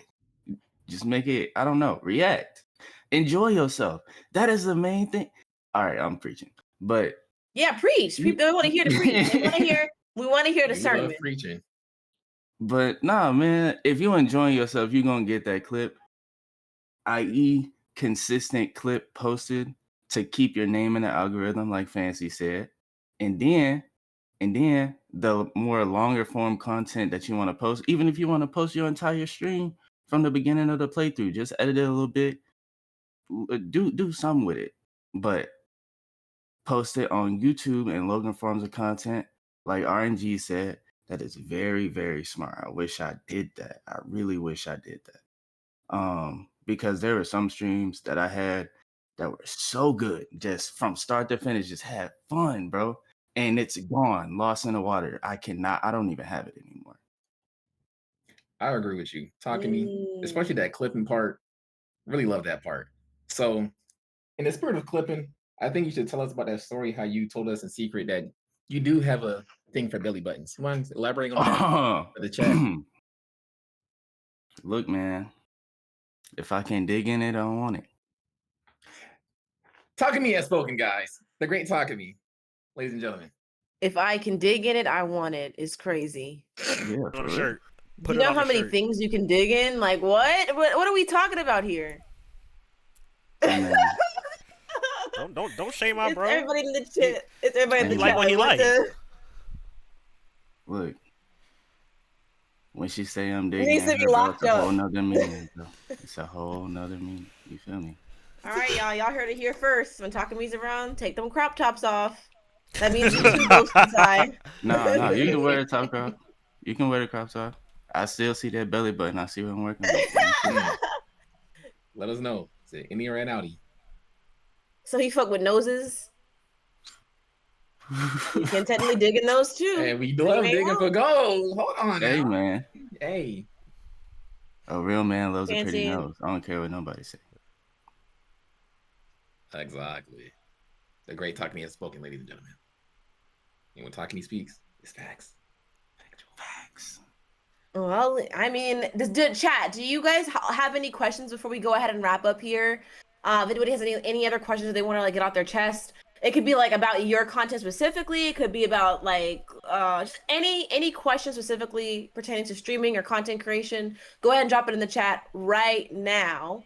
just make it, I don't know, react. Enjoy yourself. That is the main thing. All right, I'm preaching. But Yeah, preach. People want to hear the preach. We want to hear the We love sermon. preaching. But nah, man, if you enjoying yourself, you're gonna get that clip, i.e., consistent clip posted to keep your name in the algorithm, like Fancy said. And then the more longer form content that you want to post, even if you want to post your entire stream from the beginning of the playthrough, just edit it a little bit, do something with it. But post it on YouTube and longer forms of content, like RNG said. That is very, very smart. I wish I did that. I really wish I did that. Because there were some streams that I had that were so good, just from start to finish, just had fun, bro. And it's gone, lost in the water. I don't even have it anymore. I agree with you. Talking to me, especially that clipping part. Really love that part. So, in the spirit of clipping, I think you should tell us about that story, how you told us in secret that you do have a thing for belly buttons. You want to elaborate on that for the chat? Look, man, if I can't dig in it, I don't want it. Talking me has spoken, guys. The great Talking me, ladies and gentlemen. If I can dig in it, I want it. It's crazy. Yeah, On for a real. shirt. You know how many things you can dig in? Like what? What are we talking about here? Hey, man. Don't shame my bro. Everybody in the chat. It's everybody in the He chat. like what he like. Look, when she say I'm digging needs to in be her, bro, locked it's a up. whole nother meaning, bro. It's a whole nother meaning. You feel me? All right, y'all. Y'all heard it here first. When Takami's around, take them crop tops off. That means you too ghost inside. No, you can wear a top crop. You can wear the crop top. I still see that belly button. I see what I'm working with. Let us know. Is it innie or an outie? So he fuck with noses. You can technically dig in those too. Hey, we love digging for gold. Hold on. Hey, now. man. Hey. A real man loves a pretty Fancy. nose. I don't care what nobody say. Exactly. The great Talking has spoken, ladies and gentlemen. And when Talking speaks, it's facts. Facts. Well, I mean, chat. Do you guys have any questions before we go ahead and wrap up here? If anybody has any other questions that they want to like get off their chest, it could be like about your content specifically. It could be about like just any questions specifically pertaining to streaming or content creation. Go ahead and drop it in the chat right now.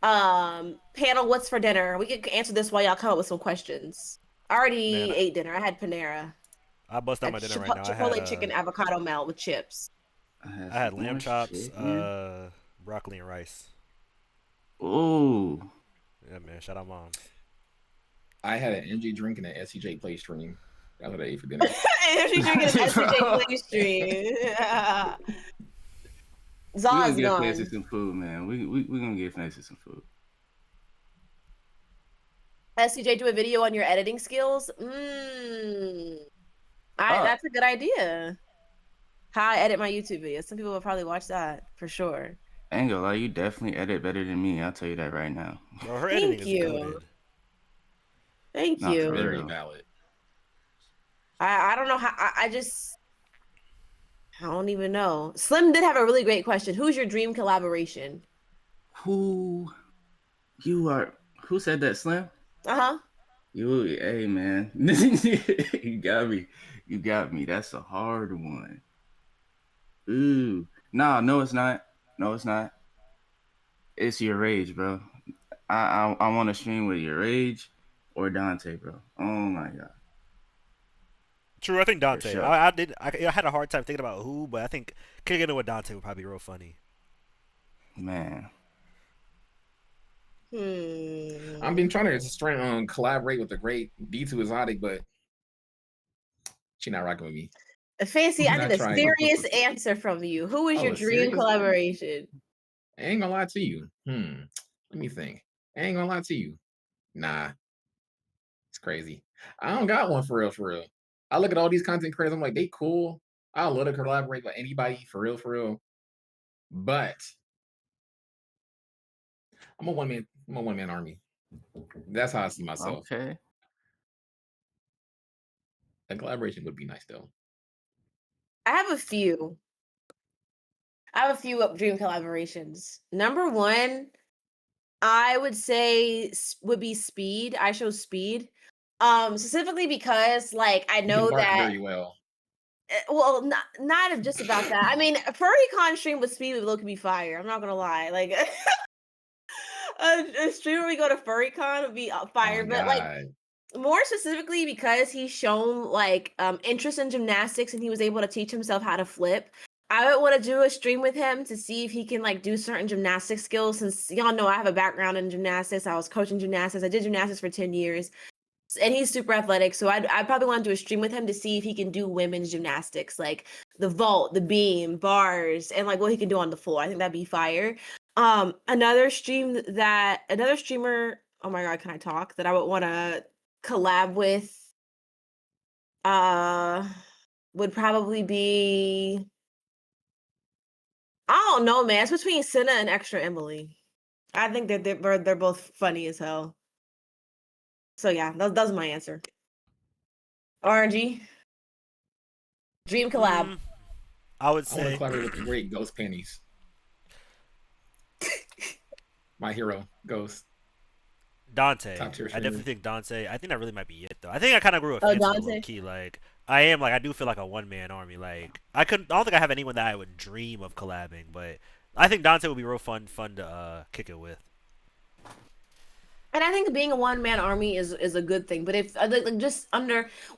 Panel, what's for dinner? We can answer this while y'all come up with some questions. I already Man, ate dinner. I had Panera. I bust out my dinner right now. Chipotle chicken avocado melt with chips. I I had some lamb more chops, chicken. broccoli and rice. Ooh. Yeah, man. Shout out moms. I had an energy drink and an SCJplays stream. That's what I ate for dinner. And she's drinking an Bro. SCJ stream. We gonna Zaw's get Fancy gone. some food, man. We gonna get Fancy some food. SCJ, do a video on your editing skills. Oh, That's a good idea. How I edit my YouTube videos. Some people will probably watch that for sure. I ain't gonna lie, you definitely edit better than me. I'll tell you that right now. Bro, her editing Thank is you. goaded. Thank Not for you. Very real. valid. I don't know how I don't even know. Slim did have a really great question. Who's your dream collaboration? Who you are? Who said that, Slim? Uh-huh. You, hey man, you got me. You got me. That's a hard one. Ooh, no, it's not. No, it's not. It's your rage, bro. I want to stream with your rage or Dante, bro. Oh my god, True, I think for Dante. sure, I had a hard time thinking about who, but I think kicking it with Dante would probably be real funny. man. I've been trying to collaborate with the great D2 Exotic, but she not rocking with me. Fancy, I Not need a trying. serious answer from you. Who is Oh, your a dream serious? collaboration? I ain't gonna lie to you. Let me think. I ain't gonna lie to you. Nah, it's crazy. I don't got one for real, for real. I look at all these content creators, I'm like, they cool. I love to collaborate with anybody for real, for real. But I'm a one man army. That's how I see myself. Okay. A collaboration would be nice though. I have a few. Dream collaborations. Number one, I would say would be Speed. I show Speed. Specifically because like I You can know bark that very well. well, not just about that. I mean, a FurryCon stream with Speed would look be fire. I'm not gonna lie. Like a stream where we go to FurryCon would be fire. Oh But like God. more specifically because he's shown like interest in gymnastics and he was able to teach himself how to flip. I would want to do a stream with him to see if he can like do certain gymnastic skills, since y'all know I have a background in gymnastics. I was coaching gymnastics. I did gymnastics for 10 years. And he's super athletic, so I'd probably want to do a stream with him to see if he can do women's gymnastics, like the vault, the beam, bars, and like what he can do on the floor. I think that'd be fire. Another streamer, oh my god, can I talk? That I would want to collab with would probably be, I don't know, man. It's between Senna and Extra Emily. I think that they're both funny as hell. So yeah, that's my answer. RNG dream collab. I would I want to say collaborate with the great Ghost Panties. My hero, Ghost. Dante. Top tier I streamer. definitely think Dante. I think that really might be it though. I think I kind of grew with Oh, Fancy low Dante. key. Like I do feel like a one man army. Like I don't think I have anyone that I would dream of collabing, but I think Dante would be real fun to kick it with. And I think being a one man army is a good thing. But if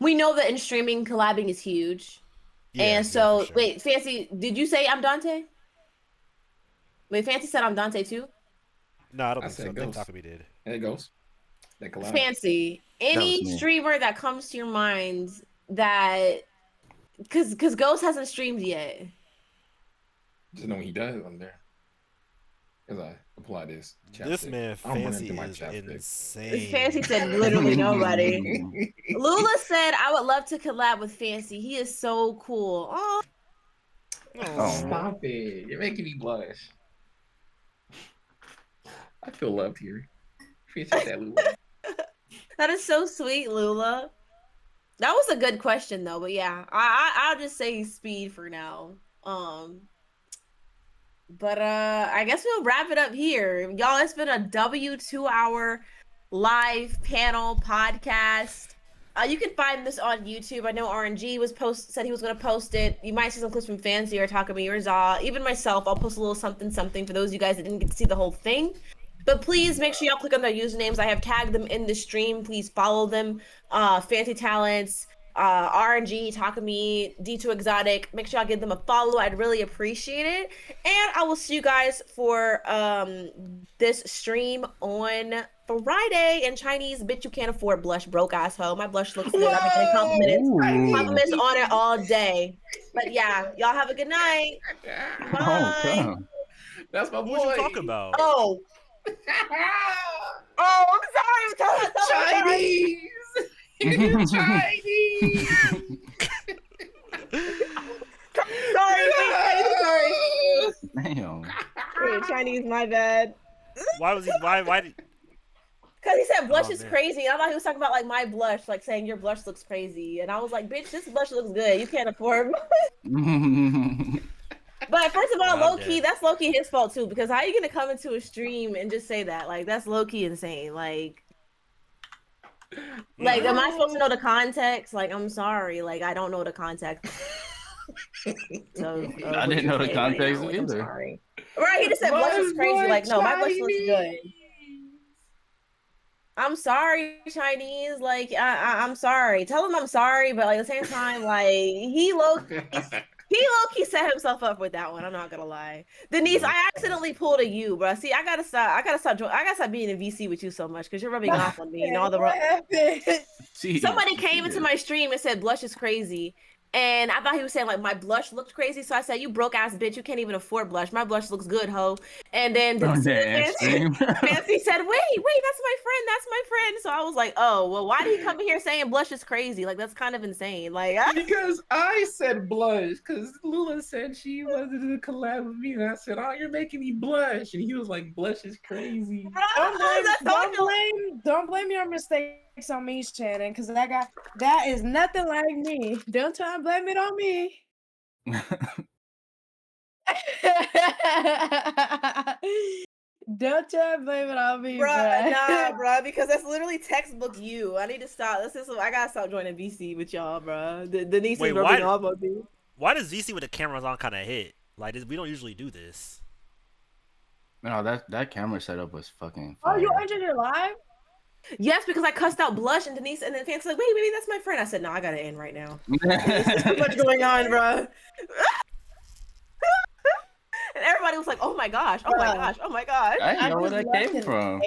we know that in streaming collabing is huge. Yeah, And for so sure. wait, Fancy, did you say I'm Dante? Wait, Fancy said I'm Dante too? No, I don't I think so. said I think Ghost. Takumi did. There it goes. That collab. Fancy. was Any me. streamer that comes to your mind that because Ghost hasn't streamed yet. Just know when he does, I'm there. As I apply this chapstick. This man I'm running Fancy through my is chapstick. insane. Fancy said literally nobody. Lula said I would love to collab with Fancy. He is so cool. Oh, Stop it. You're making me blush. I feel loved here. Appreciate that, Lula. that is so sweet, Lula. That was a good question though, but yeah, I'll just say Speed for now. But I guess we'll wrap it up here. Y'all, it's been a W2-hour live panel podcast. You can find this on YouTube. I know RNG said he was gonna post it. You might see some clips from Fancy or Takumi or Za. Even myself, I'll post a little something for those of you guys that didn't get to see the whole thing. But please make sure y'all click on their usernames. I have tagged them in the stream. Please follow them. FancyTalance, RNG, Takumi, D2 Exotic. Make sure y'all give them a follow. I'd really appreciate it. And I will see you guys for this stream on Friday in Chinese. Bitch, you can't afford blush, broke ass hoe. My blush looks good. I've been getting compliments on it all day. But yeah, y'all have a good night. Bye. That's my What was you boy. talking about? Oh, I'm sorry. Chinese. Chinese. Sorry. Damn. Wait, Chinese, my bad. Why was he? Why did? Because he said blush Oh, is man. crazy. I thought he was talking about like my blush, like saying your blush looks crazy. And I was like, bitch, this blush looks good. You can't afford. But first of all, Nah, I'm low key, dead. that's low key his fault too. Because how are you gonna come into a stream and just say that? Like that's low key insane. Like, am I supposed to know the context? Like, I'm sorry. Like, I don't know the context. So I didn't know the context I'm either. sorry. Right, he just said blush is crazy. Like, no, my blush looks good. I'm sorry, Chinese. Like, I'm sorry. Tell him I'm sorry, but like at the same time, like he low key set himself up with that one. I'm not gonna lie, Denise. I accidentally pulled a you, bro. See, I gotta stop being in VC with you so much because you're rubbing off on me and all the. What happened? Somebody came into my stream and said blush is crazy. And I thought he was saying like my blush looked crazy, so I said, "You broke ass bitch, you can't even afford blush. My blush looks good, ho." And then Fancy said, "Wait, that's my friend. So I was like, "Oh, well, why did he come in here saying blush is crazy? Like that's kind of insane." Like because I said blush, because Lula said she wanted to collab with me, and I said, "Oh, you're making me blush," and he was like, "Blush is crazy." Don't blame your mistakes on me, Shannon, because that is nothing like me. Don't try and blame it on me. Don't try and blame it on me, bruh, because that's literally textbook you. I need to stop. I gotta stop joining VC with y'all, bruh. Denise is rubbing off on me. Why does VC with the cameras on kind of hit? Like we don't usually do this. No, that camera setup was fucking Oh, fire. you entered your live? Yes, because I cussed out Blush and Denise, and then Fancy's like, wait, maybe that's my friend. I said, no, I gotta end right now. There's too much going on, bro. And everybody was like, oh my gosh. I didn't know where that came from.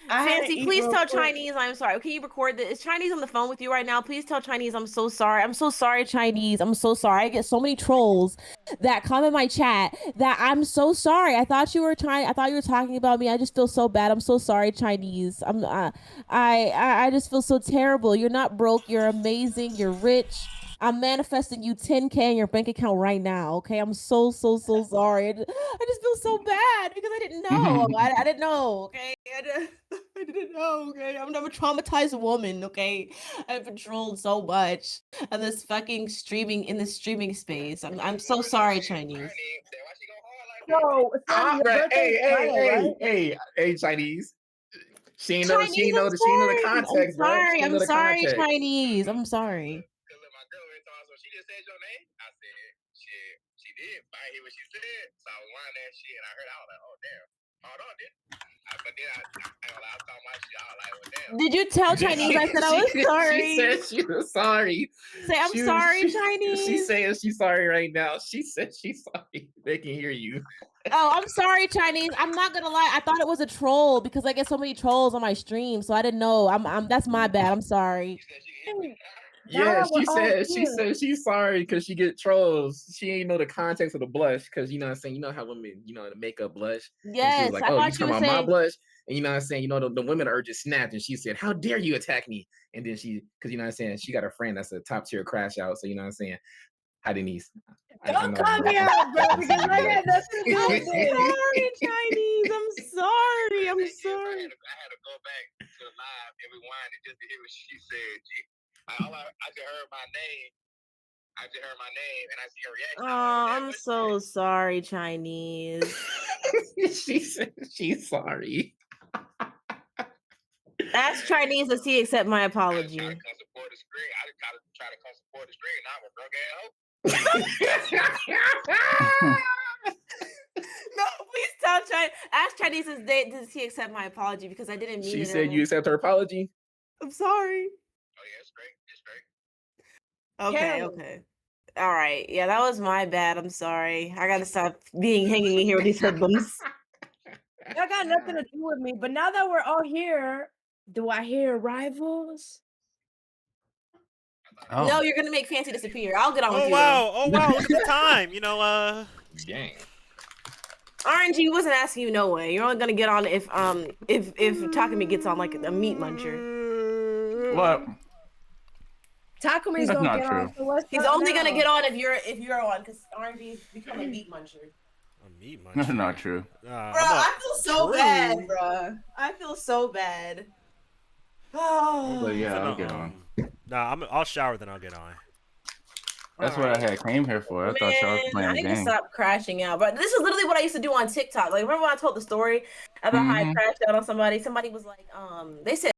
Fancy, please tell Chinese I'm sorry. Can you record this? Is Chinese on the phone with you right now? Please tell Chinese I'm so sorry. I'm so sorry, Chinese. I'm so sorry. I get so many trolls that come in my chat that I'm so sorry. I thought you were talking about me. I just feel so bad. I'm so sorry, Chinese. I just feel so terrible. You're not broke. You're amazing. You're rich. I'm manifesting you 10K in your bank account right now. Okay, I'm so sorry. I just feel so bad because I didn't know. I didn't know. Okay, I didn't know. Okay, I'm a traumatized woman. Okay, I've been trolled so much in this fucking streaming space. I'm so sorry, Chinese. Hey, Chinese. She know the context, bro. I'm sorry, Chinese. I'm sorry. She just said your name. I said, shit, she did. I hear what she said. So I was lying that shit, and I heard, I was like, oh, damn. Hold on, then. But then I was talking my shit. I was like, well, damn. Did you tell Chinese I said I was sorry? She said she was sorry. Say, I'm sorry, Chinese. She's saying she's sorry right now. She said she's sorry. They can hear you. Oh, I'm sorry, Chinese. I'm not gonna lie. I thought it was a troll because I get so many trolls on my stream, so I didn't know. That's my bad. I'm sorry. Yeah, she said she's sorry because she get trolls. She ain't know the context of the blush because you know what I'm saying. You know how women, the makeup blush. Yes, she was like, oh, you talking about my blush? And you know what I'm saying. The women are just snapped, and she said, "How dare you attack me?" And then because you know what I'm saying, she got a friend that's a top tier crash out. So you know what I'm saying. Hi, Denise. Don't call me out, bro, because I got nothing to do with it. I'm sorry, Chinese. I'm sorry. I had to go back to the live and rewind it just to hear what she said. I just heard my name. And I see her reaction. Oh, I'm so sorry, Chinese. She said she's sorry. Ask Chinese to see accept my apology. I come support the screen. I try to come support the screen. Now I'm a broke ass hoe. No, please tell Chinese. Ask Chinese says, does he accept my apology because I didn't mean She it. said you accept her apology. I'm sorry. Oh yeah, it's great. It's great. Okay, Carolyn. okay. All right. Yeah, that was my bad. I'm sorry. I gotta stop hanging in here with these hoodlums. That got nothing to do with me. But now that we're all here, do I hear rivals? Oh, No, you're gonna make Fancy disappear. I'll get on with Oh you though. wow! Oh wow! Look at the time. You know, Gang. RNG wasn't asking you no way. You're only gonna get on if Takumi gets on like a meat muncher. what? Takumi's That's gonna not get true. on. So what's He's up only now? gonna get on if you're on because RNG's become a meat muncher. a meat That's muncher. not true. Bro, I feel so bad, bro. I feel so bad. Oh. But yeah, I'll get on. Nah, I'll shower then I'll get on. That's what I had came here for. I thought y'all was I playing need a to game. stop crashing out. But this is literally what I used to do on TikTok. Like, remember when I told the story about how I crashed out on somebody? Somebody was like, they said